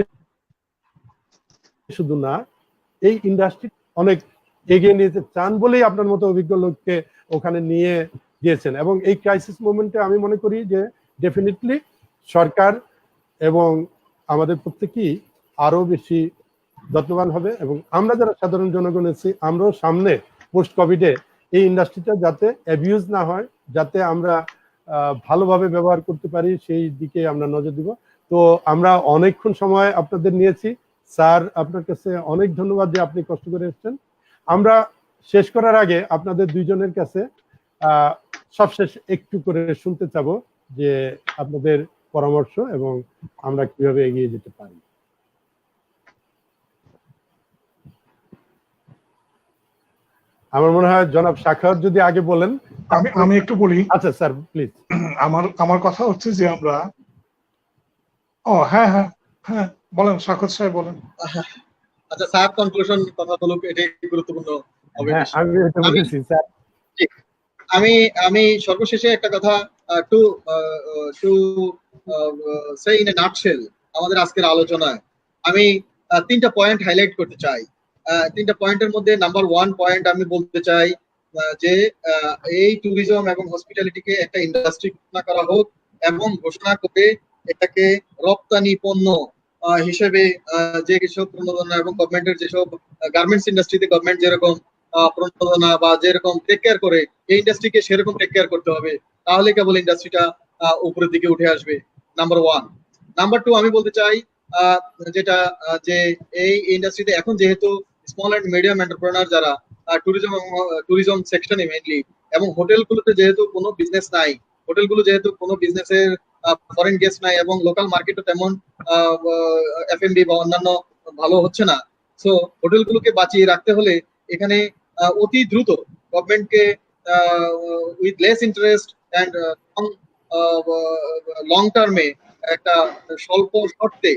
B: শুধু না, এই ইন্ডাস্ট্রি অনেক এগিয়ে নিতে চান বলেই আপনার মতো অভিজ্ঞ লোককে ওখানে নিয়ে গিয়েছেন, এবং এই ক্রাইসিস মোমেন্টে আমি মনে করি যে ডেফিনেটলি সরকার এবং আমাদের প্রত্যেকেই আরো বেশি যত্নবান হবে, এবং আমরা যারা সাধারণ জনগণ আছি আমরাও সামনে পোস্ট কোভিডে এই ইন্ডাস্ট্রিটা যাতে অ্যাবিউজ না হয়, যাতে আমরা ভালোভাবে ব্যবহার করতে পারি, সেই দিকে আমরা নজর দিব। তো আমরা অনেকক্ষণ সময় আপনাদের নিয়েছি, স্যার আপনার কাছে অনেক ধন্যবাদ যে আপনি কষ্ট করে এসেছেন। আমরা শেষ করার আগে আপনাদের দুইজনের কাছে সবশেষ একটু করে শুনতে চাবো যে আপনাদের পরামর্শ এবং আমরা কিভাবে এগিয়ে যেতে পারি। আমার মনে হয় জনাব সাখাওয়াত যদি আগে বলেন।
D: আমি একটু বলি।
B: আচ্ছা স্যার প্লিজ।
D: আমার কথা হচ্ছে যে আমরা হ্যাঁ হ্যাঁ হ্যাঁ বলেন সাখাওয়াত সাহেব বলেন।
A: আচ্ছা স্যার কনক্লুশন কথা বলুক, এটাই গুরুত্বপূর্ণ হবে
B: হ্যাঁ
A: বেশি।
B: আমি এটা বলেছি স্যার।
A: আমি আমি সর্বশেষে একটা কথা to to say in a nutshell আমাদের আজকের আলোচনায় আমি তিনটা পয়েন্ট হাইলাইট করতে চাই। তিনটা পয়েন্টের মধ্যে নাম্বার 1 পয়েন্ট আমি বলতে চাই যে এই ট্যুরিজম এবং হসপিটালিটিকে একটা ইন্ডাস্ট্রি ঘোষণা করা হোক এবং ঘোষণা করে এটাকে রপ্তানি পণ্য হিসেবে যে যেসব প্রণোদনা এবং গভর্নমেন্টের যেসব গার্মেন্টস ইন্ডাস্ট্রিতে গভর্নমেন্ট যেরকম প্রণোদনা বা যেরকম টেক কেয়ার করে এই ইন্ডাস্ট্রিকে সেরকম টেক কেয়ার করতে হবে, তাহলে কেবল ইন্ডাস্ট্রিটা উপরের দিকে উঠে আসবে। নাম্বার 1। নাম্বার 2 আমি বলতে চাই যেটা যে এই ইন্ডাস্ট্রিতে এখন যেহেতু স্মল এন্ড মিডিয়াম এন্টারপ্রেনার যারা ট্যুরিজম সেকশনে মেইনলি এবং হোটেলগুলোতে যেহেতু কোনো বিজনেস নাই, হোটেলগুলো যেহেতু কোনো বিজনেসের ফরেন গেস্ট নাই এবং লোকাল মার্কেটও তেমন এফএমডি বা অন্যান্য ভালো হচ্ছে না, সো হোটেলগুলোকে বাঁচিয়ে রাখতে হলে এখানে অতি দ্রুত গভর্নমেন্টকে with less interest and long টার্মে একটা স্বল্প শর্তে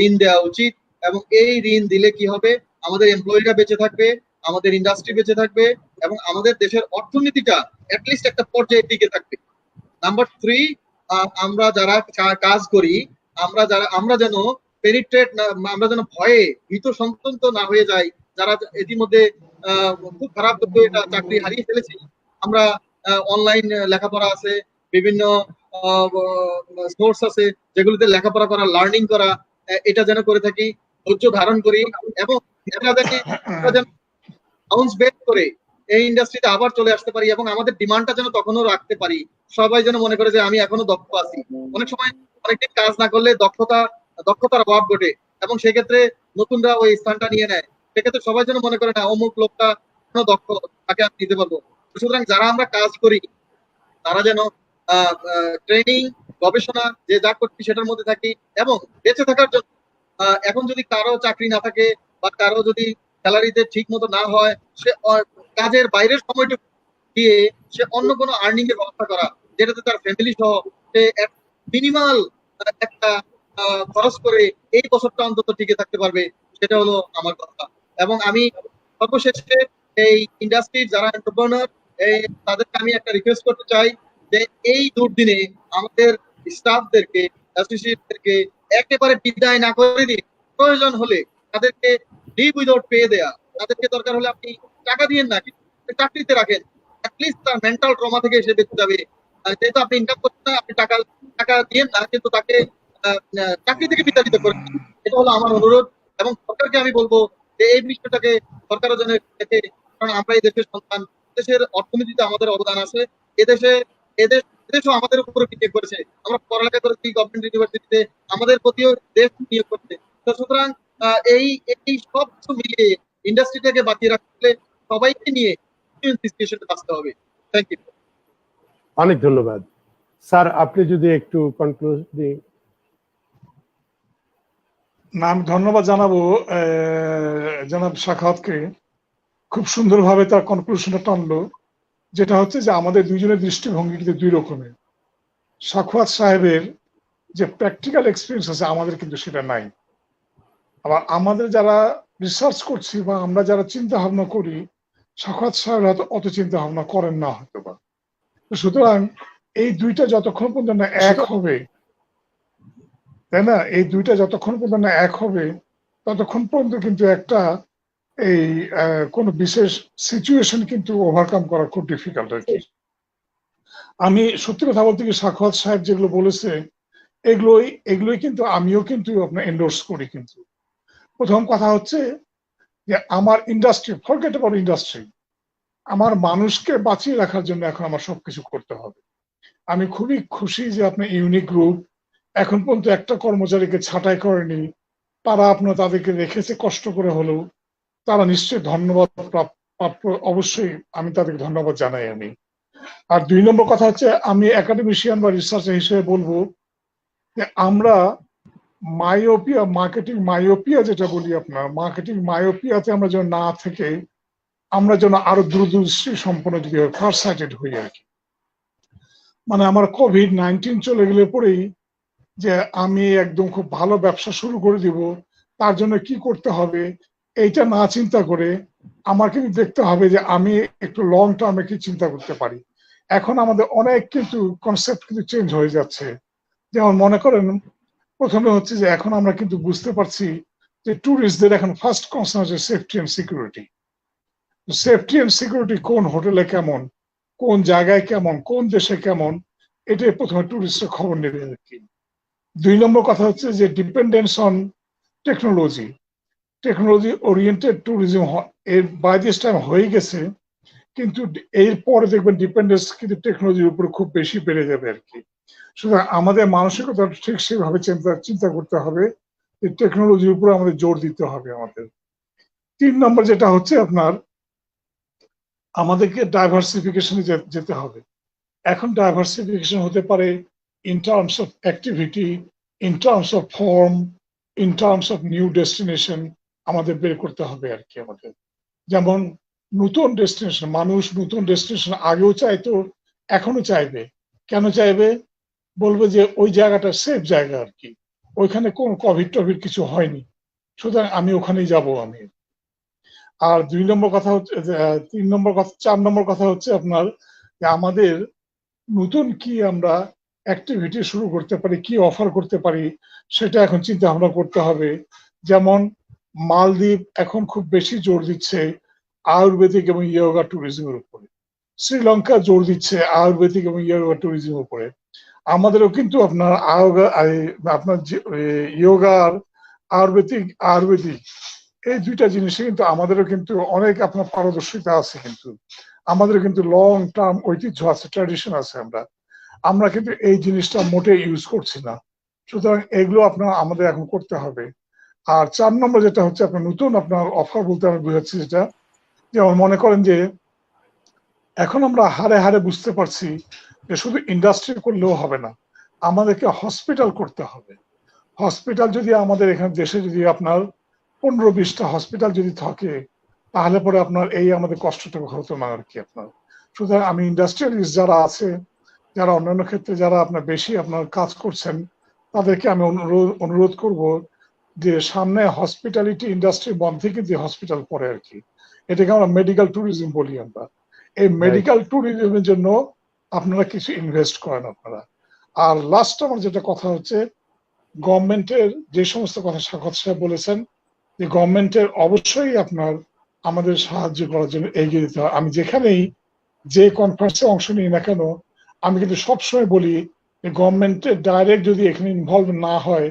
A: ঋণ দেওয়া উচিত। এবং এই ঋণ দিলে কি হবে, আমাদের এমপ্লয়িরা বেঁচে থাকবে, আমাদের ইন্ডাস্ট্রি বেঁচে থাকবে এবং আমাদের দেশের অর্থনীতিটা অ্যাটলিস্ট একটা পর্যায়ে টিকে থাকবে। নাম্বার 3, আমরা যারা কাজ করি আমরা যেন পেনিট্রেট না, আমরা যেন ভয়ে ভীত সন্তন্ত না হয়ে যাই। যারা ইতিমধ্যে খুব খারাপ এটা চাকরি হারিয়ে ফেলেছি, আমরা অনলাইন লেখাপড়া আছে, বিভিন্ন সোর্স আছে যেগুলোতে লেখাপড়া করা, লার্নিং করা, এটা যেন করে থাকি, ধৈর্য ধারণ করি এবং এটা যেন বাউন্স ব্যাক করে এই ইন্ডাস্ট্রিতে আবার চলে আসতে পারি এবং আমাদের ডিমান্ডটা যেন তখনও রাখতে পারি। সবাই যেন মনে করে যে আমি এখনো দক্ষ আছি। অনেক সময় অনেকদিন কাজ না করলে দক্ষতার অভাব ঘটে এবং সেক্ষেত্রে নতুনরা ওই স্থানটা নিয়ে নেয়। সেক্ষেত্রে সবাই যেন মনে করে না অমুক লোকটা দক্ষ, তাকে আমি নিতে পারবো। সুতরাং যারা আমরা কাজ করি তারা যেন ট্রেনিং, গবেষণা যে যা করছি সেটার মধ্যে থাকি এবং বেঁচে থাকার জন্য এখন যদি কারো চাকরি না থাকে বা কারো যদি স্যালারিতে ঠিক মতো না হয়, সে কাজের বাইরের সময়টুকু দিয়ে সে অন্য কোনো আর্নিং এর ব্যবস্থা করা, যেটাতে তার ফ্যামিলি সহ সে মিনিমাল একটা খরচ করে এই বছরটা অন্তত টিকে থাকতে পারবে, সেটা হলো আমার কথা। এবং আমি সর্বশেষে এই ইন্ডাস্ট্রির যারা এন্টারপ্রেনার তাদেরকে আমি একটা রিকোয়েস্ট করতে চাই যে এই দুর্দিনে আমাদের স্টাফদেরকে, অ্যাসোসিয়েটদেরকে একেবারে বিদায় না করে দিয়ে প্রয়োজন হলে তাদেরকে লিভ উইদাউট পে দেয়া, তাদেরকে দরকার হলে আপনি টাকা দিয়েন না, চাকরিতে রাখেন, অ্যাটলিস্ট তার মেন্টাল ট্রমা থেকে এসে বেঁচে যাবে। যেহেতু আপনি ইনকাম করছেন না, আপনি টাকা দিয়েন না, কিন্তু তাকে চাকরি থেকে বিতাড়িত করেন। এটা হলো আমার অনুরোধ এবং সরকারকে আমি বলবো যে এই বিষয়টাকে সরকারের জন্য দেখে, কারণ আমরা এই দেশের সন্তান, দেশের অর্থনীতিতে আমাদের অবদান আছে, এদেশও আমাদের উপরে ভিত্তি করেছে, আমরা পড়ালেখা করেছি গভর্নমেন্ট ইউনিভার্সিটিতে, আমাদের প্রতিও দেশ নিয়োগ করছে। তো সুতরাং এই সব কিছু মিলিয়ে ইন্ডাস্ট্রিটাকে বাঁচিয়ে রাখতে সবাইকে নিয়ে সিচুয়েশনে বাঁচতে হবে। Thank you.
B: অনেক ধন্যবাদ স্যার, আপনি যদি একটু কনক্লুড দিন।
D: না, আমি ধন্যবাদ জানাবো জনাব সাখাওয়াতকে, খুব সুন্দরভাবে তার কনক্লুশনটা টানলো, যেটা হচ্ছে যে আমাদের দুইজনের দৃষ্টিভঙ্গি কিন্তু দুই রকমের। সাখাওয়াত সাহেবের যে প্র্যাকটিক্যাল এক্সপিরিয়েন্স আছে আমাদের কিন্তু সেটা নাই। আবার আমাদের যারা রিসার্চ করছি বা আমরা যারা চিন্তা ভাবনা করি, সাখাওয়াত সাহেব হয়তো অত চিন্তা ভাবনা করেন না হয়তো বা। সুতরাং এই দুইটা যতক্ষণ পর্যন্ত এক হবে, তাই না, এই দুইটা যতক্ষণ পর্যন্ত এক হবে ততক্ষণ পর্যন্ত কিন্তু একটা এই কোন বিশেষ সিচুয়েশন কিন্তু ওভারকাম করা খুব ডিফিকাল্ট আর কি। আমি সত্যি কথা বলতে কি, সাখাওয়াত সাহেব যেগুলো বলেছে এগুলোই কিন্তু আমিও কিন্তু আপনার এন্ডোর্স করি। কিন্তু প্রথম কথা হচ্ছে যে আমার ইন্ডাস্ট্রি, ফরগেট অ্যাবাউট ইন্ডাস্ট্রি, আমার মানুষকে বাঁচিয়ে রাখার জন্য এখন আমার সবকিছু করতে হবে। আমি খুবই খুশি যে আপনার ইউনিক গ্রুপ এখন পর্যন্ত একটা কর্মচারীকে ছাঁটাই করেনি, তারা আপনার তাদেরকে রেখেছে কষ্ট করে হলেও, তারা নিশ্চয়ই ধন্যবাদ প্রাপ্য, অবশ্যই আমি তাদেরকে ধন্যবাদ জানাই আমি। আর 2 নম্বর কথা হচ্ছে, আমি একাডেমিশিয়ান বা রিসার্চার হিসেবে বলবো যে আমরা মার্কেটিং মায়োপিয়া যেটা বলি, আপনার মার্কেটিং মায়োপিয়াতে আমরা যেন না থেকে আমরা যেন আরো দূরদৃষ্টি সম্পন্ন যদি হয়, ফার সাইটেড হই আর কি। মানে আমার COVID-19 চলে গেলে পরেই যে আমি একদম খুব ভালো ব্যবসা শুরু করে দিব, তার জন্য কি করতে হবে এইটা না চিন্তা করে আমার কিন্তু দেখতে হবে যে আমি একটু লং টার্মে কি চিন্তা করতে পারি। এখন আমাদের অনেক কিন্তু কনসেপ্ট কিন্তু চেঞ্জ হয়ে যাচ্ছে। যেমন মনে করেন প্রথমে হচ্ছে যে এখন আমরা কিন্তু বুঝতে পারছি যে ট্যুরিস্টদের এখন ফার্স্ট কনসার্ন হচ্ছে safety and security. Safety and security কোন হোটেলে কেমন, কোন জায়গায় কেমন, কোন দেশে কেমন, এটাই প্রথমে ট্যুরিস্টের খবর নেবে আর কি। 2 নম্বর কথা হচ্ছে যে dependence on technology, technology oriented tourism এর বাই দিস টাইম হয়ে গেছে, কিন্তু এরপরে দেখবেন ডিপেন্ডেন্স কিন্তু টেকনোলজির উপর খুব বেশি বেড়ে যাবে আর কি। সুতরাং আমাদের মানসিকতা ঠিক সেভাবে চিন্তা করতে হবে যে টেকনোলজির উপর আমাদের জোর দিতে হবে আমাদের। 3 নম্বর যেটা হচ্ছে আপনার আমাদেরকে ডাইভার্সিফিকেশনে যেতে হবে। এখন ডাইভার্সিফিকেশন হতে পারে in terms of activity, in terms of form, in terms of new destination আমাদের বের করতে হবে আর কি আমাদের। যেমন নতুন ডেস্টিনেশন, মানুষ নতুন ডেস্টিনেশন আগেও চাইতো, এখনো চাইবে। কেন চাইবে? বলবে যে ওই জায়গাটা সেফ জায়গা আর কি, ওইখানে কোন কোভিড টোভিড কিছু হয়নি, সুতরাং আমি ওখানেই যাব আমি। আর 2 নম্বর কথা হচ্ছে 3 নম্বর কথা 4 নম্বর কথা হচ্ছে আপনার যে আমাদের নতুন কি আমরা অ্যাক্টিভিটি শুরু করতে পারি, কি অফার করতে পারি, সেটা এখন চিন্তা ভাবনা করতে হবে। যেমন মালদ্বীপ এখন খুব বেশি জোর দিচ্ছে আয়ুর্বেদিক এবং ইয়োগা ট্যুরিজমের উপরে, শ্রীলঙ্কা জোর দিচ্ছে আয়ুর্বেদিক এবং ইয়োগা ট্যুরিজমের উপরে। আমাদেরও কিন্তু আপনার আপনার ইয়োগা আর আয়ুর্বেদিক এই দুইটা জিনিসে কিন্তু আমাদেরও কিন্তু অনেক আপনার পারদর্শিতা আছে, কিন্তু আমাদের কিন্তু লং টার্ম ঐতিহ্য আছে, ট্র্যাডিশন আছে। আমরা কিন্তু এই জিনিসটা মোটে ইউজ করছি না, সুতরাং এগুলো আমাদের এখন করতে হবে। আর 4 নম্বর যেটা হচ্ছে আপনার নতুন আপনার অফার বলতে আমি বুঝাচ্ছি যেটা, যেমন মনে করেন যে এখন আমরা হারে হারে বুঝতে পারছি যে শুধু ইন্ডাস্ট্রি করলেও হবে না, আমাদেরকে হসপিটাল করতে হবে। হসপিটাল যদি আমাদের এখানে দেশে যদি আপনার 15-20টা হসপিটাল যদি থাকে, তাহলে পরে আপনার এই আমাদের কষ্টটা হতো না আর কি আপনার। সুতরাং আমি ইন্ডাস্ট্রিয়ালিস্ট যারা আছে, যারা অন্যান্য ক্ষেত্রে যারা আপনার বেশি আপনার কাজ করছেন, তাদেরকে আমি অনুরোধ করব যে সামনে হসপিটালিটি ইন্ডাস্ট্রি বন্ধে কিন্তু হসপিটাল পড়ে আর কি, এটাকে আমরা মেডিকেল ট্যুরিজম বলি আমরা। এই মেডিকেল ট্যুরিজমের জন্য আপনারা কিছু ইনভেস্ট করেন আপনারা। আর লাস্ট আমার যেটা কথা হচ্ছে, গভর্নমেন্টের যে সমস্ত কথা স্বাগত সাহেব বলেছেন, যে গভর্নমেন্টের অবশ্যই আপনার আমাদের সাহায্য করার জন্য এগিয়ে দিতে হয়। আমি যেখানেই যে কনফারেন্সে অংশ নিই না কেন, আমি কিন্তু সবসময় বলি যে গভর্নমেন্টের ডাইরেক্ট যদি এখানে ইনভলভ না হয়,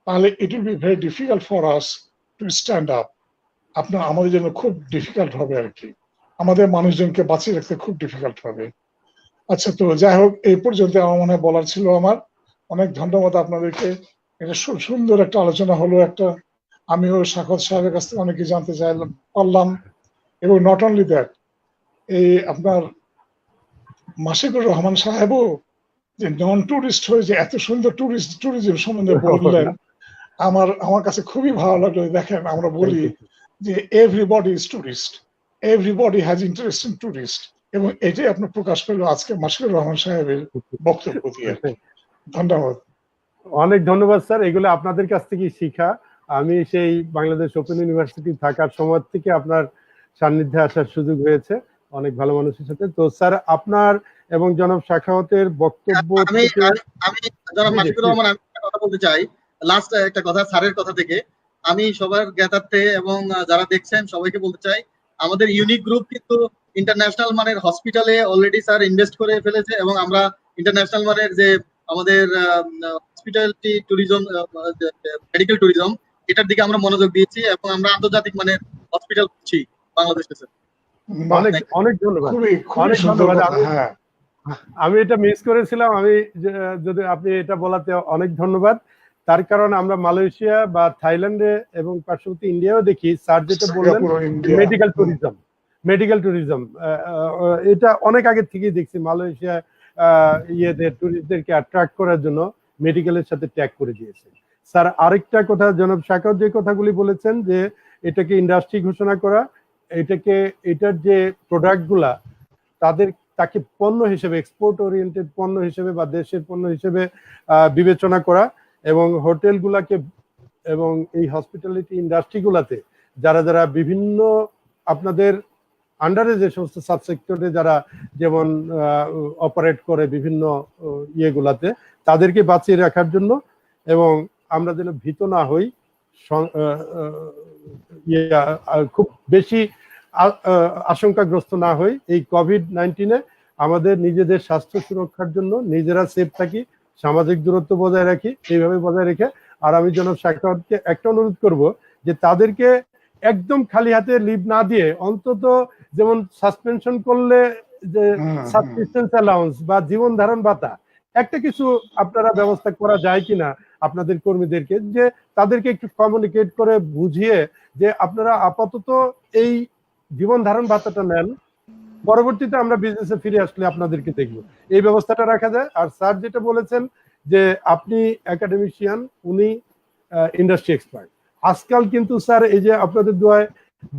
D: তাহলে it will be very difficult for us to stand up. আপনার আমাদের জন্য খুব ডিফিকাল্ট হবে আর কি, আমাদের মানুষজনকে বাঁচিয়ে রাখতে খুব ডিফিকাল্ট হবে। আচ্ছা, তো যাই হোক, এই পর্যন্ত আমার মনে হয় বলার ছিল আমার। অনেক ধন্যবাদ আপনাদেরকে। এটা সুন্দর একটা আলোচনা হলো একটা, আমিও সাখাওয়াত সাহেবের কাছ থেকে অনেকে জানতে পারলাম। এবং নট অনলি দ্যাট, এই আপনার মাশিকুর রহমান সাহেবও যে নন টুরিস্ট হয়ে যে এত সুন্দর ট্যুরিজম সম্বন্ধে বললেন, আমার কাছে খুবই ভালো লাগলো। দেখেন, আমরা বলি যে everybody is tourist, everybody has interest in tourist, এবং এটাই আপনার প্রকাশ পেলো আজকে মাশিকুর রহমান সাহেবের বক্তব্য দিয়ে। ধন্যবাদ।
B: অনেক ধন্যবাদ স্যার, এগুলো আপনাদের কাছ থেকে শিখা। আমি সেই বাংলাদেশ ওপেন ইউনিভার্সিটি থাকার সময় থেকে আপনার সান্নিধ্যে আসার সুযোগ হয়েছে অনেক ভালো মানুষের সাথে। তো স্যার, আপনার এবং জনাব সাখাওয়াতের বক্তব্য
A: আমি জনাব মাশিকুর রহমান, আমি একটা কথা বলতে চাই। লাস্ট একটা কথা স্যারের কথা থেকে আমি সবার জ্ঞাতার্থে এবং যারা দেখছেন সবাইকে বলতে চাই, আমাদের ইউনিক গ্রুপ কিন্তু ইন্টারন্যাশনাল মানের হসপিটালে অলরেডি স্যার ইনভেস্ট করে ফেলেছে, এবং আমরা ইন্টারন্যাশনাল মানের যে আমাদের হসপিটালিটি ট্যুরিজম, মেডিকেল ট্যুরিজম, এটার দিকে আমরা মনোযোগ দিয়েছি, এবং আমরা আন্তর্জাতিক মানের হসপিটাল করছি বাংলাদেশে। স্যার
B: অনেক অনেক ধন্যবাদ,
D: অনেক ধন্যবাদ।
B: আমি এটা মিস করেছিলাম, আমি যদি আপনি এটা বলাতে অনেক ধন্যবাদ। তার কারণ আমরা মালয়েশিয়া বা থাইল্যান্ডে এবং পার্শ্ববর্তী ইন্ডিয়াও দেখি স্যার যেটা বললেন মেডিকেল ট্যুরিজম, এটা অনেক আগে থেকেই দেখছি। মালয়েশিয়া ট্যুরিস্টদেরকে অ্যাট্রাক্ট করার জন্য মেডিকেলের সাথে ট্যাগ করে দিয়েছে। স্যার, আরেকটা কথা, জনাব সাখাওয়াত যে কথাগুলি বলেছেন যে এটাকে ইন্ডাস্ট্রি ঘোষণা করা, এটার যে প্রোডাক্টগুলা তাকে পণ্য হিসেবে, এক্সপোর্ট ওরিয়েন্টেড পণ্য হিসেবে বা দেশের পণ্য হিসেবে বিবেচনা করা, এবং হোটেলগুলাকে এবং এই হসপিটালিটি ইন্ডাস্ট্রিগুলাতে যারা বিভিন্ন আপনাদের আন্ডারে যে সমস্ত সাবসেক্টরে যারা যেমন অপারেট করে বিভিন্ন ইয়েগুলাতে, তাদেরকে বাঁচিয়ে রাখার জন্য, এবং আমরা যেন ভীত না হই, খুব বেশি আশঙ্কাগ্রস্ত না হই এই কোভিড-19-এ, আমাদের নিজেদের স্বাস্থ্য সুরক্ষার জন্য নিজেরা সেফ থাকি, সামাজিক দূরত্ব বজায় রাখি, এইভাবে বজায় রেখে। আর আমি জনাব শাখাওয়াতকে একটা অনুরোধ করব যে তাদেরকে একদম খালি হাতে লিভ না দিয়ে, অন্তত যেমন সাসপেনশন করলে যে সাবসিস্টেন্স অ্যালাউন্স বা জীবন ধারণ ভাতা, একটা কিছু আপনারা ব্যবস্থা করা যায় কিনা আপনাদের কর্মীদেরকে, যে তাদেরকে একটু কমিউনিকেট করে বুঝিয়ে যে আপনারা আপাতত এই জীবন ধারণ ভাতাটা নেন, পরবর্তীতে আমরা বিজনেসে ফিরে আসলে আপনাদেরকে দেখব, এই ব্যবস্থাটা রাখা যায়। আর স্যার যেটা বলেছেন যে আপনি একাডেমিশিয়ান, উনি ইন্ডাস্ট্রি এক্সপার্ট। আজকাল কিন্তু স্যার এই যে আপনাদের দোয়ায়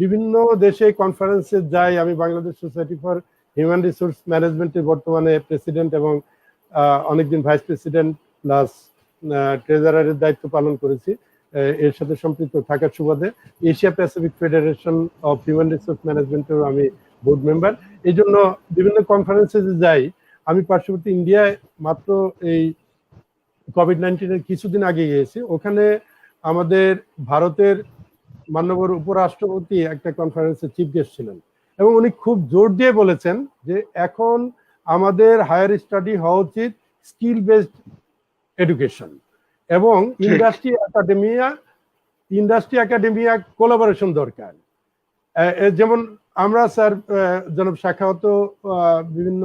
B: বিভিন্ন দেশে কনফারেন্সে যাই, আমি Bangladesh society for human resource ম্যানেজমেন্টের বর্তমানে প্রেসিডেন্ট এবং অনেকদিন ভাইস প্রেসিডেন্ট প্লাস ট্রেজারারের দায়িত্ব পালন করেছি, এর সাথে সম্পৃক্ত থাকার সুবাদে Asia Pacific federation of human resource ম্যানেজমেন্টের আমি বোর্ড মেম্বার। এই জন্য বিভিন্ন কনফারেন্সে যাই। আমি পার্শ্ববর্তী ইন্ডিয়ায় মাত্র এই কোভিড-19-এর কিছুদিন আগে গিয়েছি, ওখানে আমাদের ভারতের মাননীয় উপরাষ্ট্রপতি একটা কনফারেন্সে চিফ গেস্ট ছিলেন, এবং উনি খুব জোর দিয়ে বলেছেন যে এখন আমাদের হায়ার স্টাডি হওয়া উচিত স্কিল বেসড এডুকেশন, এবং ইন্ডাস্ট্রি একাডেমিয়া কোলাবোরেশন দরকার। যেমন আমরা স্যার জনাব শাখাওয়াত বিভিন্ন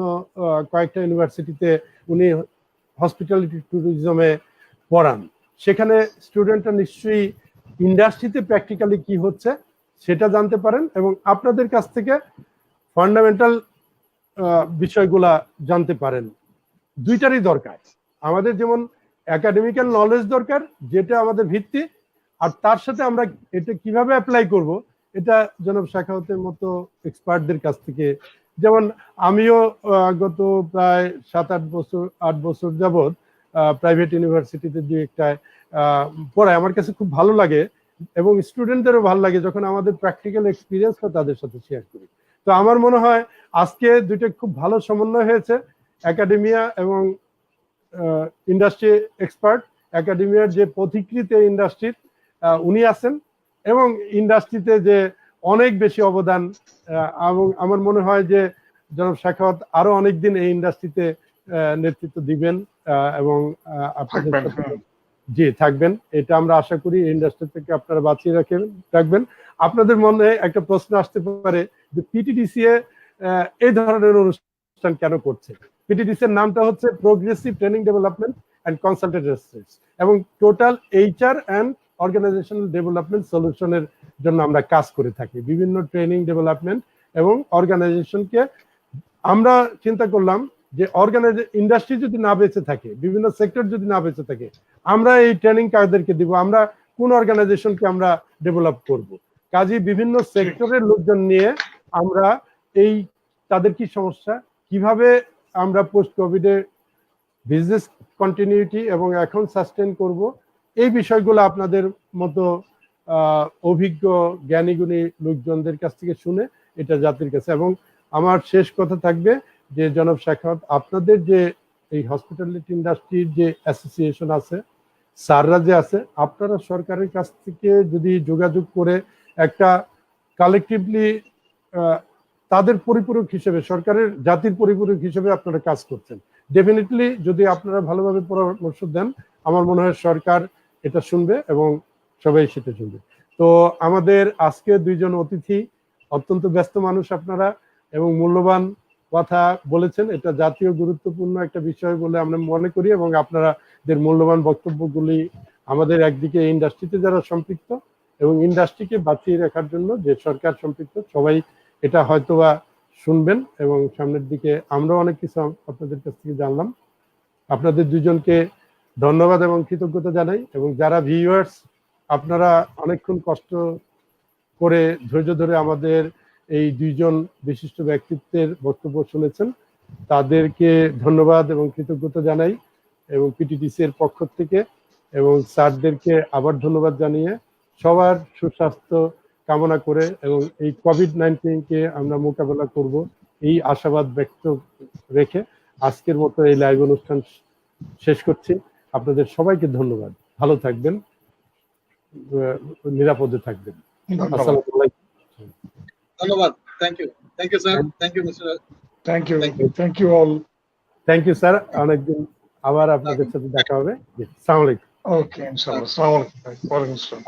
B: কয়েকটা ইউনিভার্সিটিতে উনি হসপিটালিটি ট্যুরিজমে পড়ান, সেখানে স্টুডেন্টরা নিশ্চয়ই ইন্ডাস্ট্রিতে প্র্যাকটিক্যালি কি হচ্ছে সেটা জানতে পারেন, এবং আপনাদের কাছ থেকে ফান্ডামেন্টাল বিষয়গুলা জানতে পারেন। দুইটারই দরকার আমাদের, যেমন একাডেমিক্যাল নলেজ দরকার যেটা আমাদের ভিত্তি, আর তার সাথে আমরা এটা কিভাবে অ্যাপ্লাই করব এটা জনাব শাখাওয়াতের মতো এক্সপার্টদের কাছ থেকে, যেমন আমিও গত প্রায় 7-8 বছর যাবৎ প্রাইভেট ইউনিভার্সিটিতে যে একটা পড়াই, আমার কাছে খুব ভালো লাগে এবং স্টুডেন্টদেরও ভালো লাগে যখন আমাদের প্র্যাকটিক্যাল এক্সপিরিয়েন্সটা তাদের সাথে শেয়ার করি। তো আমার মনে হয় আজকে দুইটা খুব ভালো সমন্বয় হয়েছে, একাডেমিয়া এবং ইন্ডাস্ট্রি এক্সপার্ট। একাডেমিয়ার যে পথিকৃত ইন্ডাস্ট্রির উনি আছেন, এবং ইন্ডাস্ট্রিতে যে অনেক বেশি অবদান, এবং আমার মনে হয় যে জনাব শাখাওয়াত আরো অনেকদিন এই ইন্ডাস্ট্রিতে নেতৃত্ব দিবেন এবং আপনাদের জি থাকবেন, এটা আমরা আশা করি। ইন্ডাস্ট্রি থেকে আপনারা বাঁচিয়ে রাখবেন। আপনাদের মনে একটা প্রশ্ন আসতে পারে যে পিটিডিসিএ এই ধরনের অনুষ্ঠান কেন করছে। পিটিডিসি এর নামটা হচ্ছে progressive training development and consultant research, এবং total HR and organisational development সলিউশনের জন্য আমরা কাজ করে থাকি। বিভিন্ন ট্রেনিং ডেভেলপমেন্ট এবং অর্গানাইজেশনকে আমরা চিন্তা করলাম যে ইন্ডাস্ট্রি যদি না বেঁচে থাকে, বিভিন্ন সেক্টর যদি না বেঁচে থাকে, আমরা এই ট্রেনিং কাদেরকে দিব, আমরা কোন অর্গানাইজেশনকে আমরা ডেভেলপ করব। কাজে বিভিন্ন সেক্টরের লোকজন নিয়ে আমরা এই তাদের কি সমস্যা, কিভাবে আমরা পোস্ট কোভিডে বিজনেস কন্টিনিউটি এবং এখন সাস্টেন করব, এই বিষয়গুলো আপনাদের মতো অভিজ্ঞ জ্ঞানীগুণী লোকজনদের কাছ থেকে শুনে এটা জাতির কাছে। এবং আমার শেষ কথা থাকবে যে জনাব শাখাওয়াত, আপনাদের যে এই হসপিটালিটি ইন্ডাস্ট্রির যে অ্যাসোসিয়েশন আছে, স্যাররা যে আছে, আপনারা সরকারের কাছ থেকে যদি যোগাযোগ করে একটা কালেকটিভলি তাদের পরিপূরক হিসেবে, সরকারের জাতির পরিপূরক হিসেবে আপনারা কাজ করছেন, ডেফিনেটলি যদি আপনারা ভালোভাবে পরামর্শ দেন, আমার মনে হয় সরকার এটা শুনবে এবং সবাই সেটা শুনবে। তো আমাদের আজকে দুইজন অতিথি অত্যন্ত ব্যস্ত মানুষ আপনারা, এবং মূল্যবান কথা বলেছেন। এটা জাতীয় গুরুত্বপূর্ণ একটা বিষয় বলে আমরা মনে করি, এবং আপনাদের মূল্যবান বক্তব্যগুলি আমাদের একদিকে ইন্ডাস্ট্রিতে যারা সম্পৃক্ত এবং ইন্ডাস্ট্রিকে বাঁচিয়ে রাখার জন্য যে সরকার সম্পৃক্ত, সবাই এটা হয়তোবা শুনবেন, এবং সামনের দিকে আমরাও অনেক কিছু আপনাদের কাছ থেকে জানলাম। আপনাদের দুজনকে ধন্যবাদ এবং কৃতজ্ঞতা জানাই, এবং যারা ভিউয়ার্স আপনারা অনেকক্ষণ কষ্ট করে ধৈর্য ধরে আমাদের এই দুইজন বিশিষ্ট ব্যক্তিত্বের বক্তব্য শুনেছেন, তাদেরকে ধন্যবাদ এবং কৃতজ্ঞতা জানাই এবং পিটিটিসি এর পক্ষ থেকে, এবং স্যারদেরকে আবার ধন্যবাদ জানিয়ে সবার সুস্বাস্থ্য কামনা করে এবং এই কোভিড-19-কে আমরা মোকাবেলা করব এই আশাবাদ ব্যক্ত রেখে আজকের মতো এই লাইভ অনুষ্ঠান শেষ করছি। আপনাদের সবাইকে ধন্যবাদ। ভালো থাকবেন, নিরাপদে থাকবেন। আসসালামু আলাইকুম।
A: ধন্যবাদ। Thank you sir, thank you mister.
D: Thank you all.
B: Thank you sir, অনেকদিন আবার আপনাদের সাথে দেখা হবে। আসসালামু আলাইকুম।
D: ওকে, ইনশাআল্লাহ। আসসালামু আলাইকুম। ওয়া আলাইকুম আসসালাম।